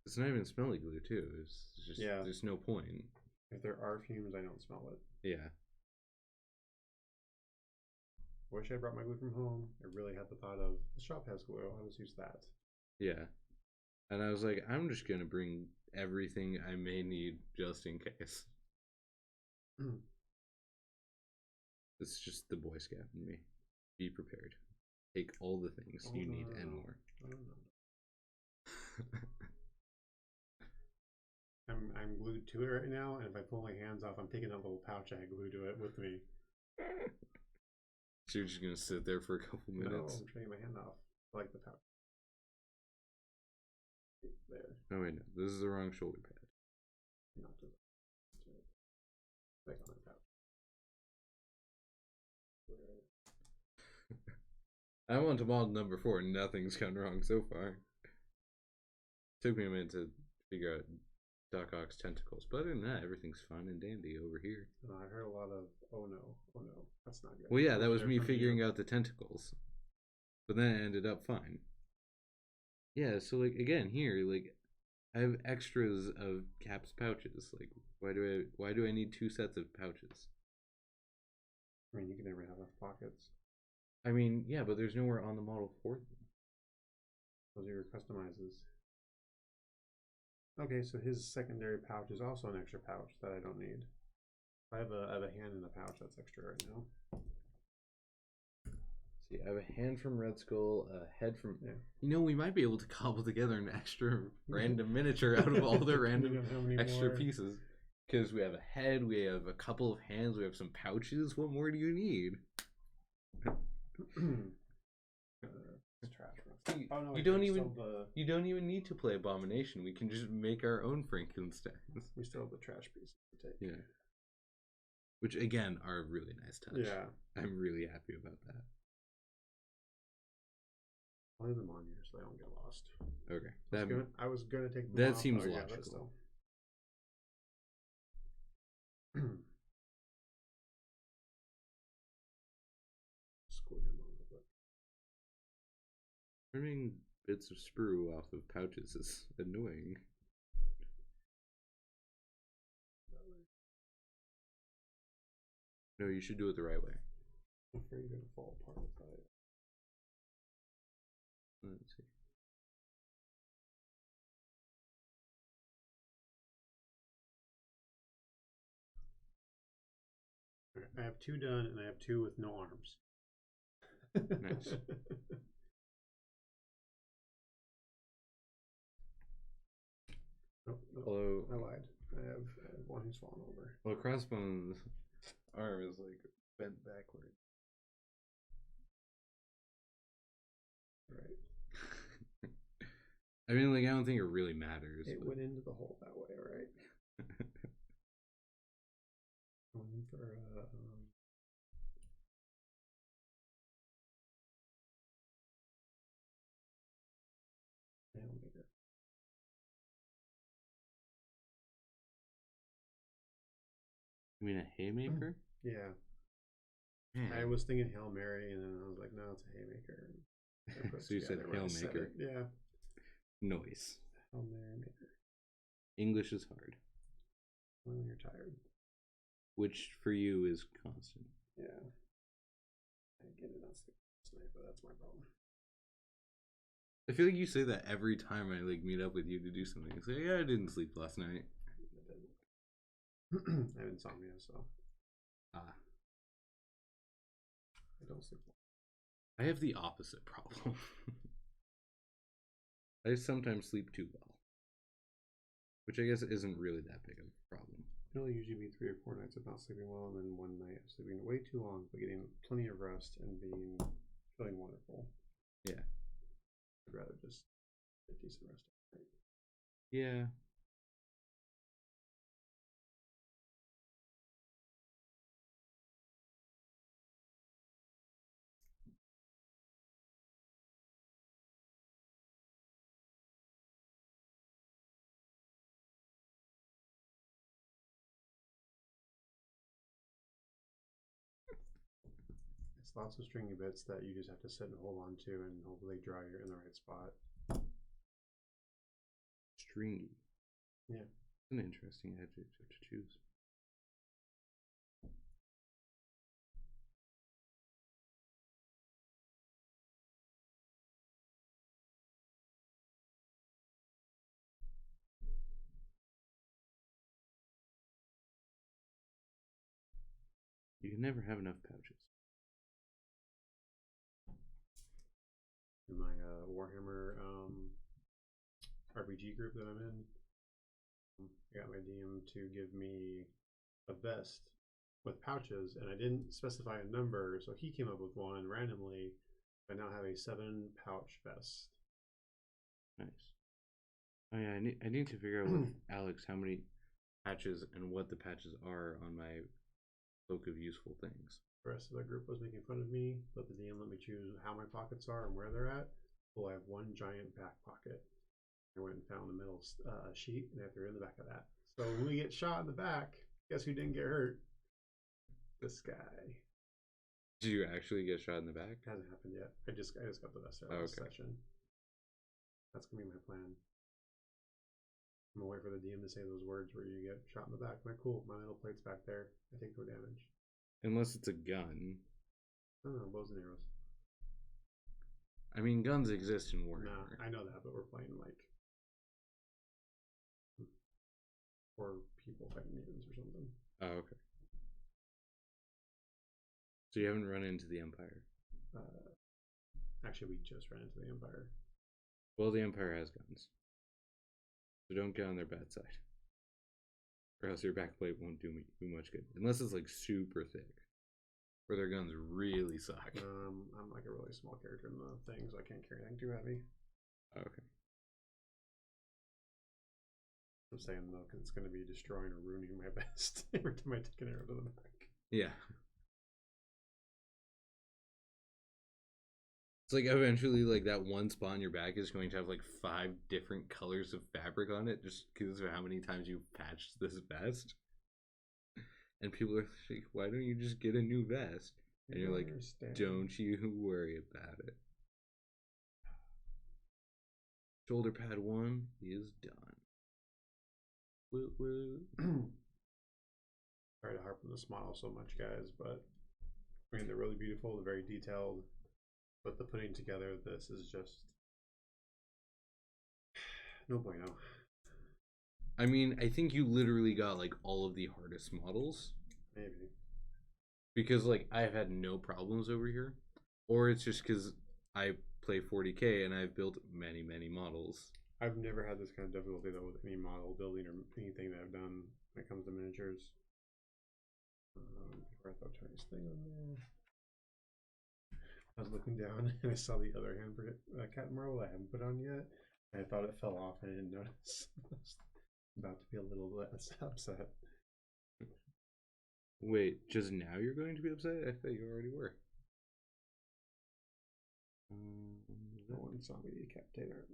It's not even smelly glue too. It's just there's no point. If there are fumes, I don't smell it. Yeah. Wish I brought my glue from home. I really had the thought of the shop has glue. I'll just use that. Yeah. And I was like, I'm just gonna bring everything I may need just in case. It's just the Boy Scout in me. Be prepared. Take all the things you need and more. I'm glued to it right now, and if I pull my hands off, I'm taking that little pouch I had glued to it with me. So you're just gonna sit there for a couple minutes? No, I'm trying my hand off. I like the pouch. There. Oh wait, no. This is the wrong shoulder pad. Not to like on my pouch. I went to model number 4. Nothing's gone wrong so far. Took me a minute to figure out Doc Ock's tentacles, but other than that, everything's fine and dandy over here. I heard a lot of oh no, that's not good. Well, yeah, that was me figuring out the tentacles, but then it ended up fine. Yeah, so like again here, like I have extras of Cap's pouches. Like why do I need 2 sets of pouches? I mean, you can never have enough pockets. I mean, yeah, but there's nowhere on the model for them. Those are your customizes. Okay, so his secondary pouch is also an extra pouch that I don't need. I have a hand in the pouch that's extra right now. See, I have a hand from Red Skull, a head from... Yeah. You know, we might be able to cobble together an extra random miniature out of all the random extra pieces. Because we have a head, we have a couple of hands, we have some pouches. What more do you need? It's trash. See, oh, no, you don't even need to play Abomination. We can just make our own Frankensteins. We still have the trash pieces to take. Yeah. Which again are a really nice touch. Yeah. I'm really happy about that. I'll leave them on here so they don't get lost. Okay. I was gonna take them that off, seems but logical. Screw him on the book. Turning bits of sprue off of pouches is annoying. No, you should do it the right way. I'm afraid you're gonna fall apart with that. Let's see. Okay, I have 2 done, and I have 2 with no arms. Nice. Oh, no, Although I lied. I have 1 who's fallen over. Well, Crossbone's arm is like bent backward. Right. I mean, like, I don't think it really matters. It went into the hole that way, right? Going for Nailmaker. You mean a haymaker? Yeah. Man. I was thinking Hail Mary, and then I was like, no, it's a haymaker. So you said Hail Maker. Yeah. Noise. Hail Mary maker. English is hard. When you're tired. Which for you is constant. Yeah. I get it on sleep last night, but that's my problem. I feel like you say that every time I like meet up with you to do something. It's like, yeah, I didn't sleep last night. I have insomnia, so I don't sleep. I have the opposite problem. I sometimes sleep too well, which I guess isn't really that big of a problem. It'll usually be 3 or 4 nights of not sleeping well, and then 1 night of sleeping way too long, but getting plenty of rest and feeling wonderful. Yeah. I'd rather just get decent rest at night. Yeah. It's lots of stringy bits that you just have to sit and hold on to and hopefully dry in the right spot. stringy. Yeah. It's an interesting adjective to choose. You can never have enough pouches. In my Warhammer RPG group that I'm in, I got my DM to give me a vest with pouches, and I didn't specify a number, so he came up with one randomly. I now have a 7-pouch vest. Nice. Oh yeah, I need to figure out with Alex how many patches and what the patches are on my Book of Useful Things. The rest of the group was making fun of me, but the DM let me choose how my pockets are and where they're at. Well, I have one giant back pocket. I went and found the middle sheet, and I threw it in the back of that. So when we get shot in the back, guess who didn't get hurt? This guy. Did you actually get shot in the back? It hasn't happened yet. I just got the vest out of this session. That's gonna be my plan. I'm gonna wait for the DM to say those words where you get shot in the back. I'm like, cool, my metal plate's back there. I take no damage. Unless it's a gun. Oh, bows and arrows. I mean, guns exist in Warhammer. Nah, I know that, but we're playing like 4 people fighting mutants or something. Oh, okay. So you haven't run into the Empire? Actually, we just ran into the Empire. Well, the Empire has guns. So don't get on their bad side. Or else your backplate won't do much good. Unless it's like super thick. Where their guns really suck. I'm like a really small character in the thing, so I can't carry anything too heavy. Okay. I'm saying though, because it's going to be destroying or ruining my vest every time I take an arrow to the back. Yeah. It's like eventually, like that one spot on your back is going to have like 5 different colors of fabric on it, just because of how many times you patched this vest. And people are like, "Why don't you just get a new vest?" And you're like, "Don't you worry about it." Shoulder pad 1 is done. Woo woo. Sorry to harp on this model so much, guys, but I mean they're really beautiful, they're very detailed. But the putting together of this is just no bueno. I mean, I think you literally got like all of the hardest models. Maybe. Because like I've had no problems over here. Or it's just because I play 40k and I've built many, many models. I've never had this kind of difficulty though with any model building or anything that I've done when it comes to miniatures. Before I throw Tony's thing on there. I was looking down and I saw the other hand for Captain Marvel I haven't put on yet. And I thought it fell off and I didn't notice. I was about to be a little bit upset. Wait, just now you're going to be upset? I thought you already were. No one saw me decapitate Iron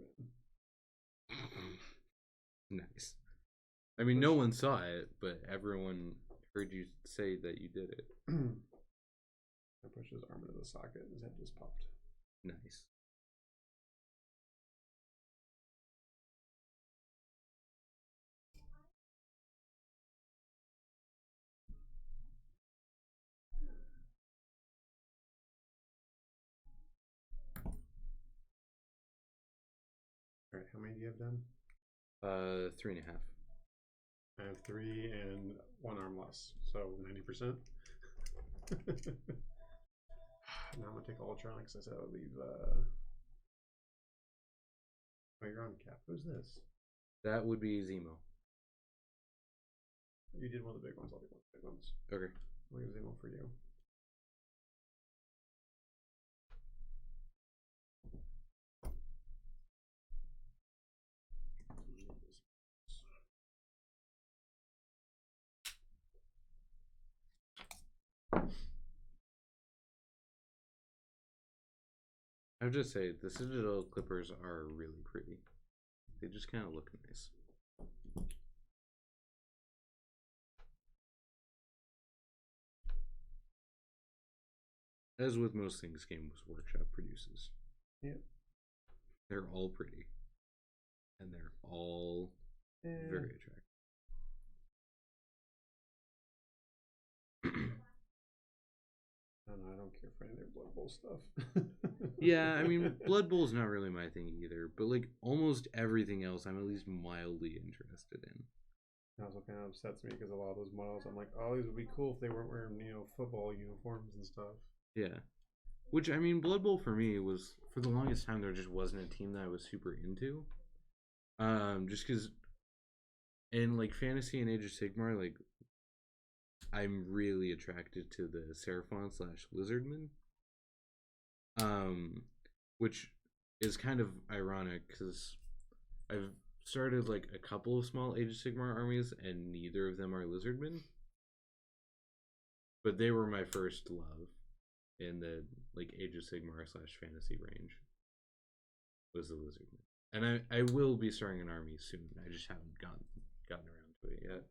Man. Nice. I mean, no one saw it, but everyone heard you say that you did it. I pushed his arm into the socket and his head just popped. Nice. Alright, how many do you have done? 3.5. I have 3 and 1 arm less, so 90%. Now I'm gonna take Ultronics. I said I would leave. Oh, you're on Cap. Who's this? That would be Zemo. You did one of the big ones. I'll do one of the big ones. Okay. I'll leave Zemo for you. I would just say the Citadel Clippers are really pretty. They just kind of look nice. As with most things Games Workshop produces. Yep. They're all pretty. And they're all very attractive. I don't know. I don't care for any of their Blood Bowl stuff. Yeah, I mean, Blood Bowl's not really my thing either, but like almost everything else, I'm at least mildly interested in. That also kind of upsets me because a lot of those models, I'm like, oh, these would be cool if they weren't wearing, football uniforms and stuff. Yeah. Which, I mean, Blood Bowl for me was, for the longest time, there just wasn't a team that I was super into. Just because in, like, Fantasy and Age of Sigmar, like, I'm really attracted to the Seraphon / Lizardman. Which is kind of ironic, because I've started, like, a couple of small Age of Sigmar armies, and neither of them are Lizardmen. But they were my first love in the like Age of Sigmar / fantasy range. Was the Lizardman, and I will be starting an army soon. I just haven't gotten around to it yet.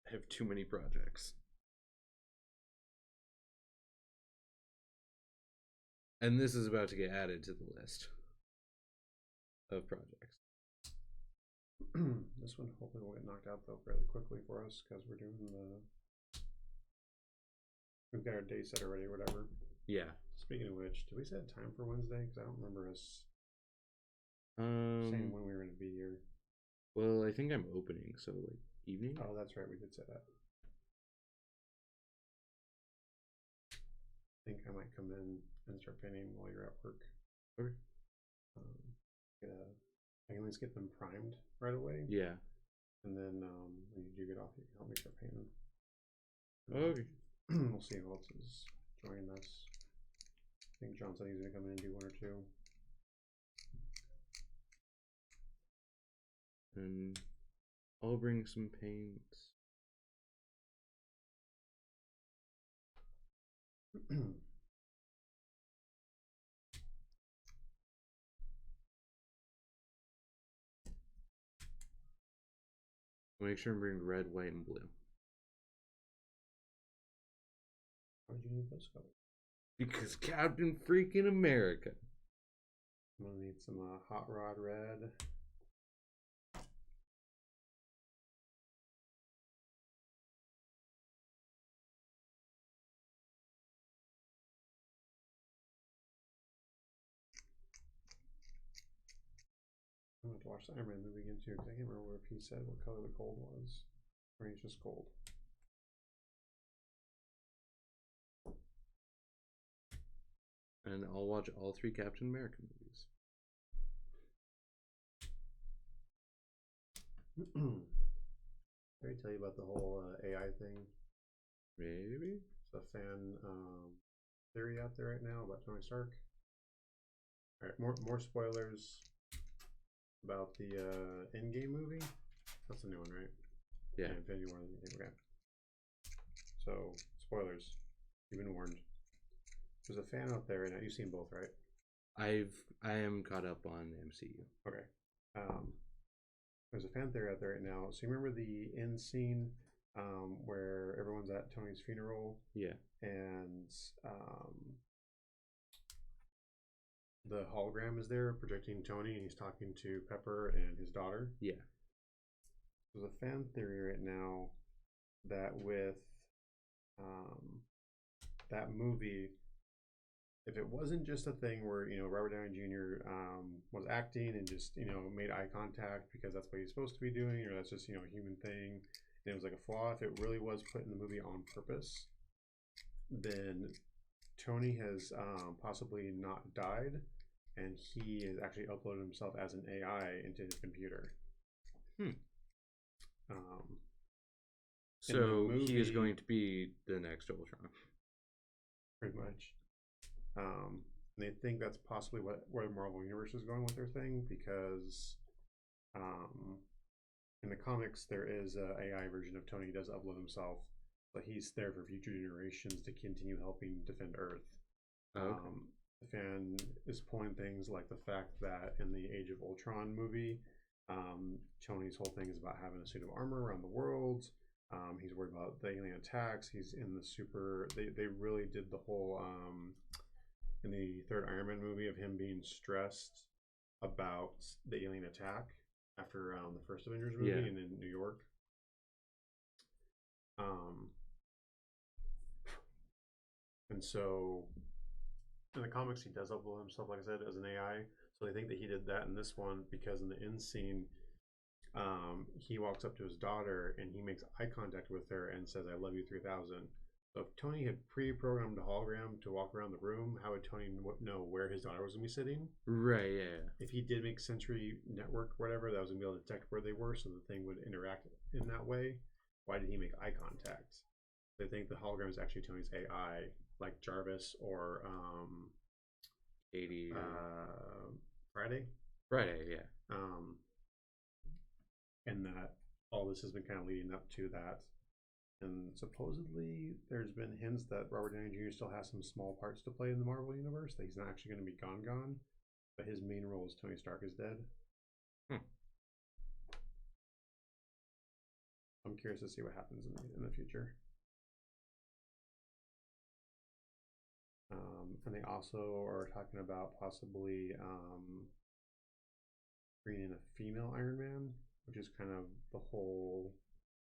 I have too many projects, and this is about to get added to the list of projects. This one hopefully will get knocked out though fairly quickly for us because we're doing we've got our day set already or whatever. Yeah. Speaking of which, did we set a time for Wednesday? Because I don't remember us saying when we were going to be here. Well, I think I'm opening, so like evening. Oh, that's right. We did say that. I think I might come in and start painting while you're at work. Okay. I can at least get them primed right away. Yeah. And then when you do get off, you can help me start painting. Okay. We'll see who else is joining us. I think John said he's going to come in and do one or two. And I'll bring some paints. Make sure and bring red, white, and blue. Why would you need those colors? Because Captain freaking America. I'm going to need some Hot Rod red. I'm going to watch the Iron Man movie again too because I can't remember if he said what color the gold was. Or it's just gold. And I'll watch all 3 Captain America movies. Did I tell you about the whole AI thing? Maybe. It's a fan theory out there right now about Tony Stark. All right, more spoilers about the Endgame movie. That's the new one, right? Yeah. Infinity War. Okay. So spoilers. You've been warned. There's a fan out there, and you've seen both, right? I am caught up on the MCU. Okay. There's a fan theory out there right now. So you remember the end scene where everyone's at Tony's funeral? Yeah. And the hologram is there projecting Tony, and he's talking to Pepper and his daughter. Yeah. There's a fan theory right now that with that movie, if it wasn't just a thing where Robert Downey Jr. Was acting and just made eye contact because that's what he's supposed to be doing, or that's just a human thing, and it was like a flaw. If it really was put in the movie on purpose, then Tony has possibly not died, and he has actually uploaded himself as an AI into his computer. So he is going to be the next Ultron. Pretty much. They think that's possibly where the Marvel Universe is going with their thing, because in the comics there is a AI version of Tony. He does upload himself, but he's there for future generations to continue helping defend Earth. Okay. The fan is pulling things like the fact that in the Age of Ultron movie, Tony's whole thing is about having a suit of armor around the world. He's worried about the alien attacks. He's in the super. They really did the whole in the third Iron Man movie of him being stressed about the alien attack after the first Avengers movie Yeah. and in New York. And so in the comics, he does upload himself, like I said, as an AI. So they think that he did that in this one because in the end scene, he walks up to his daughter and he makes eye contact with her and says, "I love you 3000." So if Tony had pre-programmed a hologram to walk around the room, how would Tony know where his daughter was going to be sitting? Right, yeah. If he did make Sentry Network or whatever, that was going to be able to detect where they were so the thing would interact in that way. Why did he make eye contact? They think the hologram is actually Tony's AI, like Jarvis or 80. Friday. Friday, yeah. And that all this has been kind of leading up to that. And supposedly there's been hints that Robert Downey Jr. still has some small parts to play in the Marvel Universe, that he's not actually going to be gone, but his main role as Tony Stark is dead. I'm curious to see what happens in the future. And they also are talking about possibly bringing in a female Iron Man, which is kind of the whole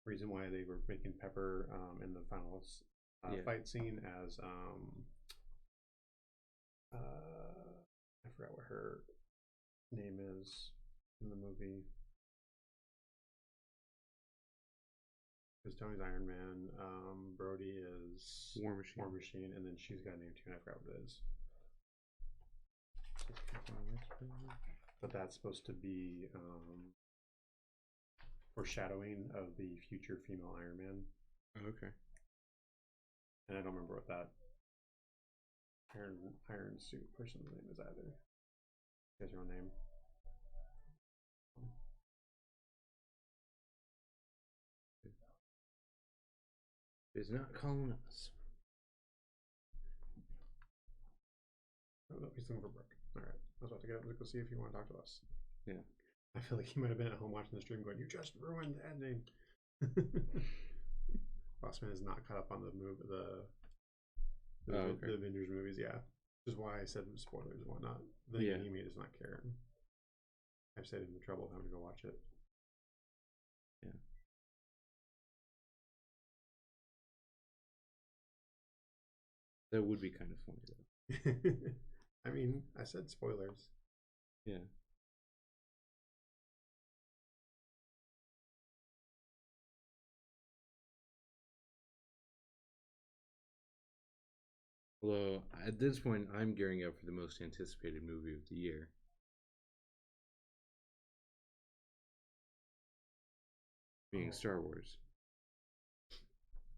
reason why they were making Pepper in the final fight scene as I forgot what her name is in the movie. Because Tony's Iron Man, Brody is War Machine. War Machine, and then she's got a name too, and I forgot what it is. But that's supposed to be foreshadowing of the future female Iron Man. Okay. And I don't remember what that iron suit person's name is either. She has her own name. It's not calling us. Oh, no, he's looking for Brooke. Alright. I was about to go see if you want to talk to us. Yeah. I feel like he might have been at home watching the stream going, "You just ruined the ending." Bossman is not caught up on the Avengers movies, yeah. Which is why I said spoilers and whatnot. He does not care. I've saved him the trouble of having to go watch it. Yeah. That would be kind of funny though. I mean, I said spoilers. Yeah. Although at this point, I'm gearing up for the most anticipated movie of the year. Being Star Wars: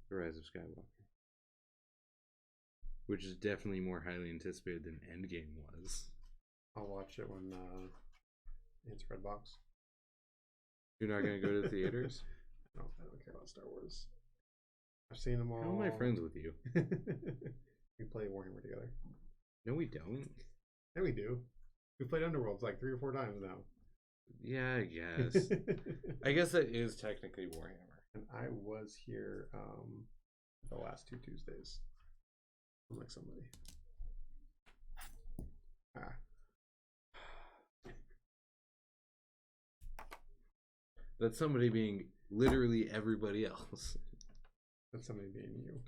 The Rise of Skywalker, which is definitely more highly anticipated than Endgame was. I'll watch it when it's Redbox. You're not gonna go to the theaters? No, I don't care about Star Wars. I've seen them all. How am I friends with you? We play Warhammer together. No, we don't. Yeah, we do. We played Underworlds like 3 or 4 times now. Yeah, I guess. I guess that is technically Warhammer. And I was here the last 2 Tuesdays. I'm like somebody. That's somebody being literally everybody else. That's somebody being you.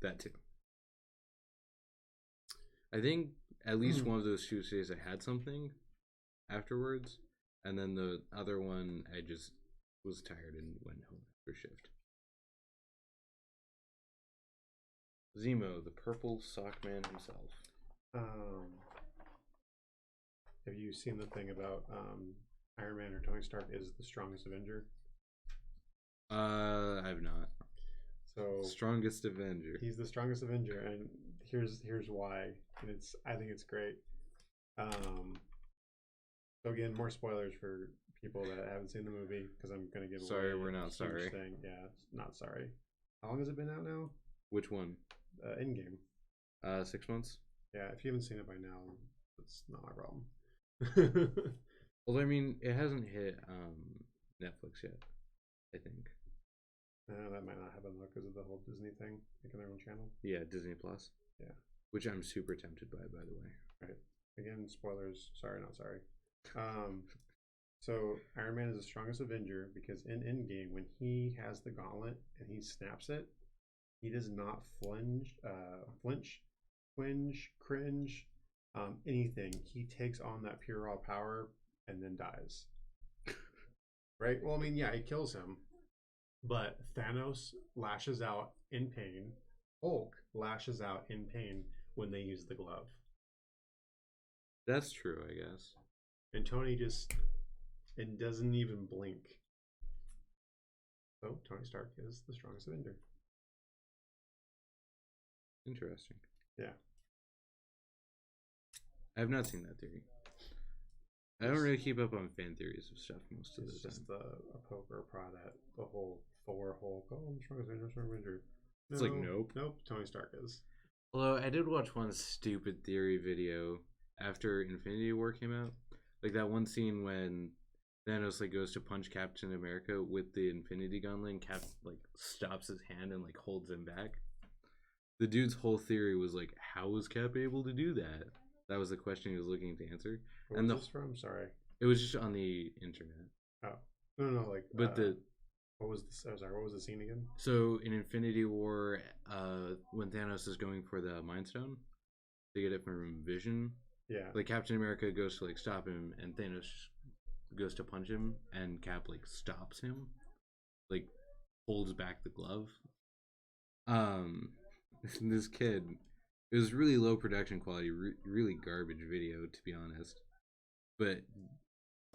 That too. I think at least one of those Tuesdays I had something afterwards, and then the other one I just was tired and went home after shift. Zemo, the purple sock man himself. Have you seen the thing about Iron Man or Tony Stark is the strongest Avenger? I've not. So strongest Avenger. He's the strongest Avenger, and here's why. And I think it's great. So again, more spoilers for people that haven't seen the movie because I'm gonna give. Sorry, we're not sorry. Thing. Yeah, not sorry. How long has it been out now? Which one? Endgame. 6 months. Yeah, if you haven't seen it by now, it's not my problem. Well, I mean, it hasn't hit Netflix yet, I think. That might not happen though because of the whole Disney thing, making their own channel. Yeah, Disney Plus. Yeah. Which I'm super tempted by the way. Right. Again, spoilers. Sorry, not sorry. So Iron Man is the strongest Avenger because in Endgame, when he has the gauntlet and he snaps it, he does not flinch, twinge, cringe, anything. He takes on that pure raw power and then dies. Right? Well, I mean, yeah, it kills him. But Thanos lashes out in pain. Hulk lashes out in pain when they use the glove. That's true, I guess. And Tony just it doesn't even blink. So Tony Stark is the strongest Avenger. Interesting. Yeah. I have not seen that theory. I don't really keep up on fan theories of stuff most of the time. It's just a poke or a prod at the whole Thor Hulk. Oh, I'm strongest Avenger. It's like, nope. Nope, Tony Stark is. Although I did watch one stupid theory video after Infinity War came out. Like that one scene when Thanos like goes to punch Captain America with the Infinity Gauntlet and Cap like stops his hand and like holds him back. The dude's whole theory was like, how was Cap able to do that? That was the question he was looking to answer. Where and was this from? Sorry. It was just on the internet. Oh. No, like But what was this? Oh, sorry, what was the scene again? So in Infinity War, when Thanos is going for the Mind Stone to get it from Vision, yeah, like Captain America goes to like stop him, and Thanos goes to punch him, and Cap like stops him, like holds back the glove. This kid, it was really low production quality, really garbage video to be honest. But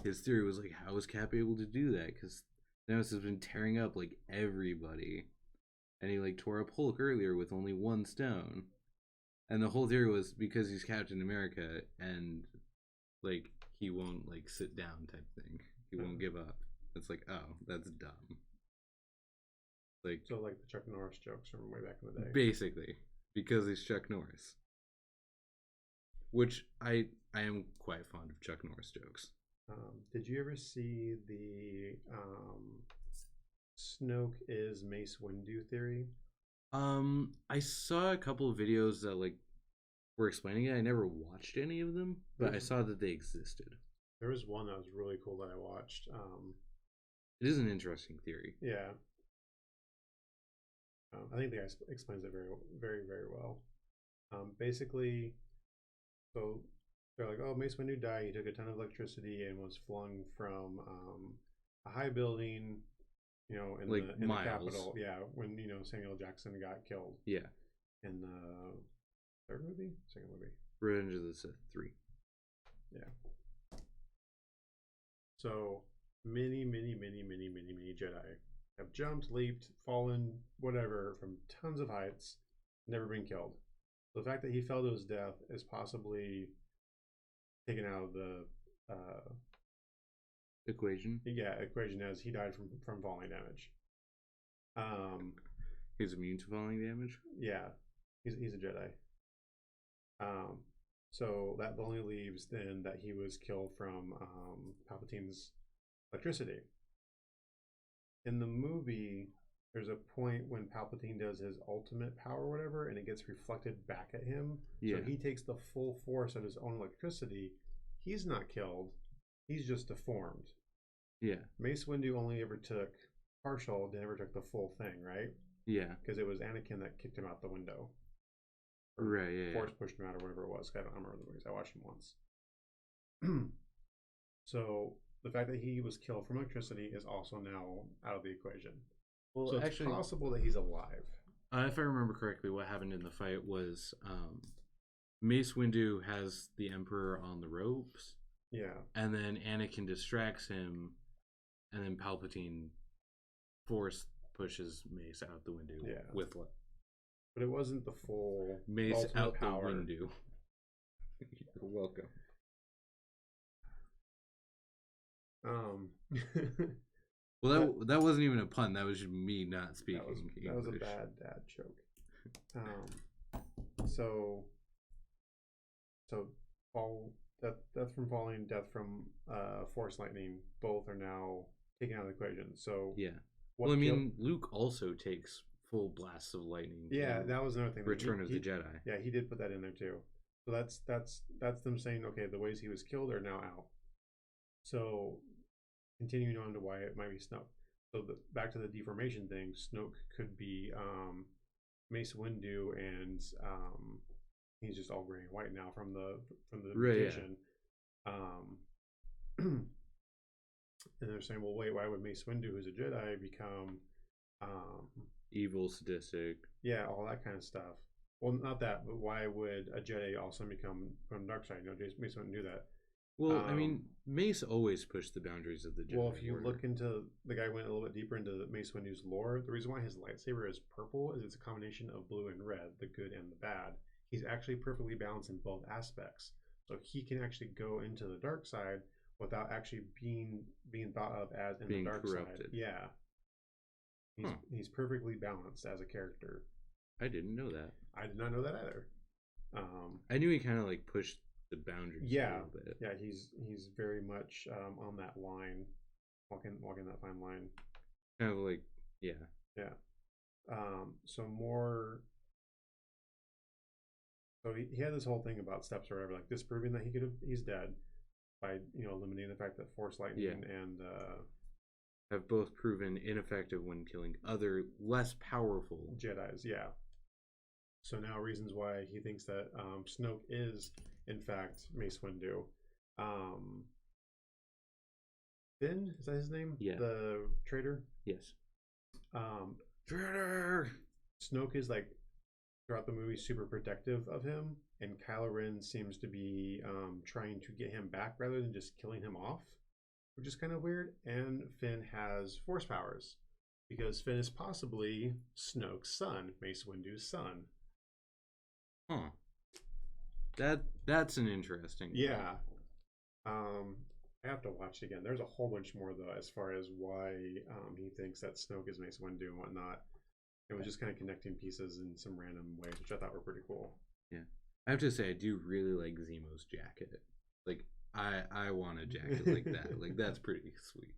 his theory was like, how was Cap able to do that? Because Thanos has been tearing up like everybody, and he like tore up Hulk earlier with only one stone. And the whole theory was because he's Captain America and like he won't like sit down type thing. He won't give up. It's like, oh, that's dumb. Like so like the Chuck Norris jokes from way back in the day. Basically, because he's Chuck Norris. Which I am quite fond of Chuck Norris jokes. Did you ever see the Snoke is Mace Windu theory? I saw a couple of videos that like were explaining it. I never watched any of them, but I saw that they existed. There was one that was really cool that I watched. It is an interesting theory. Yeah. I think the guy explains it very, very, very well. Basically, so they're like, oh, Mace Windu died. He took a ton of electricity and was flung from a high building, in like the miles. Capitol. Yeah, when Samuel Jackson got killed. Yeah. In the third movie, second movie. Revenge of the Sith 3. Yeah. So many Jedi have jumped, leaped, fallen, whatever, from tons of heights, never been killed. The fact that he fell to his death is possibly taken out of the equation. Yeah, equation as he died from falling damage. He's immune to falling damage? Yeah. He's a Jedi. So that only leaves then that he was killed from Palpatine's electricity. In the movie, there's a point when Palpatine does his ultimate power or whatever, and it gets reflected back at him. Yeah. So he takes the full force of his own electricity. He's not killed. He's just deformed. Yeah. Mace Windu only ever took partial, never took the full thing, right? Yeah. Because it was Anakin that kicked him out the window. Right, yeah. Force pushed him out or whatever it was. I don't remember the movies. I watched them once. So the fact that he was killed from electricity is also now out of the equation. Well, so it's actually possible that he's alive. If I remember correctly, what happened in the fight was Mace Windu has the Emperor on the ropes. Yeah. And then Anakin distracts him, and then Palpatine force pushes Mace out the window. Yeah. With what? But it wasn't the full Mace out power. The window. You're welcome. Well, that wasn't even a pun. That was just me not speaking English. That was a bad dad joke. So death from falling, death from force lightning, both are now taken out of the equation. So yeah. Well, I mean, Luke also takes full blasts of lightning. Yeah, that was another thing. Return of the Jedi. Yeah, he did put that in there too. So that's them saying, okay, the ways he was killed are now out. So, continuing on to why it might be Snoke. So, back to the deformation thing, Snoke could be Mace Windu, and he's just all gray and white now from the mutation. And they're saying, well, wait, why would Mace Windu, who's a Jedi, become evil, sadistic? Yeah, all that kind of stuff. Well, not that, but why would a Jedi also become from dark side? You know, Mace wouldn't do that. Well, I mean, Mace always pushed the boundaries of the Jedi. Well, if you look into the guy went a little bit deeper into Mace Windu's lore, the reason why his lightsaber is purple is it's a combination of blue and red, the good and the bad. He's actually perfectly balanced in both aspects, so he can actually go into the dark side without actually being thought of as in being the dark corrupted. Side. Yeah, he's perfectly balanced as a character. I didn't know that. I did not know that either. I knew he kind of like pushed the boundaries a little bit. Yeah, he's very much on that line, walking that fine line. Kind of like, yeah. So more. So he had this whole thing about steps or whatever, like disproving that he's dead by eliminating the fact that Force lightning and have both proven ineffective when killing other less powerful Jedis. Yeah. So now reasons why he thinks that Snoke is in fact Mace Windu. Finn, is that his name? Yeah. The traitor? Yes. Traitor! Snoke is like throughout the movie super protective of him, and Kylo Ren seems to be trying to get him back rather than just killing him off, which is kind of weird. And Finn has Force powers because Finn is possibly Snoke's son, Mace Windu's son. Huh. That's an interesting one. Yeah. I have to watch it again. There's a whole bunch more though, as far as why he thinks that Snoke is Mace Windu and whatnot. It was just kind of connecting pieces in some random ways, which I thought were pretty cool. Yeah, I have to say I do really like Zemo's jacket. Like I want a jacket like that. Like that's pretty sweet.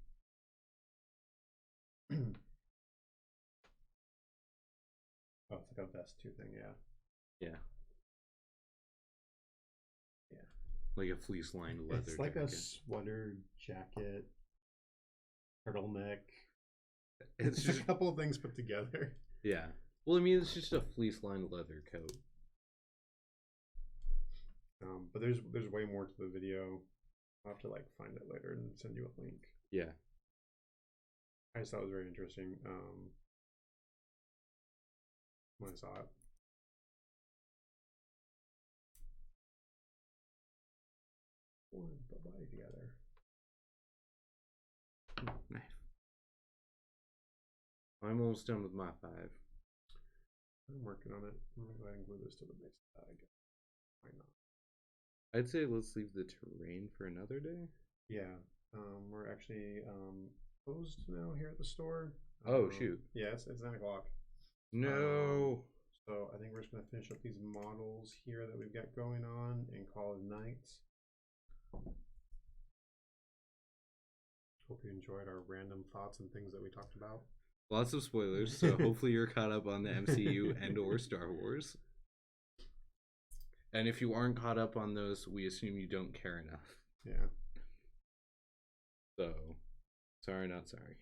Oh, it's like a vest too thing, yeah. Yeah. Like a fleece lined leather. It's like jacket. A sweater jacket, turtleneck. It's just a couple of things put together. Yeah. Well, I mean, it's just a fleece lined leather coat. But there's way more to the video. I'll have to like find it later and send you a link. Yeah. I just thought it was very interesting when I saw it. One, the body together. Nice. I'm almost done with my 5. I'm working on it. I'm gonna go ahead and glue this to the base bag. Why not? I'd say let's leave the terrain for another day. Yeah. We're actually closed now here at the store. Oh shoot. Yeah, it's 9 o'clock. No. So I think we're just gonna finish up these models here that we've got going on and call it night. Hope you enjoyed our random thoughts and things that we talked about. Lots of spoilers, so hopefully you're caught up on the MCU and or Star Wars. And if you aren't caught up on those, we assume you don't care enough. Yeah. So, sorry, not sorry.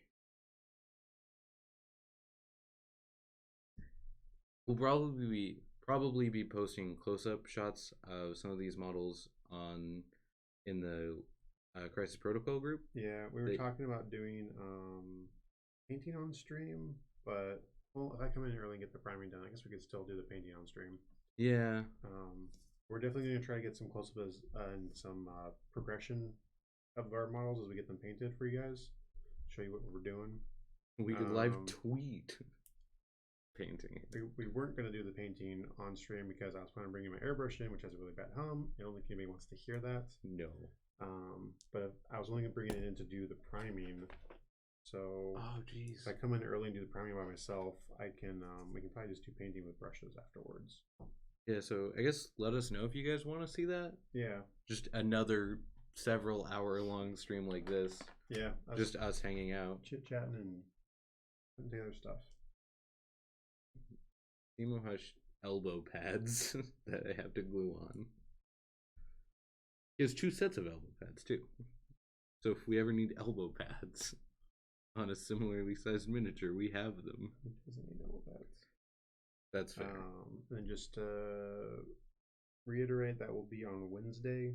We'll probably be posting close-up shots of some of these models in the Crisis Protocol group. Yeah, we were talking about doing painting on stream, but well, if I come in early and get the priming done, I guess we could still do the painting on stream. Yeah. We're definitely going to try to get some close-ups and some progression of our models as we get them painted for you guys. Show you what we're doing. We could live tweet painting. We weren't going to do the painting on stream because I was planning on bringing my airbrush in, which has a really bad hum. I don't think anybody wants to hear that. No. But I was only going to bring it in to do the priming. So oh geez, if I come in early and do the priming by myself, I can we can probably just do painting with brushes afterwards. Yeah, so I guess let us know if you guys want to see that. Yeah. Just another several hour long stream like this. Yeah. Just us hanging out. Chit chatting and the other stuff. Emo has elbow pads that I have to glue on. He has 2 sets of elbow pads too. So if we ever need elbow pads on a similarly sized miniature, we have them. It doesn't need elbow pads. That's fair. And just reiterate that will be on Wednesday.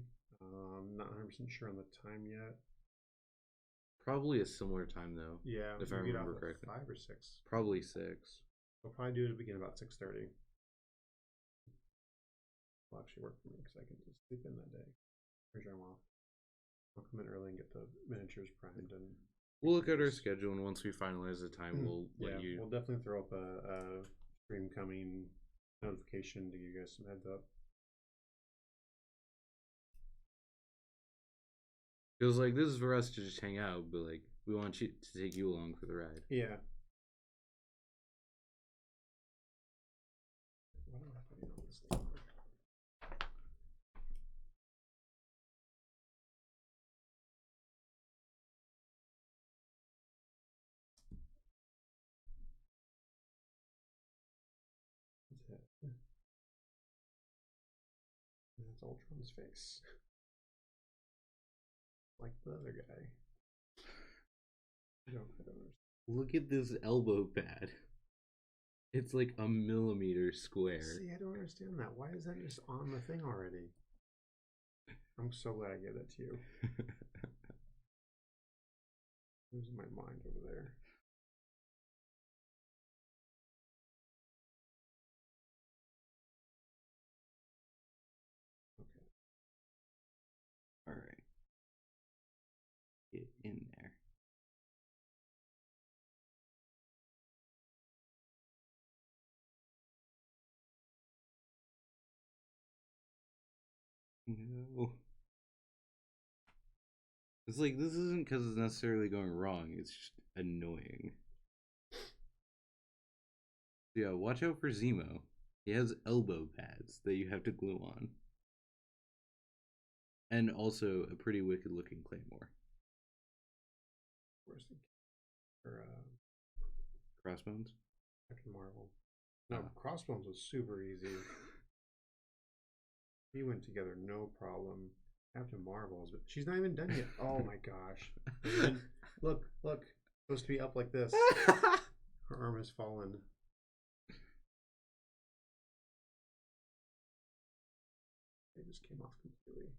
Not 100% sure on the time yet. Probably a similar time though. Yeah, if I we'll get remember off at correctly. 5 or 6. Probably 6. We'll probably do it begin about 6:30. Will actually work for me because I can just sleep in that day. Or I'm off. I'll come in early and get the miniatures primed and. We'll look at our schedule, and once we finalize the time, we'll let you. We'll definitely throw up a stream coming notification to give you guys some heads up. Feels like this is for us to just hang out, but like we want you to take you along for the ride. Yeah. What do I have to do on this thing? That's Ultron's face. Like the other guy. I don't understand. Look at this elbow pad. It's like a millimeter square. See, I don't understand that. Why is that just on the thing already? I'm so glad I gave that to you. Losing my mind over there. Okay. All right. Get in there. No. It's like, this isn't because it's necessarily going wrong, it's just annoying. Yeah, watch out for Zemo. He has elbow pads that you have to glue on. And also a pretty wicked looking claymore. Where's the or Crossbones? Captain Marvel? No, Oh. Crossbones was super easy. We went together, no problem. Captain Marvel's, but she's not even done yet. Oh my gosh! And look, supposed to be up like this. Her arm has fallen. It just came off completely.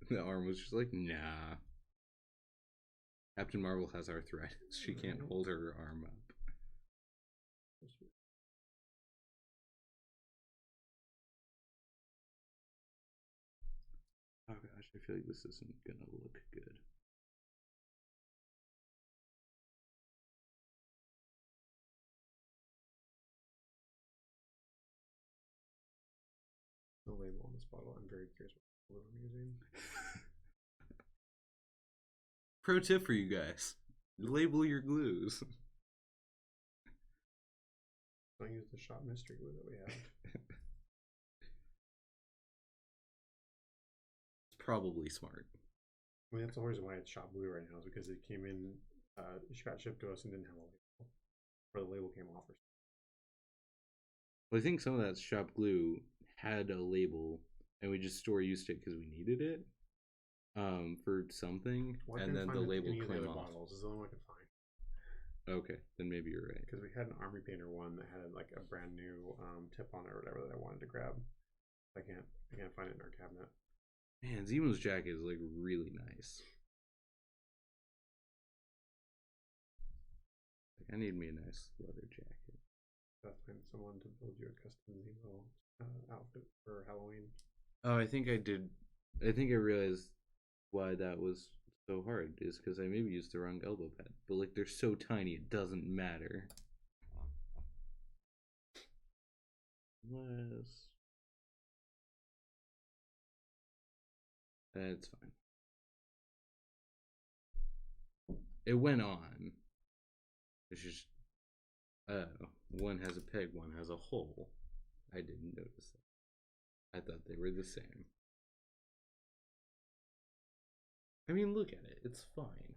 The arm was just like, nah. Captain Marvel has arthritis. She can't hold her arm up. Oh gosh, I feel like this isn't gonna look good. The label on this bottle. I'm very curious what I'm using. Pro tip for you guys: label your glues. Don't use the shop mystery glue that we have. It's probably smart. I mean, that's the whole reason why it's shop glue right now is because it came in, it got shipped to us and didn't have a label, or the label came off. Or Well, I think some of that shop glue had a label, and we just store used it because we needed it, for something, and then the label came off. bottles. This is the only one I could find. Okay, then maybe you're right. Because we had an Army Painter one that had like a brand new tip on it or whatever that I wanted to grab. I can't find it in our cabinet. Man, Zemo's jacket is like really nice. Like, I need me a nice leather jacket. Gotta find someone to build you a custom Zemo outfit for Halloween. Oh, I think I did. I think I realized why that was so hard is because I maybe used the wrong elbow pad. But like, they're so tiny, it doesn't matter. Unless that's fine. It went on. It's just, one has a peg, one has a hole. I didn't notice that. I thought they were the same. I mean, look at it. It's fine.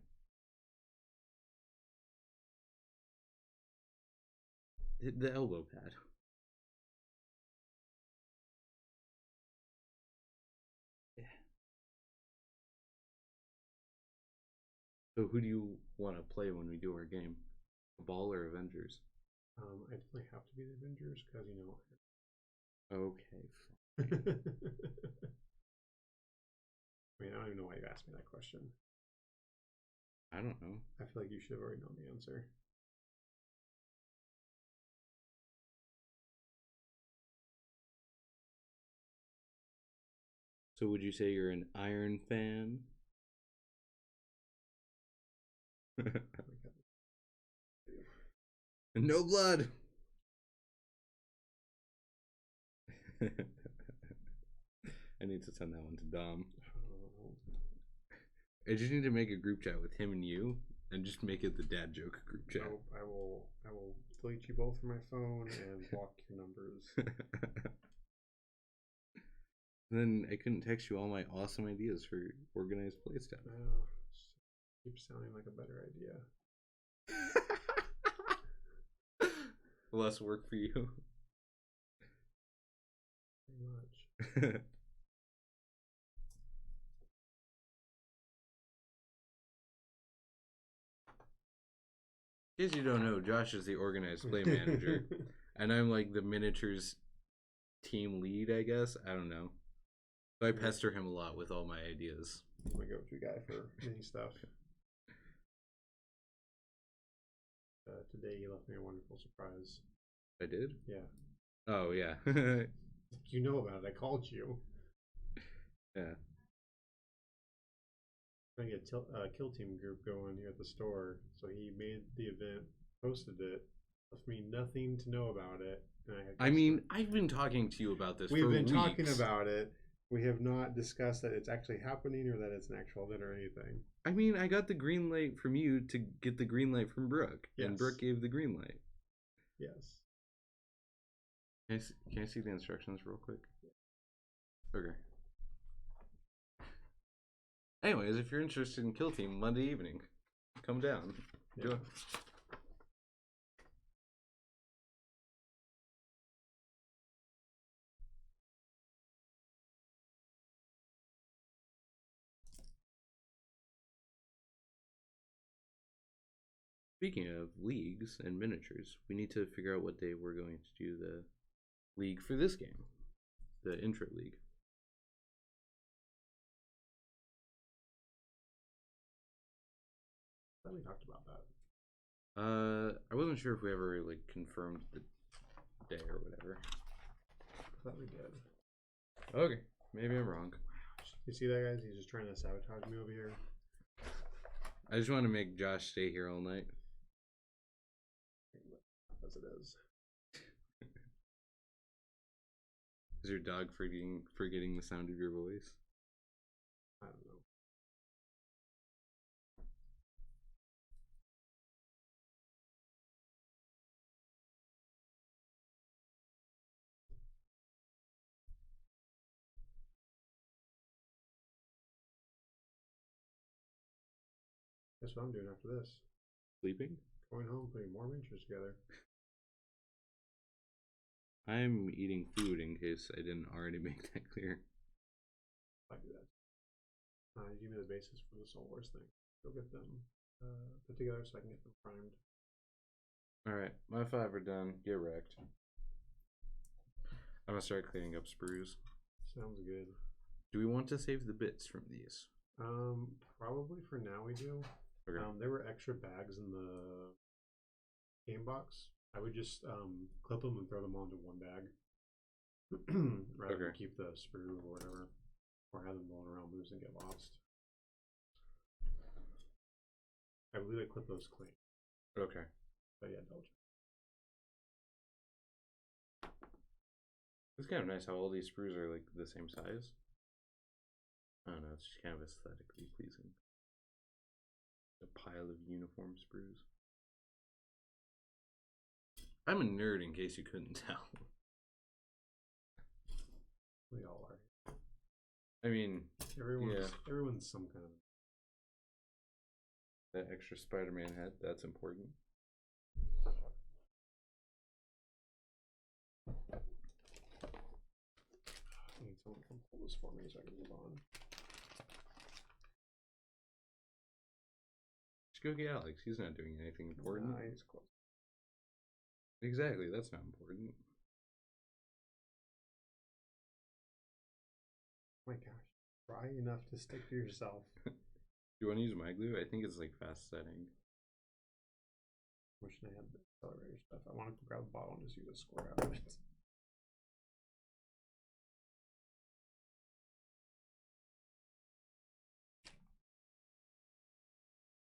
The elbow pad. Yeah. So who do you want to play when we do our game? Ball or Avengers? I definitely have to be the Avengers because Okay. I mean, I don't even know why you asked me that question. I don't know. I feel like you should have already known the answer. So would you say you're an Iron fan? No blood. I need to send that one to Dom. I just need to make a group chat with him and you, and just make it the dad joke group chat. I will delete you both from my phone and block your numbers. Then I couldn't text you all my awesome ideas for organized play stuff. Oh, keeps sounding like a better idea. Less work for you. Pretty much. In case you don't know, Josh is the organized play manager, and I'm like the miniatures team lead, I guess. I don't know. So I pester him a lot with all my ideas. I'm my go-to guy for mini stuff. Today you left me a wonderful surprise. I did? Yeah. Oh, yeah. You know about it. I called you. Yeah. Trying to get a kill team group going here at the store. So he made the event, posted it, left me nothing to know about it. And I mean, I've been talking to you about this for We've been weeks. talking about it. We have not discussed that it's actually happening or that it's an actual event or anything. I mean, I got the green light from you to get the green light from Brooke. Yes. And Brooke gave the green light. Yes. Can I see the instructions real quick? Okay. Anyways, if you're interested in Kill Team Monday evening, come down. Yeah. Speaking of leagues and miniatures, we need to figure out what day we're going to do the league for this game. The intro league. I thought we talked about that. I wasn't sure if we ever like confirmed the day or whatever. I thought we did. Okay, maybe I'm wrong. You see that, guys? He's just trying to sabotage me over here. I just want to make Josh stay here all night. As it is. Is your dog forgetting the sound of your voice? I don't know. That's what I'm doing after this. Sleeping? Going home, putting more miniatures together. I'm eating food in case I didn't already make that clear. I do that. You give me the basis for the Soul Wars thing. Go get them put together so I can get them primed. Alright, my 5 are done. Get wrecked. I'm gonna start cleaning up sprues. Sounds good. Do we want to save the bits from these? Probably for now we do. Okay. There were extra bags in the game box. I would just clip them and throw them onto one bag, rather than keep the sprue or whatever, or have them rolling around loose and get lost. I believe I clip those clean. Okay. But yeah, double check. It's kind of nice how all these sprues are like the same size. I don't know, it's just kind of aesthetically pleasing. A pile of uniform sprues. I'm a nerd in case you couldn't tell. We all are. I mean, everyone's some kind of. That extra Spider-Man head, that's important. I need someone to come pull this for me so I can move on. go get Alex. He's not doing anything important. Nah, he's close. Exactly, that's not important. Oh my gosh. Try enough to stick to yourself. Do you want to use my glue? I think it's like fast setting. Wish I had the accelerator stuff. I want to grab the bottle and just use a square out of it.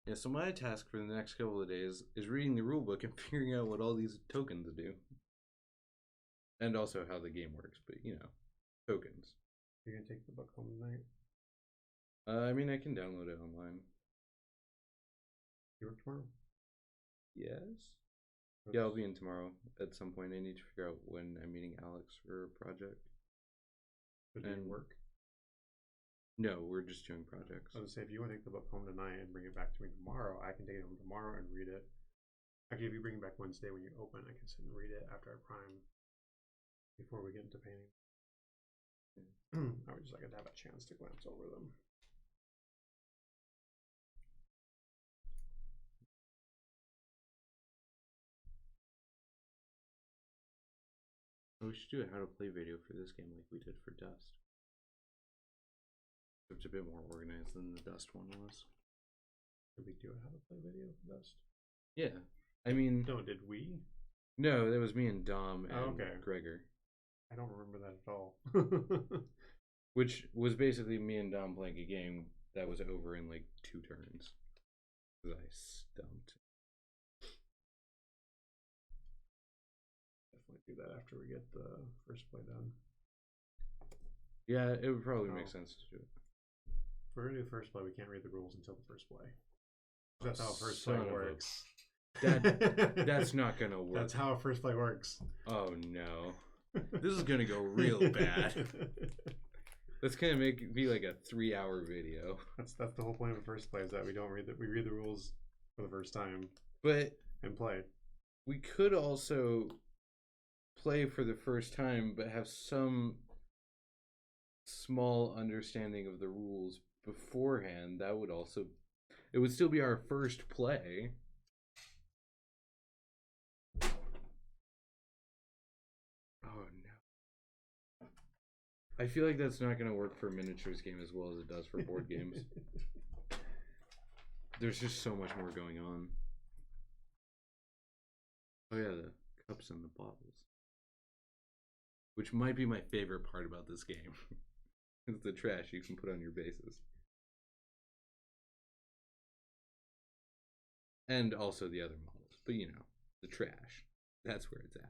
Yeah, so my task for the next couple of days is reading the rulebook and figuring out what all these tokens do. And also how the game works, but you know, tokens. You're going to take the book home tonight? I mean, I can download it online. You work tomorrow? Yes. Yeah, I'll be in tomorrow at some point. I need to figure out when I'm meeting Alex for a project. But do you work? No, we're just doing projects. I was going to say, if you want to take the book home tonight and bring it back to me tomorrow, I can take it home tomorrow and read it. Actually, if you bring it back Wednesday when you open, I can sit and read it after I prime before we get into painting. I would just like to have a chance to glance over them. We should do a how to play video for this game like we did for Dust. It's a bit more organized than the Dust one was. Did we do a how to play video for Dust? Yeah. I mean... No, did we? No, that was me and Dom and Gregor. I don't remember that at all. Which was basically me and Dom playing a game that was over in like 2 turns. Because I stumped. Definitely do that after we get the first play done. Yeah, it would probably make sense to do it. If we're gonna do first play, we can't read the rules until the first play. That's how first play works. That's not gonna work. That's how a first play works. Oh no. This is gonna go real bad. That's gonna be like a 3-hour video. That's the whole point of a first play, is that we don't read we read the rules for the first time. But and play. We could also play for the first time but have some small understanding of the rules beforehand. That would also, it would still be our first play. Oh no. I feel like that's not going to work for a miniatures game as well as it does for board games. There's just so much more going on. Oh yeah, the cups and the bottles. Which might be my favorite part about this game. It's the trash you can put on your bases. And also the other models. But you know, the trash. That's where it's at.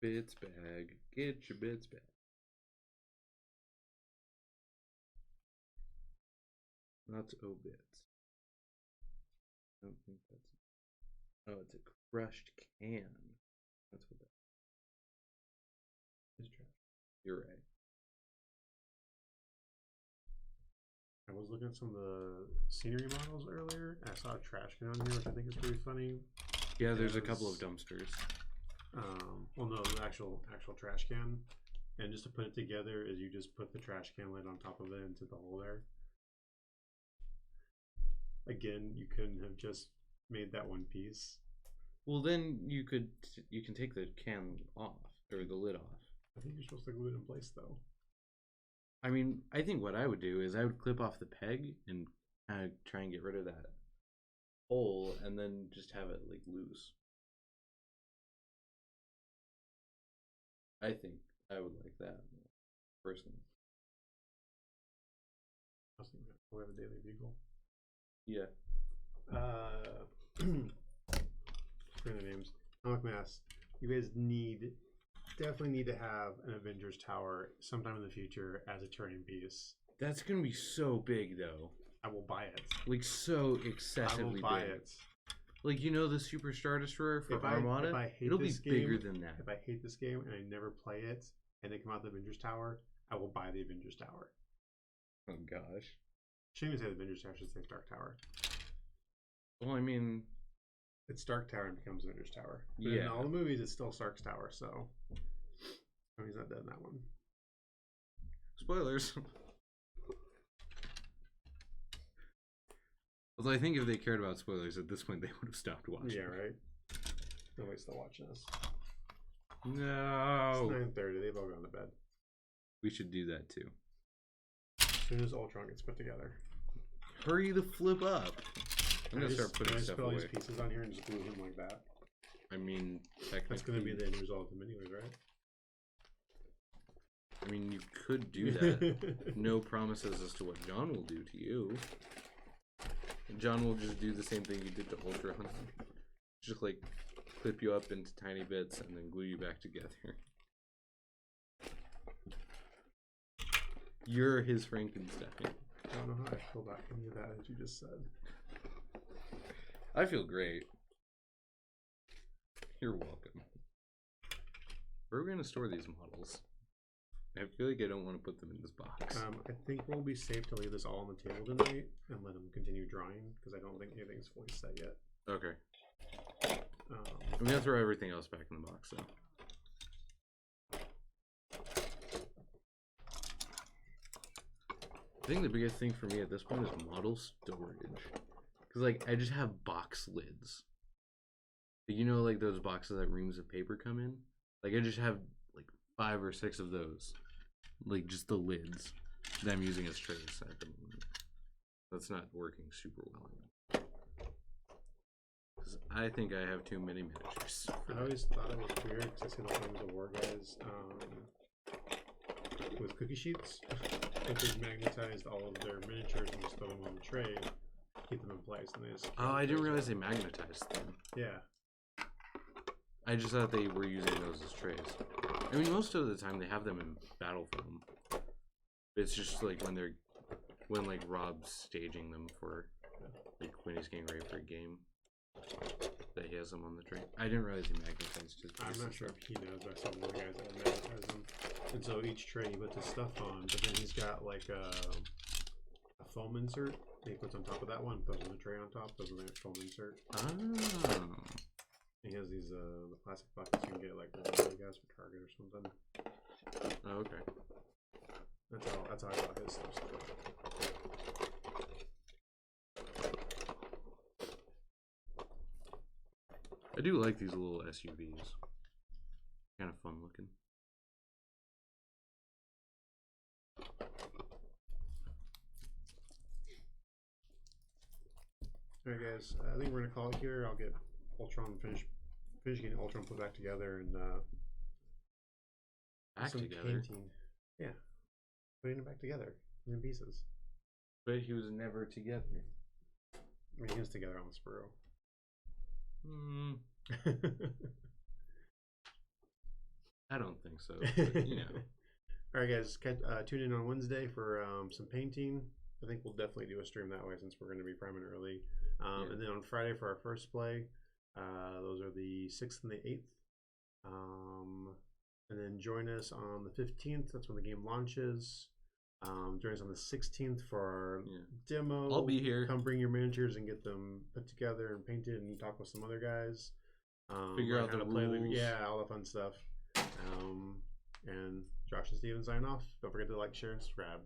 Bits bag. Get your bits back. That's obits. I don't think that's... Oh, it's a crushed can. That's what that is. Trash. You're right. I was looking at some of the scenery models earlier, and I saw a trash can on here, which I think is pretty funny. Yeah, there's a couple of dumpsters. Well, no, the actual trash can, and just to put it together is you just put the trash can lid on top of it into the hole there. Again, you couldn't have just made that one piece. Well, then you can take the can off, or the lid off. I think you're supposed to glue it in place though. I mean, I think what I would do is I would clip off the peg and kind of try and get rid of that hole, and then just have it like loose. I think I would like that personally. I was thinking we have a daily bugle. Yeah. For the names, Comic Mass. You guys definitely need to have an Avengers Tower sometime in the future as a turning piece. That's gonna be so big, though. I will buy it. Like so excessively big. I will buy it. Like, you know, the Super Star Destroyer for If I Armada? hate It'll be this bigger game, than that. If I hate this game and I never play it, and they come out the Avengers Tower, I will buy the Avengers Tower. Oh, gosh. Shouldn't even say the Avengers Tower, I should say Stark Tower. Well, I mean... It's Stark Tower and becomes Avengers Tower. But Yeah. in all the movies, it's still Stark's Tower, so... Oh, he's not dead in that one. Spoilers. Although I think if they cared about spoilers at this point, they would have stopped watching. Yeah, right? Nobody's still watching us. No. It's 9:30. They've all gone to bed. We should do that too. As soon as Ultron gets put together. Hurry the flip up. I'm gonna start putting can I stuff put all away. these pieces on here and just glue him like that? I mean, technically, That's going to be the end result of them anyways, right? I mean, you could do that. No promises as to what John will do to you. John will just do the same thing you did to Ultron. Just like clip you up into tiny bits and then glue you back together. You're his Frankenstein. I don't know how I feel about any of that you just said. I feel great. You're welcome. Where are we going to store these models? I feel like I don't want to put them in this box. I think we'll be safe to leave this all on the table tonight and let them continue drying because I don't think anything's fully set yet. Okay. I'm going to throw everything else back in the box, though. I think the biggest thing for me at this point is model storage. Because, like, I just have box lids. You know, like, those boxes that reams of paper come in? Like, I just have, like, 5 or 6 of those. Like, just the lids that I'm using as trays at the moment. That's not working super well. Because I think I have too many miniatures. I always thought it was weird because I see the Flames of War guys with cookie sheets. But they've magnetized all of their miniatures and just throw them on the tray, keep them in place, and they just. Oh, I didn't realize they magnetized them. Yeah. I just thought they were using those as trays. I mean, most of the time they have them in battle foam. It's just like when like Rob's staging them for, like when he's getting ready for a game, that he has them on the tray. I didn't realize he magnetized his pieces. I'm not sure if he knows, but I saw one of the guys that magnetize them. And so each tray he puts his stuff on, but then he's got like a foam insert that he puts on top of that one, puts on the tray on top, those are the foam insert. Oh. He has these the plastic buckets you can get like I guess for Target or something. Oh, okay. That's how I got his stuff. I do like these little SUVs. Kind of fun looking. Alright guys, I think we're gonna call it here. I'll get Ultron finish getting Ultron put back together and Back some together? painting. Yeah. Putting it back together in pieces. But he was never together. I mean he was together on the sprue. I don't think so, but, you know. Alright guys, tune in on Wednesday for some painting. I think we'll definitely do a stream that way since we're going to be priming early. Yeah. And then on Friday for our first play, those are the 6th and the 8th. And then join us on the 15th. That's when the game launches. Join us on the 16th for our demo. I'll be here. Come bring your miniatures and get them put together and painted and talk with some other guys. Figure out how the to play rules. yeah, all the fun stuff. And Josh and Steven sign off. Don't forget to like, share, and subscribe.